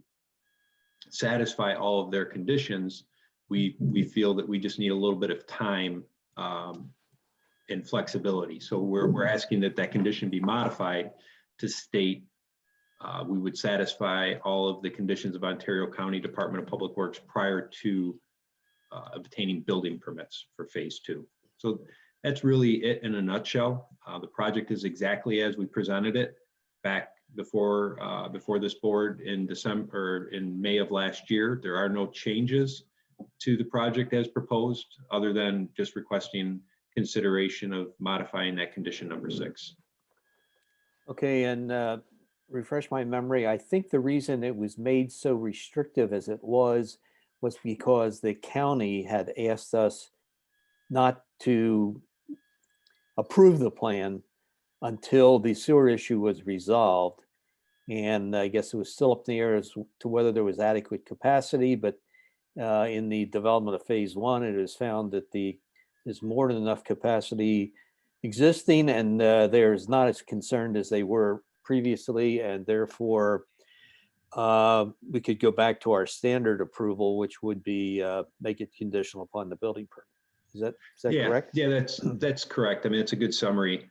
satisfy all of their conditions, we feel that we just need a little bit of time and flexibility. So we're asking that condition be modified to state we would satisfy all of the conditions of Ontario County Department of Public Works prior to obtaining building permits for phase 2. So that's really it in a nutshell. The project is exactly as we presented it back before this board in May of last year. There are no changes to the project as proposed, other than just requesting consideration of modifying that condition number 6. Okay, and refresh my memory. I think the reason it was made so restrictive as it was because the county had asked us not to approve the plan until the sewer issue was resolved. And I guess it was still up in the air as to whether there was adequate capacity, but in the development of phase 1, it is found that there's more than enough capacity existing, and there's not as concerned as they were previously, and therefore we could go back to our standard approval, which would be make it conditional upon the building permit. Is that correct? Yeah, that's correct. I mean, it's a good summary.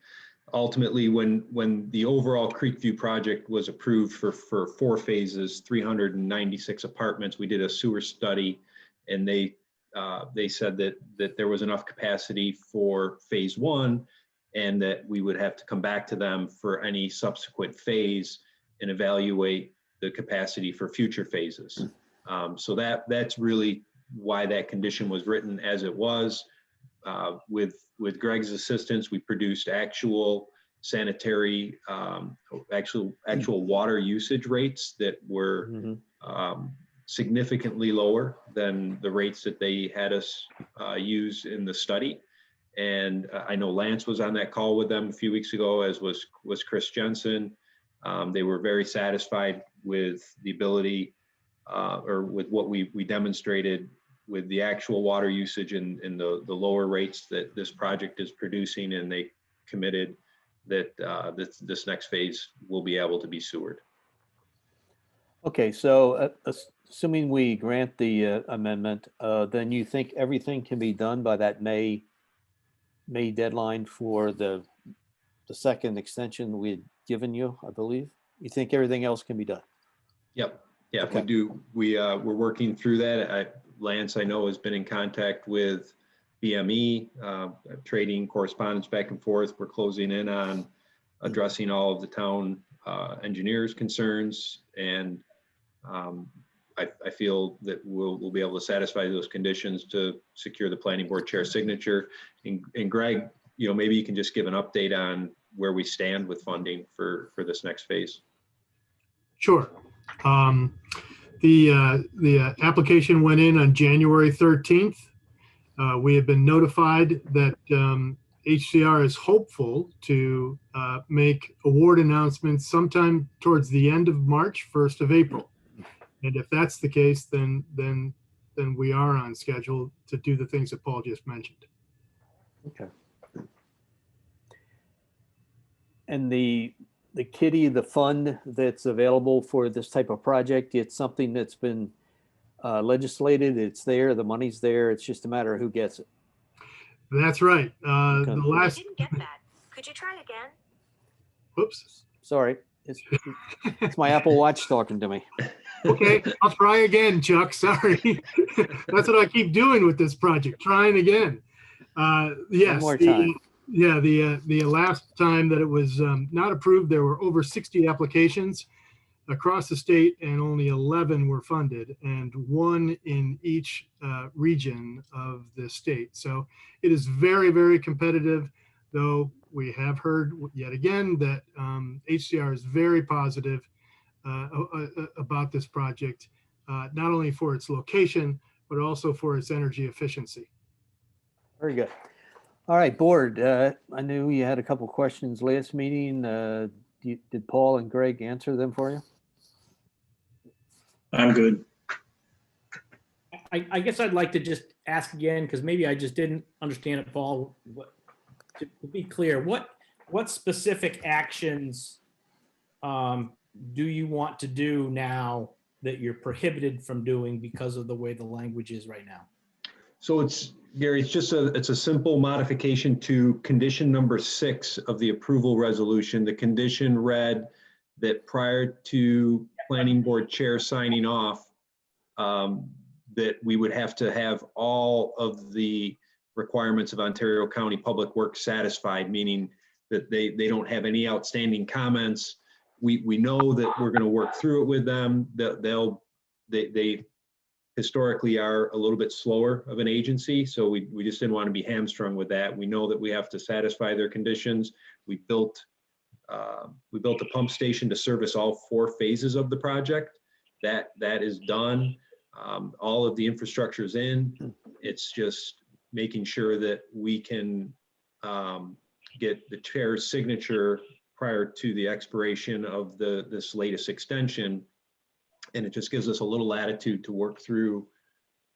Ultimately, when the overall Creekview project was approved for 4 phases, 396 apartments, we did a sewer study, and they said that there was enough capacity for phase 1, and that we would have to come back to them for any subsequent phase and evaluate the capacity for future phases. So that's really why that condition was written as it was. With Greg's assistance, we produced actual sanitary, actual water usage rates that were significantly lower than the rates that they had us use in the study. And I know Lance was on that call with them a few weeks ago, as was Chris Jensen. They were very satisfied with the ability or with what we demonstrated with the actual water usage and the lower rates that this project is producing, and they committed that this next phase will be able to be sewered. Okay, so assuming we grant the amendment, then you think everything can be done by that May deadline for the second extension we had given you, I believe? You think everything else can be done? Yep. Yeah, Okay. we do. We're working through that. Lance, I know, has been in contact with BME, trading correspondence back and forth. We're closing in on addressing all of the town engineers' concerns, and I feel that we'll be able to satisfy those conditions to secure the planning board chair signature. And Greg, maybe you can just give an update on where we stand with funding for this next phase. Sure. The application went in on January 13th. We have been notified that HCR is hopeful to make award announcements sometime towards the end of March, 1st of April. And if that's the case, then we are on schedule to do the things that Paul just mentioned. Okay. And the kitty, the fund that's available for this type of project, it's something that's been legislated. It's there, the money's there. It's just a matter of who gets it. That's right. Okay. The last, Didn't get that. Could you try again? oops. Sorry, it's my Apple Watch talking to me. Okay, I'll try again, Chuck. Sorry. That's what I keep doing with this project, trying again. Yes. One more time. The last time that it was not approved, there were over 60 applications across the state and only 11 were funded, and 1 in each region of the state. So it is very, very competitive, though we have heard yet again that HCR is very positive about this project, not only for its location, but also for its energy efficiency. Very good. All right, board. I knew you had a couple questions last meeting. Did Paul and Greg answer them for you? I'm good. I guess I'd like to just ask again, because maybe I just didn't understand it, Paul. To be clear, what specific actions do you want to do now that you're prohibited from doing because of the way the language is right now? So it's, Gary, it's a simple modification to condition number 6 of the approval resolution. The condition read that prior to planning board chair signing off, that we would have to have all of the requirements of Ontario County Public Works satisfied, meaning that they don't have any outstanding comments. We know that we're going to work through it with them. They historically are a little bit slower of an agency, so we just didn't want to be hamstrung with that. We know that we have to satisfy their conditions. We built a pump station to service all 4 phases of the project. That is done. All of the infrastructure is in. It's just making sure that we can get the chair's signature prior to the expiration of this latest extension. And it just gives us a little latitude to work through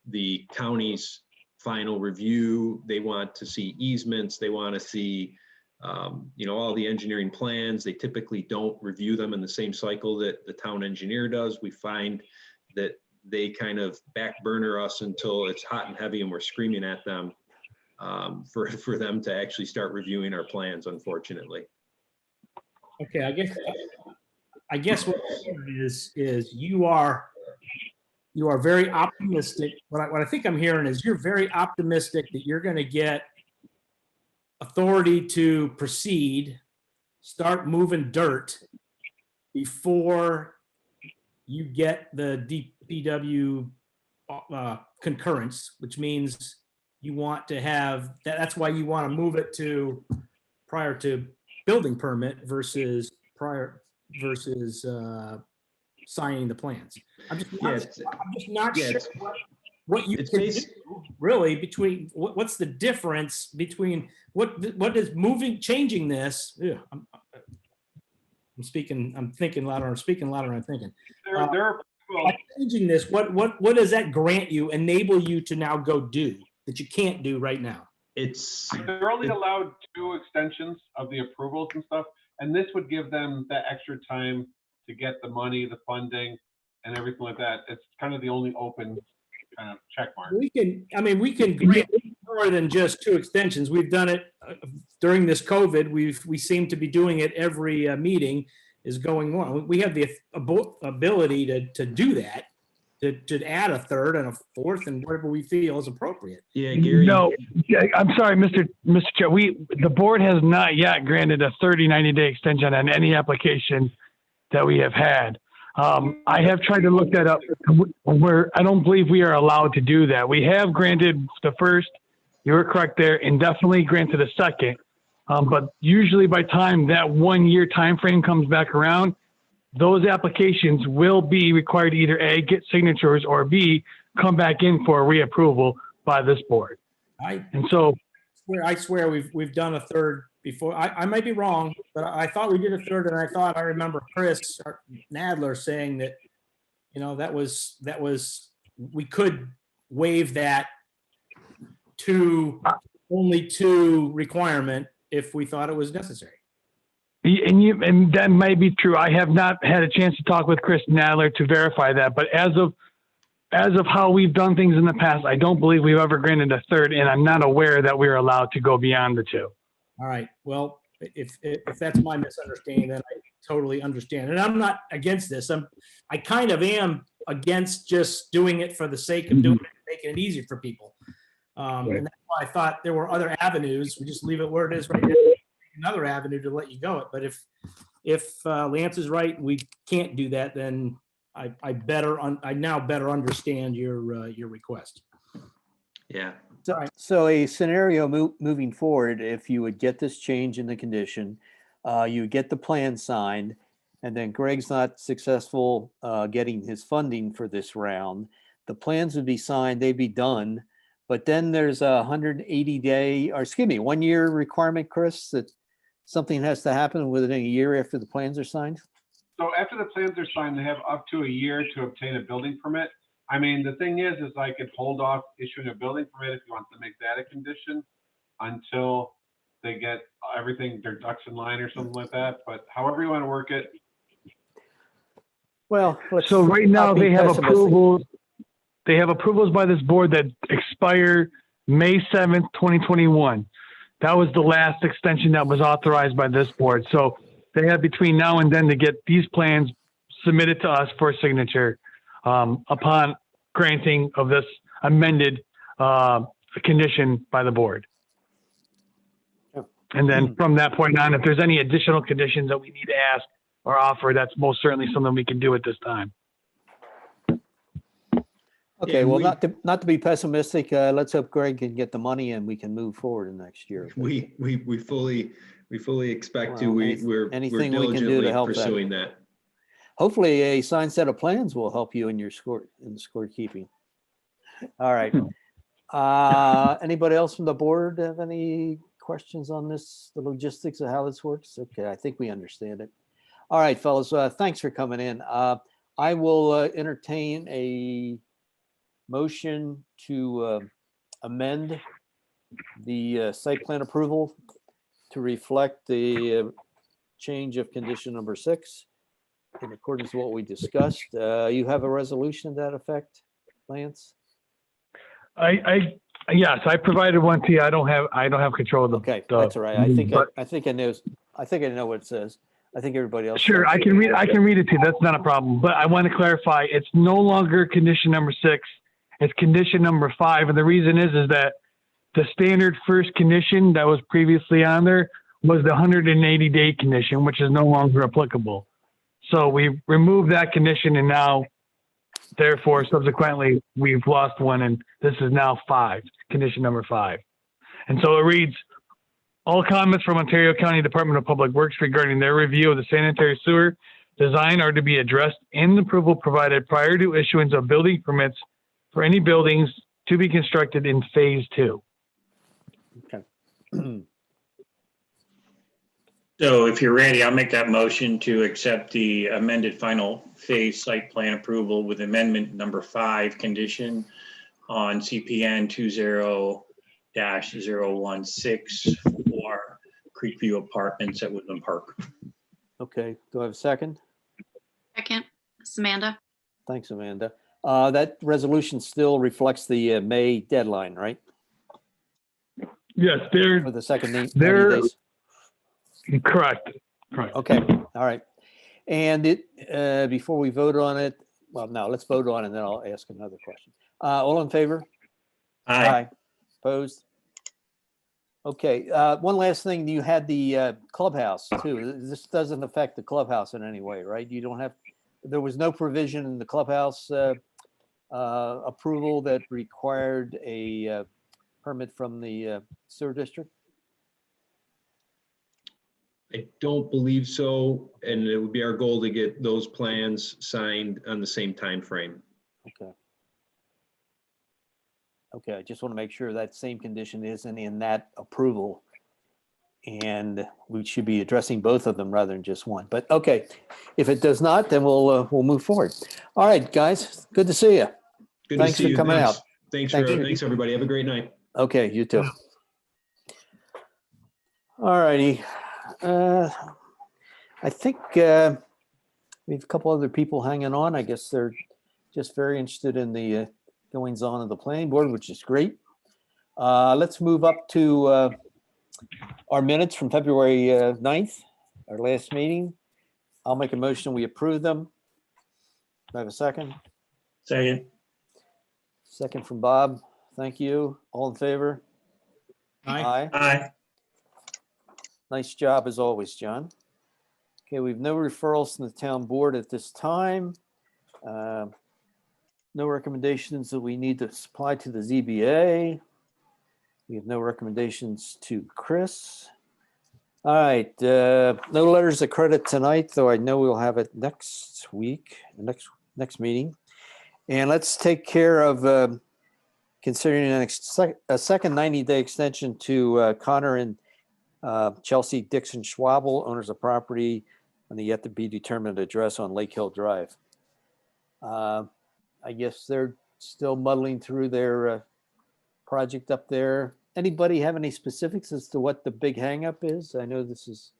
the county's final review. They want to see easements. They want to see, all the engineering plans. They typically don't review them in the same cycle that the town engineer does. We find that they kind of back burner us until it's hot and heavy and we're screaming at them for them to actually start reviewing our plans, unfortunately. Okay, I guess what is you are very optimistic. What I think I'm hearing is you're very optimistic that you're going to get authority to proceed, start moving dirt before you get the DPW concurrence, which means you want to have that's why you want to move it to prior to building permit versus signing the plans. I'm just not sure what you can do really between what's the difference between what is changing this. Yeah, I'm thinking louder. I'm speaking louder. I'm thinking. By changing this, what does that grant you, enable you to now go do that you can't do right now? They're only allowed 2 extensions of the approvals and stuff. And this would give them that extra time to get the money, the funding, and everything like that. It's kind of the only open kind of check mark. We can grant more than just 2 extensions. We've done it during this COVID. We seem to be doing it every meeting is going on. We have the ability to do that, to add a 3rd and a 4th and whatever we feel is appropriate. Yeah, Gary. No, I'm sorry, Mr. Chair. The board has not yet granted a 90-day extension on any application that we have had. I have tried to look that up where I don't believe we are allowed to do that. We have granted the 1st, you were correct there, indefinitely granted a 2nd. But usually by time that 1-year time frame comes back around, those applications will be required to either A, get signatures, or B, come back in for reapproval by this board. And so swear we've done a third before. I might be wrong, but I thought we did a third, and I remember Chris Nadler saying that, that was, we could waive that only two requirement if we thought it was necessary. And that might be true. I have not had a chance to talk with Chris Nadler to verify that, but as of how we've done things in the past, I don't believe we've ever granted a third, and I'm not aware that we're allowed to go beyond the two. All right. Well, if that's my misunderstanding, then I totally understand. And I'm not against this. I kind of am against just doing it for the sake of doing it, making it easy for people. And that's why I thought there were other avenues. We just leave it where it is right now. Another avenue to let you go it. But if Lance is right, we can't do that, then I now better understand your request. Yeah. So a scenario moving forward, if you would get this change in the condition, you get the plan signed, and then Greg's not successful getting his funding for this round, the plans would be signed, they'd be done. But then there's a 1 year requirement, Chris, that something has to happen within a year after the plans are signed? So after the plans are signed, they have up to a year to obtain a building permit. I mean, the thing is I could hold off issuing a building permit if you want to make that a condition until they get everything, their ducks in line or something like that. But however you want to work it. Well, so right now they have approvals. They have approvals by this board that expire May 7th, 2021. That was the last extension that was authorized by this board. So they have between now and then to get these plans submitted to us for signature upon granting of this amended condition by the board. And then from that point on, if there's any additional conditions that we need to ask or offer, that's most certainly something we can do at this time. Okay, well, not to be pessimistic, let's hope Greg can get the money and we can move forward in next year. We fully expect to. Well, We're anything we can do to diligently help pursuing that. Hopefully a signed set of plans will help you in your scorekeeping. All right. Anybody else from the board have any questions on this, the logistics of how this works? Okay, I think we understand it. All right, fellas, thanks for coming in. I will entertain a motion to amend the site plan approval to reflect the change of condition number 6 in accordance with what we discussed. You have a resolution to that effect, Lance? Yes, I provided one to you. I don't have control of the. Okay, that's all right. I think I know what it says. I think everybody else. Sure, I can read it to you. That's not a problem. But I want to clarify, it's no longer condition number 6. It's condition number 5. And the reason is that the standard first condition that was previously on there was the 180-day condition, which is no longer applicable. So we removed that condition, and now, therefore, subsequently, we've lost one, and this is now 5, condition number 5. And so it reads, all comments from Ontario County Department of Public Works regarding their review of the sanitary sewer design are to be addressed in the approval provided prior to issuance of building permits for any buildings to be constructed in phase 2. Okay. So if you're ready, I'll make that motion to accept the amended final phase site plan approval with amendment number 5 condition on CPN 20-016 for Creekview Apartments at Woodland Park. Okay, do I have a second? Second, it's Amanda. Thanks, Amanda. That resolution still reflects the May deadline, right? Yes, For the second 90 they're days. correct. Okay, all right. And before we vote on it, well, no, let's vote on it and then I'll ask another question. All in favor? Aye. Opposed? Okay, one last thing, you had the clubhouse too. This doesn't affect the clubhouse in any way, right? You don't have, there was no provision in the clubhouse approval that required a permit from the sewer district? I don't believe so, and it would be our goal to get those plans signed on the same time frame. Okay. Okay, I just want to make sure that same condition isn't in that approval. And we should be addressing both of them rather than just one. But okay, if it does not, then we'll move forward. All right, guys, good to see you. Good to Thanks see for you. coming Thanks. out. Thanks, everybody. Have a great night. Okay, you too. All righty. I think we have a couple other people hanging on. I guess they're just very interested in the goings on of the planning board, which is great. Let's move up to our minutes from February 9th, our last meeting. I'll make a motion, we approve them. Do I have a second? Second. Second from Bob. Thank you. All in favor? Aye. Aye. Nice job as always, John. Okay, we've no referrals from the town board at this time. No recommendations that we need to supply to the ZBA. We have no recommendations to Chris. All right, no letters of credit tonight, though I know we'll have it next week, next meeting. And let's take care of considering a second 90-day extension to Connor and Chelsea Dixon Schwabel, owners of property on the yet to be determined address on Lake Hill Drive. I guess they're still muddling through their project up there. Anybody have any specifics as to what the big hangup is? I know this is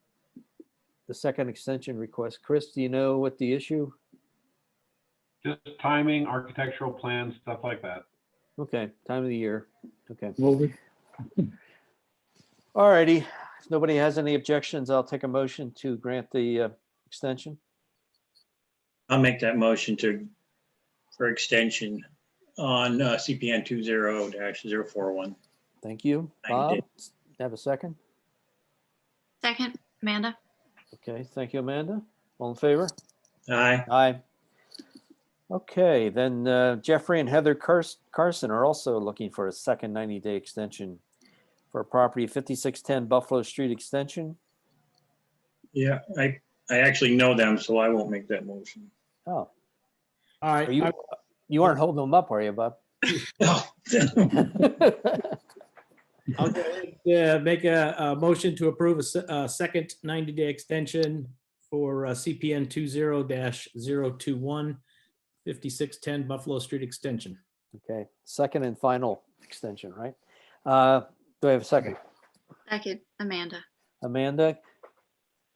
the second extension request. Chris, do you know what the issue? Just timing, architectural plans, stuff like that. Okay, time of the year. Okay. Move it. All righty. If nobody has any objections, I'll take a motion to grant the extension. I'll make that motion for extension on CPN 20-041. Thank you. 90 Bob, days. have a second? Second, Amanda. Okay, thank you, Amanda. All in favor? Aye. Aye. Okay, then Jeffrey and Heather Carson are also looking for a second 90-day extension for a property 5610 Buffalo Street extension. Yeah, I actually know them, so I won't make that motion. Oh, All right. you aren't holding them up, are you, Bob? I'll go ahead, make a motion to approve a second 90-day extension for CPN 20-021, 5610 Buffalo Street extension. Okay, second and final extension, right? Do I have a second? Second, Amanda. Amanda?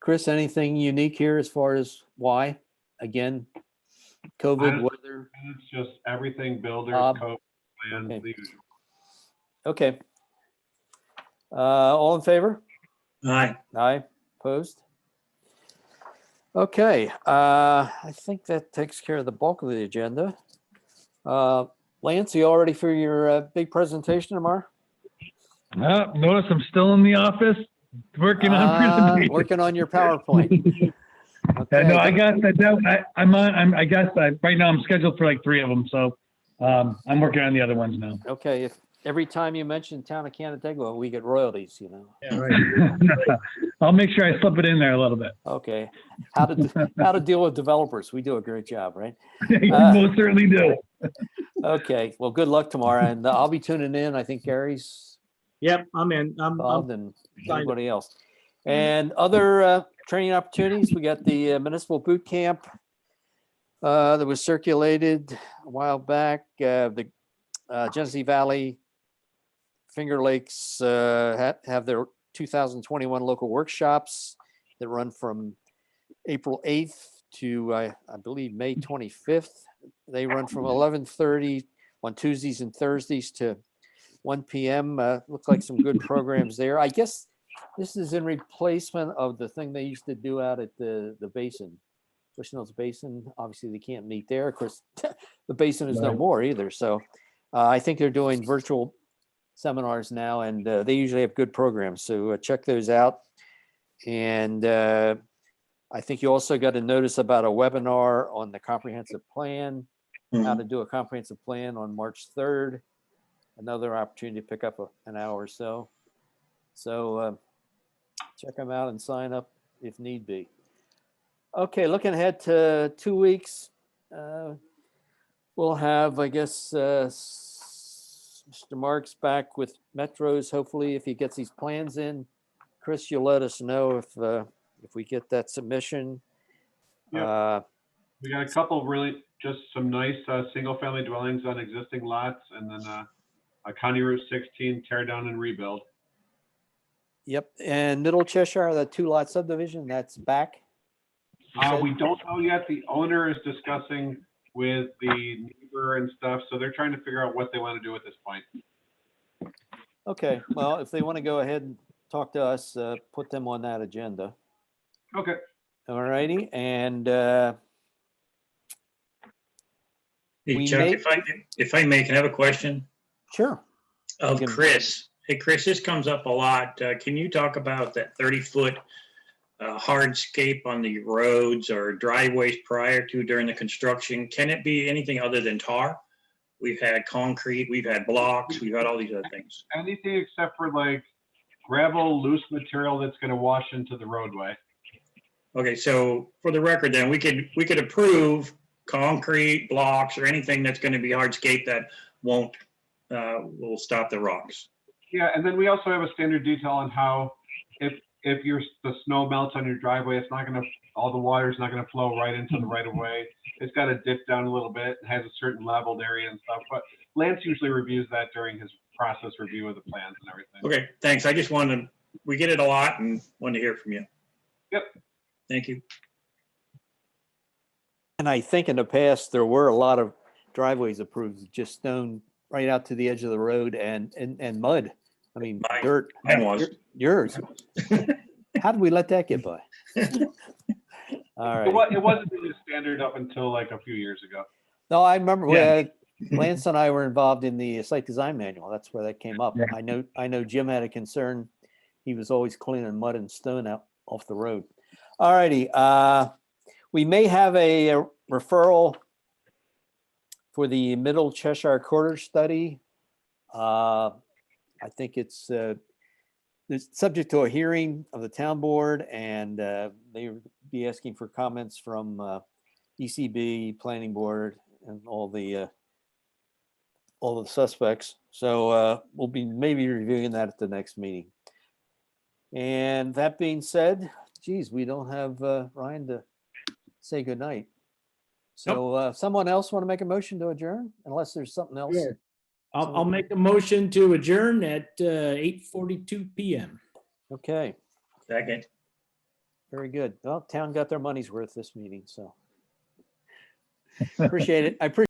Chris, anything unique here as far as why? Again, COVID, weather? It's just everything, builders, Bob? code, plans, Okay. the usual. Okay. All in favor? Aye. Aye, opposed? Okay, I think that takes care of the bulk of the agenda. Lance, you all ready for your big presentation tomorrow? Notice I'm still in the office working on presentation. Working on your PowerPoint. Okay. No, I got that. I guess right now I'm scheduled for like 3 of them. So I'm working on the other ones now. Okay, if every time you mention town of Canandaigua, we get royalties, you know. Yeah, right. I'll make sure I slip it in there a little bit. Okay, how to deal with developers? We do a great job, right? You most certainly do. Okay, well, good luck tomorrow, and I'll be tuning in. I think Gary's Yep, I'm in. involved and signed everybody else. And other training opportunities, we got the municipal boot camp that was circulated a while back. The Genesee Valley Finger Lakes have their 2021 local workshops that run from April 8th to I believe May 25th. They run from 11:30 on Tuesdays and Thursdays to 1 p.m. Looks like some good programs there. I guess this is in replacement of the thing they used to do out at the basin, Bushnell's Basin. Obviously, they can't meet there. Of course, the basin is no Right. more either. So I think they're doing virtual seminars now, and they usually have good programs. So check those out. And I think you also got a notice about a webinar on the comprehensive plan, how to do a comprehensive plan on March 3rd. Another opportunity to pick up an hour or so. So check them out and sign up if need be. Okay, looking ahead to 2 weeks, we'll have, I guess, Mr. Marks back with Metros. Hopefully, if he gets these plans in, Chris, you'll let us know if we get that submission. Yep. We got a couple really, just some nice single-family dwellings on existing lots, and then a County Route 16 tear down and rebuild. Yep, and Middle Cheshire, the 2-lot subdivision, that's back. you said? We don't know yet. The owner is discussing with the neighbor and stuff, so they're trying to figure out what they want to do at this point. Okay, well, if they want to go ahead and talk to us, put them on that agenda. Okay. All righty, and Hey, We Chuck, may- if I may, can I have a question? sure. Of You can- Chris. Hey, Chris, this comes up a lot. Can you talk about that 30-foot hardscape on the roads or driveways prior to during the construction? Can it be anything other than tar? We've had concrete, we've had blocks, we've had all these other things. Anything except for like gravel, loose material that's going to wash into the roadway. Okay, so for the record then, we could approve concrete blocks or anything that's going to be hardscape that will stop the rocks. Yeah, and then we also have a standard detail on how if the snow melts on your driveway, it's not gonna, all the water's not gonna flow right into the right of way. It's gotta dip down a little bit, it has a certain leveled area and stuff, but Lance usually reviews that during his process review of the plans and everything. Okay, thanks. I just wanted, we get it a lot and wanted to hear from you. Yep. Thank you. And I think in the past, there were a lot of driveways approved, just stone right out to the edge of the road and mud. I mean, dirt. Mine was. Yours. How did we let that get by? All right. It wasn't really standard up until like a few years ago. No, I remember Yeah. Lance and I were involved in the site design manual. That's where that came up. I know Jim had a concern. He was always cleaning mud and stone out off the road. All righty. We may have a referral for the Middle Cheshire Corridor study. I think it's subject to a hearing of the town board, and they will be asking for comments from ECB, planning board, and all the suspects. So we'll be maybe reviewing that at the next meeting. And that being said, geez, we don't have Ryan to say goodnight. So someone else want to make a motion to adjourn, unless there's something else? Sure. I'll make a motion to adjourn at 8:42 PM. Okay, Second. very good. Well, town got their money's worth this meeting, so. Appreciate it. I appreciate